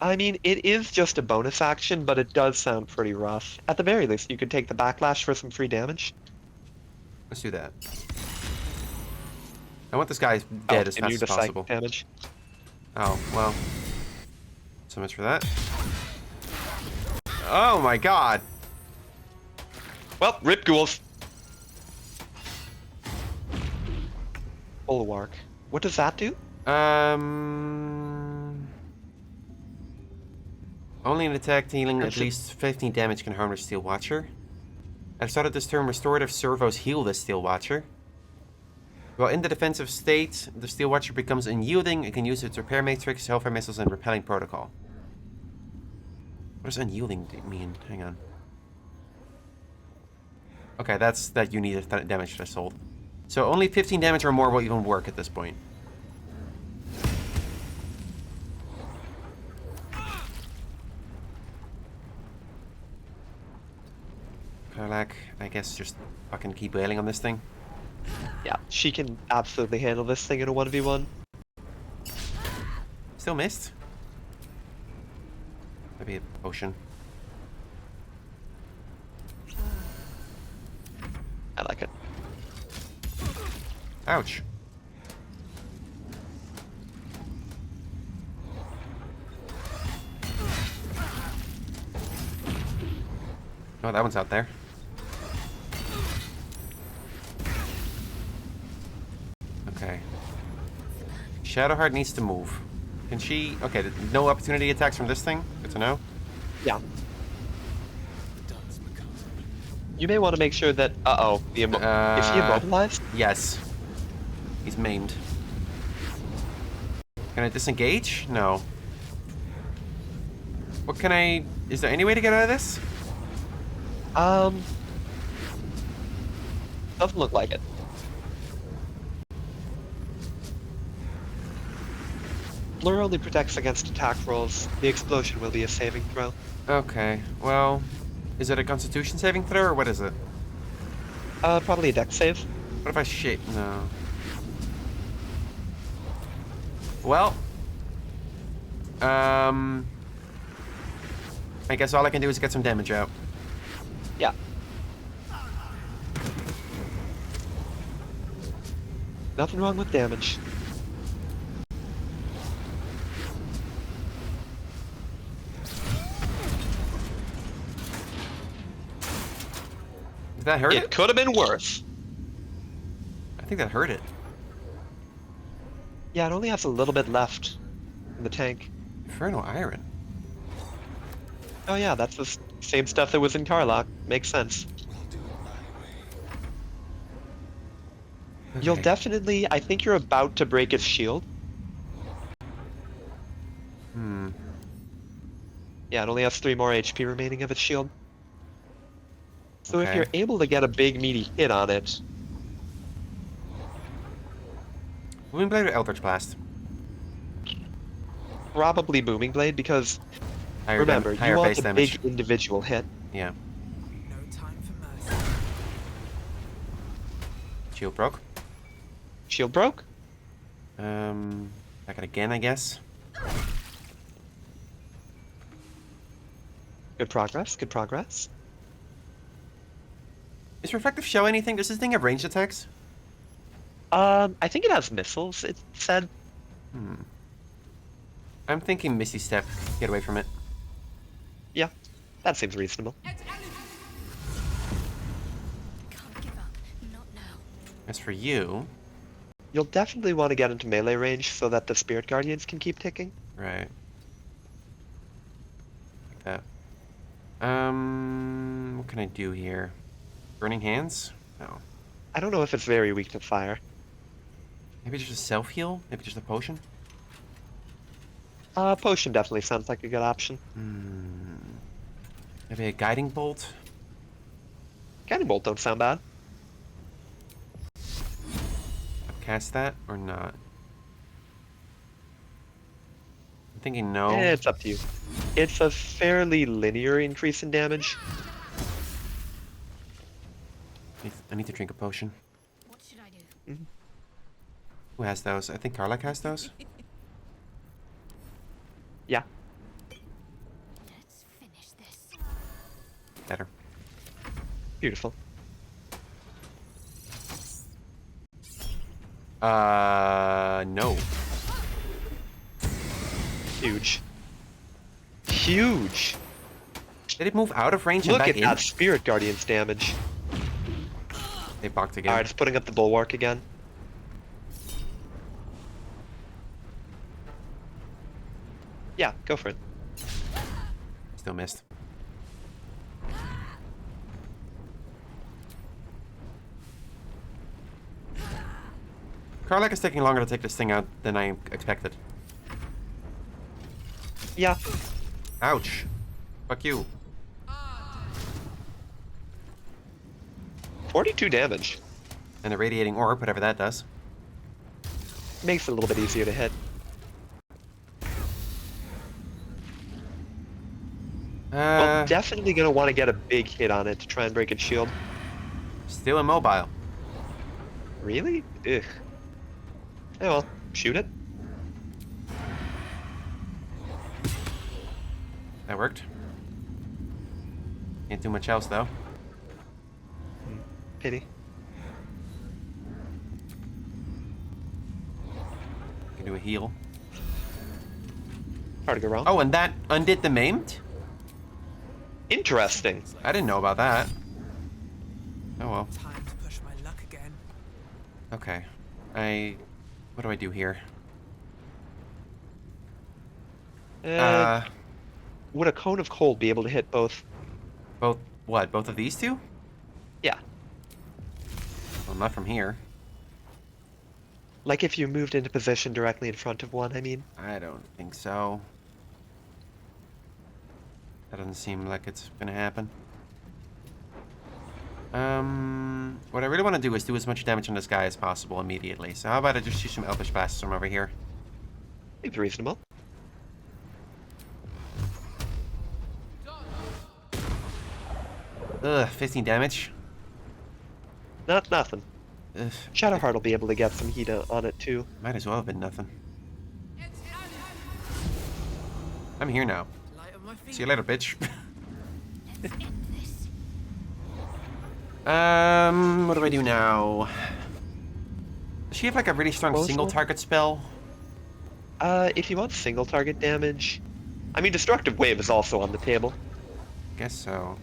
I mean, it is just a bonus action, but it does sound pretty rough. At the very least, you could take the backlash for some free damage. Let's do that. I want this guy dead as fast as possible. Damage. Oh, well. So much for that. Oh my god! Well, rip ghouls. Bulwark. What does that do? Only an attack dealing at least 15 damage can harm the Steel Watcher. At the start of this turn, restorative servos heal the Steel Watcher. While in the defensive state, the Steel Watcher becomes unyielding. It can use its repair matrix, hellfire missiles, and repelling protocol. What does unyielding mean? Hang on. Okay, that's that you need a damage threshold. So only 15 damage or more will even work at this point. Karlak, I guess just fucking keep wailing on this thing. Yeah, she can absolutely handle this thing in a 1v1. Still missed? Maybe a potion. I like it. Ouch. Oh, that one's out there. Okay. Shadowheart needs to move. Can she... Okay, no opportunity attacks from this thing? Good to know. Yeah. You may want to make sure that... Uh-oh. Is he immobilized? Yes. He's maimed. Can I disengage? No. What can I... Is there any way to get out of this? Doesn't look like it. Blur only protects against attack rolls. The explosion will be a saving throw. Okay, well, is it a Constitution saving throw or what is it? Probably a dex save. What if I shit? No. Well, I guess all I can do is get some damage out. Yeah. Nothing wrong with damage. Did that hurt it? It could have been worse. I think that hurt it. Yeah, it only has a little bit left in the tank. Infernal Iron. Oh yeah, that's the same stuff that was in Karlach. Makes sense. You'll definitely... I think you're about to break its shield. Yeah, it only has 3 more HP remaining of its shield. So if you're able to get a big meaty hit on it... Booming Blade or Eldritch Blast? Probably Booming Blade, because... remember, you want a big individual hit. Yeah. No time for mercy. Shield broke. Shield broke? Back it again, I guess. Good progress, good progress. Is Reflective Show anything? Does this thing have ranged attacks? I think it has missiles, it said. I'm thinking Misty Step. Get away from it. Yeah, that seems reasonable. As for you... You'll definitely want to get into melee range so that the Spirit Guardians can keep ticking. Right. Like that. What can I do here? Burning Hands? No. I don't know if it's very weak to fire. Maybe just a self-heal? Maybe just a potion? Potion definitely sounds like a good option. Maybe a Guiding Bolt? Guiding Bolt don't sound bad. Cast that or not? I'm thinking no. It's up to you. It's a fairly linear increase in damage. I need to drink a potion. What should I do? Who has those? I think Karlach has those. Yeah. Let's finish this. Better. Beautiful. No. Huge. Huge! Did it move out of range and Look back at in? that Spirit Guardian's damage. They balked again. Alright, it's putting up the Bulwark again. Yeah, go for it. Still missed. Karlach is taking longer to take this thing out than I expected. Yeah. Ouch. Fuck you. 42 damage. And a radiating orb, whatever that does. Makes it a little bit easier to hit. Well, definitely gonna want to get a big hit on it to try and break its shield. Still immobile. Really? Ugh. Oh well, shoot it. That worked. Can't do much else though. Pity. Can do a heal. Hard to go wrong. Oh, and that undid the maimed? Interesting. I didn't know about that. Oh well. Time to push my luck again. Okay. What do I do here? Would a Cone of Cold be able to hit both? Both what? Both of these two? Yeah. Well, not from here. Like if you moved into position directly in front of one, I mean. I don't think so. That doesn't seem like it's gonna happen. What I really want to do is do as much damage on this guy as possible immediately. So how about I just shoot some Elvish Blasts from over here? Seems reasonable. Ugh, 15 damage. Not nothing. Ugh. Shadowheart will be able to get some heat on it too. Might as well have been nothing. I'm here now. See you later, bitch. What do I do now? Does she have like a really strong single target spell? If you want single target damage, I mean, Destructive Wave is also on the table. Guess so.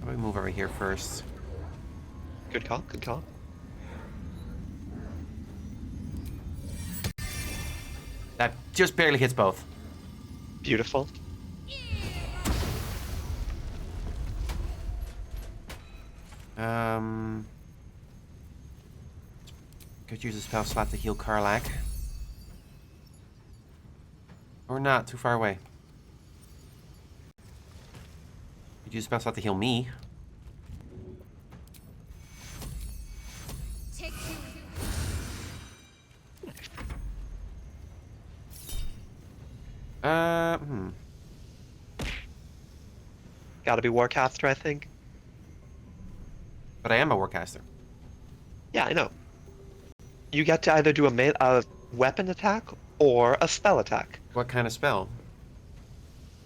How about we move over here first? Good call, good call. That just barely hits both. Beautiful. Could use a spell slot to heal Karlak. Or not, too far away. Could use a spell slot to heal me. Gotta be Warcaster, I think. But I am a Warcaster. Yeah, I know. You get to either do a weapon attack or a spell attack. What kind of spell?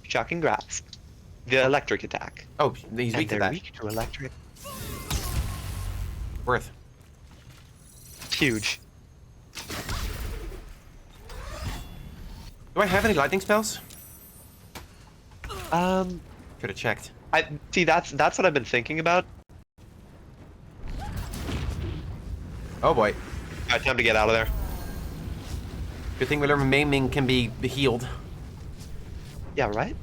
Shocking Grasp. The electric attack. Oh, he's weak to that. Weak to electric. Worth. Huge. Do I have any lightning spells? Could have checked. I see. That's what I've been thinking about. Oh boy. Alright, time to get out of there. Good thing whatever maiming can be healed. Yeah, right?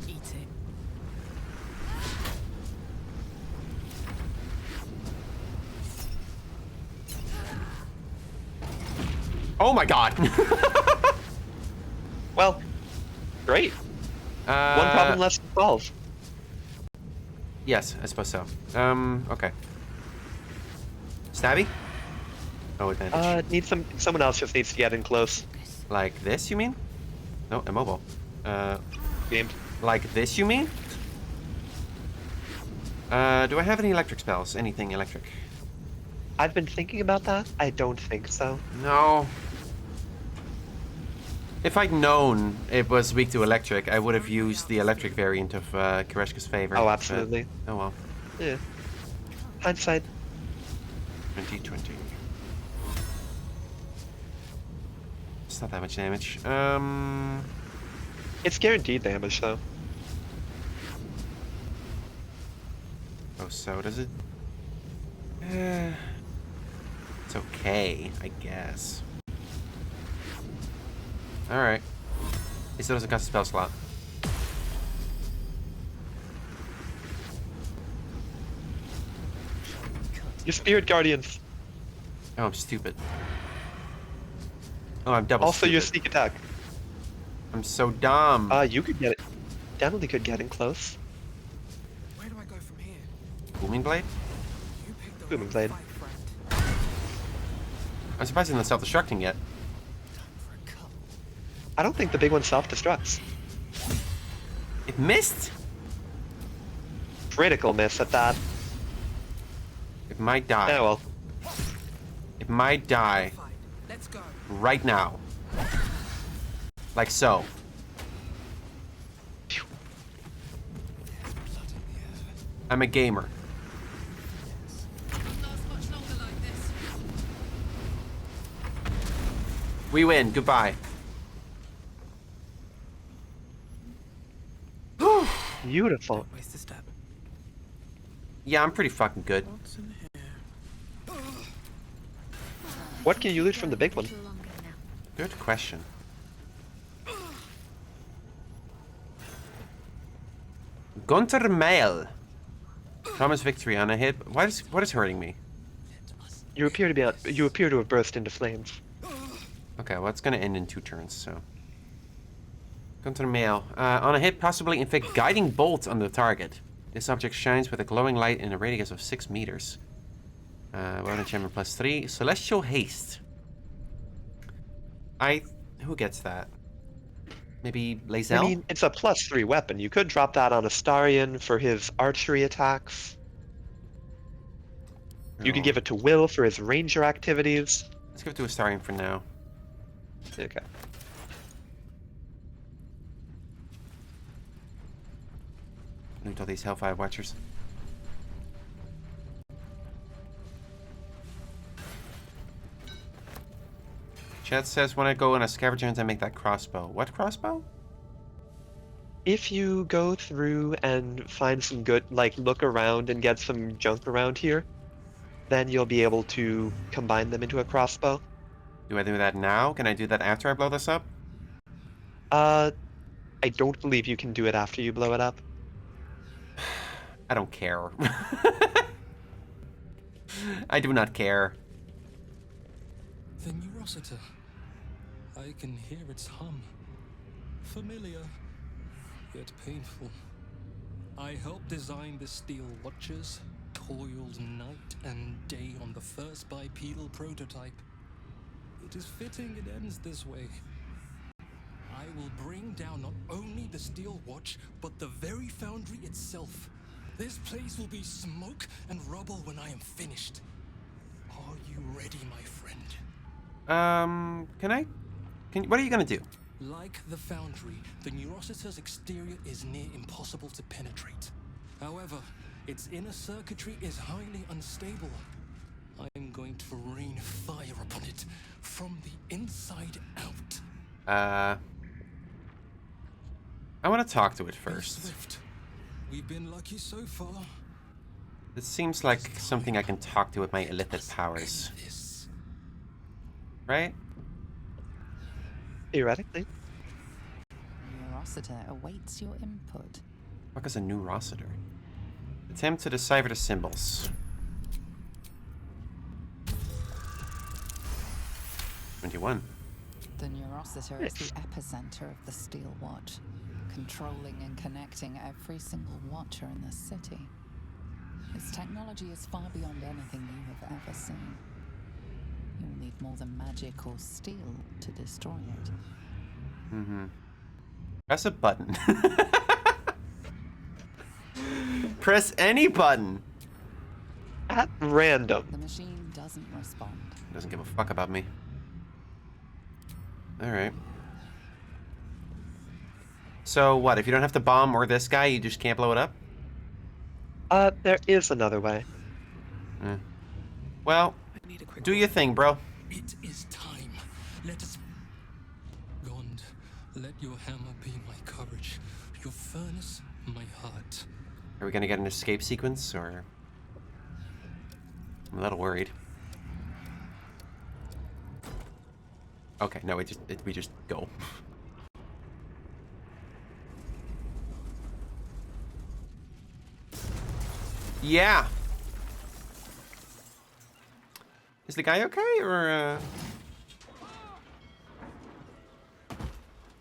Eat it. Oh my god. Well, great. One problem less to solve. Yes, I suppose so. Okay. Stabby? Oh, advantage. Someone else just needs to get in close. Like this, you mean? No, immobile. Gamed. Like this, you mean? Do I have any electric spells? Anything electric? I've been thinking about that. I don't think so. No. If I'd known it was weak to electric, I would have used the electric variant of Kareshka's favor. Oh, absolutely. But, oh well. Yeah. Hindsight. 2020. It's not that much damage. It's guaranteed damage, though. Oh, so does it? It's okay, I guess. Alright. He still doesn't cost a spell slot. Your Spirit Guardians. Oh, I'm stupid. Oh, I'm double Also, stupid. your sneak attack. I'm so dumb. You could get it. Demily could get in close. Where do I go from here? Booming Blade? Booming Blade. I'm surprised it's not self-destructing yet. I don't think the big one self-destructs. It missed? Critical miss at that. It might die. Oh well. It might die. Let's go. Right now. Like so. I'm a gamer. We win. Goodbye. Beautiful. Waste a step. Yeah, I'm pretty fucking good. What's in here? What can you loot from the big one? Good question. Gunter Mail. Promise victory on a hit. What is hurting me? You appear to have burst into flames. Okay, well, it's gonna end in 2 turns, so. Gunter Mail. On a hit, possibly inflict guiding bolt on the target. This object shines with a glowing light in a radius of 6 meters. Weapon enchantment +3. Celestial haste. Who gets that? Maybe Lae'zel? I mean, it's a +3 weapon. You could drop that on Astarion for his archery attacks. You could give it to Will for his ranger activities. Let's give it to Astarion for now. Okay. Loot all these Hellfire Watchers. Chat says when I go on a scavenger hunt I make that crossbow. What crossbow? If you go through and find some good, like, look around and get some junk around here, then you'll be able to combine them into a crossbow. Do I do that now? Can I do that after I blow this up? I don't believe you can do it after you blow it up. I don't care. I do not care. The Neurosita. I can hear its hum. Familiar, yet painful. I helped design the Steel Watchers, toiled night and day on the first bipedal prototype. It is fitting it ends this way. I will bring down not only the Steel Watch, but the very foundry itself. This place will be smoke and rubble when I am finished. Are you ready, my friend? What are you gonna do? Like the foundry, the Neurosita's exterior is near impossible to penetrate. However, its inner circuitry is highly unstable. I am going to rain fire upon it from the inside out. I want to talk to it first. Swift. We've been lucky so far. This seems like something I can talk to with my illithid powers. Right? Theoretically. Neurosita awaits your input. What is a Neurositer? Attempt to decipher the symbols. 21. The Neurosita is the epicenter of the Steel Watch, controlling and connecting every single watcher in the city. Its technology is far beyond anything you have ever seen. You will need more than magic or steel to destroy it. Mm-hmm. Press a button. Press any button. At random. The machine doesn't respond. Doesn't give a fuck about me. Alright. So what, if you don't have to bomb or this guy, you just can't blow it up? There is another way. Well, do your thing, bro. It is time. Let us... Gond, let your hammer be my courage, your furnace, my heart. Are we gonna get an escape sequence, or... I'm a little worried. Okay, no, we just go. Yeah! Is the guy okay, or,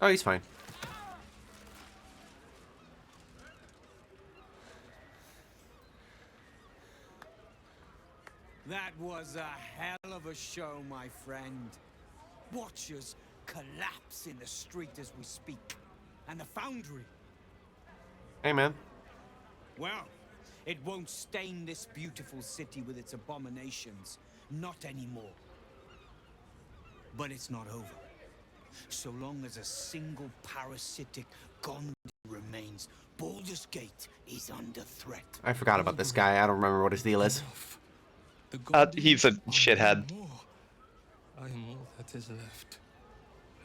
Oh, he's fine. That was a hell of a show, my friend. Watchers collapse in the street as we speak. And the foundry. Hey, man. Well, it won't stain this beautiful city with its abominations. Not anymore. But it's not over. So long as a single parasitic Gondi remains, Baldur's Gate is under threat. I forgot about this guy. I don't remember what his deal is. He's a shithead. I am all that is left.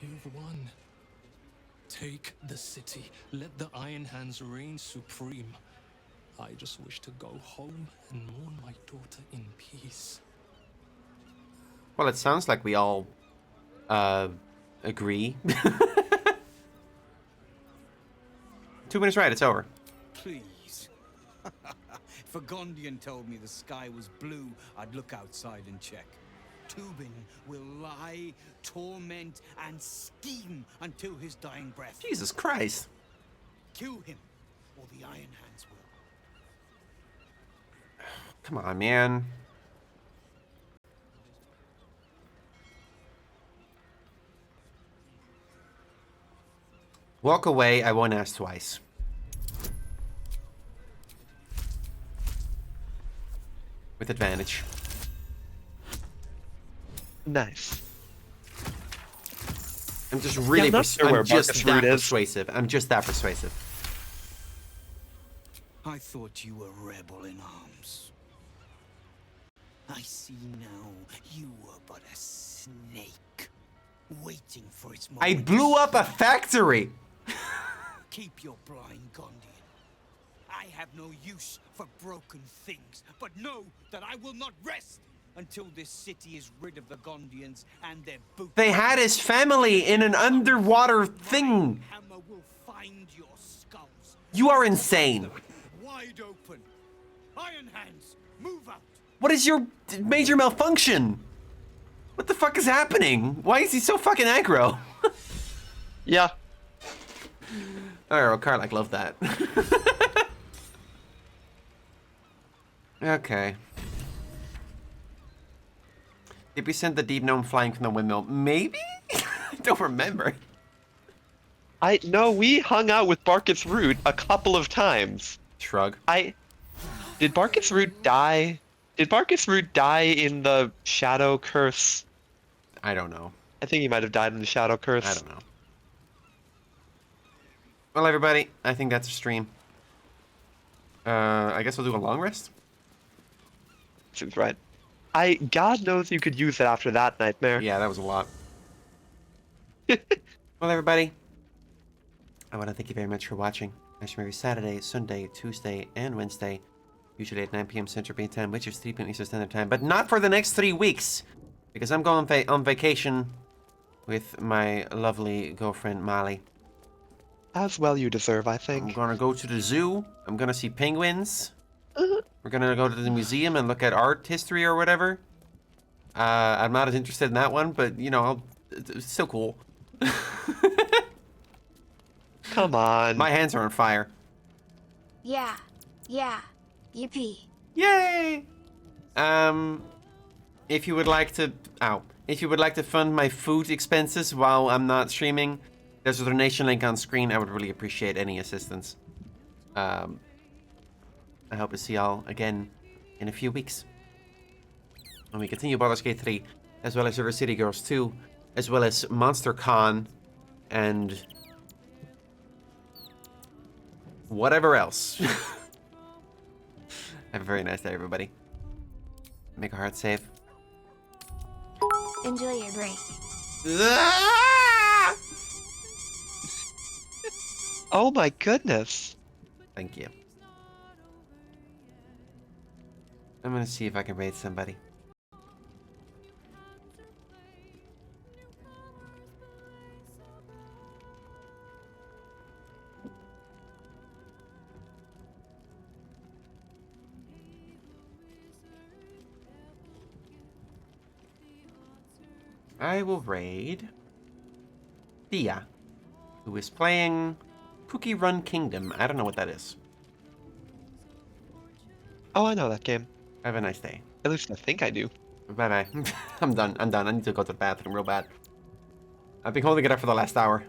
You've won. Take the city. Let the Iron Hands reign supreme. I just wish to go home and mourn my daughter in peace. Well, it sounds like we all, agree. 2 minutes right, it's over. Please. If a Gondian told me the sky was blue, I'd look outside and check. Tubin will lie, torment, and scheme until his dying breath. Jesus Christ. Kill him, or the Iron Hands will. Come on, man. Walk away, I won't ask twice. With advantage. Nice. I'm just really I'm just that persuasive. I'm just that persuasive. I thought you were a rebel in arms. I see now you were but a snake, waiting for its moment. I blew up a factory! Keep your blind, Gondian. I have no use for broken things, but know that I will not rest until this city is rid of the Gondians and their boots. They had his family in an underwater thing. Hammer will find your skulls. You are insane. Wide open. Iron hands, move out. What is your major malfunction? What the fuck is happening? Why is he so fucking aggro? Yeah. Alright, well, Karlak loved that. Okay. Did we send the deep gnome flying from the windmill? Maybe? I don't remember. No, we hung out with Barketh's Root a couple of times. Shrug. Did Barketh's Root die? Did Barketh's Root die in the Shadow Curse? I don't know. I think he might have died in the Shadow Curse. I don't know. Well, everybody, I think that's a stream. I guess we'll do a long rest? Seems right. God knows you could use it after that nightmare. Yeah, that was a lot. Well, everybody, I want to thank you very much for watching. I stream every Saturday, Sunday, Tuesday, and Wednesday, usually at 9 p.m. Central European Time, which is 3 p.m. Eastern Standard Time, but not for the next 3 weeks, because I'm going on vacation with my lovely girlfriend, Molly. As well you deserve, I think. I'm gonna go to the zoo. I'm gonna see penguins. We're gonna go to the museum and look at art history or whatever. I'm not as interested in that one, but you know, it's still cool. Come on. My hands are on fire. Yeah. Yippee. Yay! If you would like to fund my food expenses while I'm not streaming, there's a donation link on screen. I would really appreciate any assistance. I hope to see y'all again in a few weeks. When we continue Baldur's Gate 3, as well as River City Girls 2, as well as Monster Con, and whatever else. Have a very nice day, everybody. Make a heart save. Enjoy your break. Oh my goodness. Thank you. I'm gonna see if I can raid somebody. I will raid Thea, who is playing Cookie Run Kingdom. I don't know what that is. Oh, I know that game. Have a nice day. At least I think I do. Bye-bye. I'm done. I need to go to the bathroom real bad. I've been holding it up for the last hour.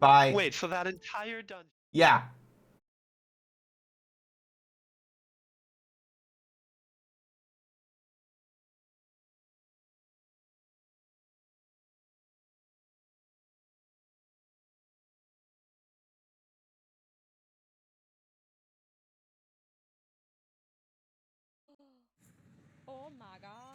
Bye. Wait, for that entire dungeon? Yeah. Oh my god.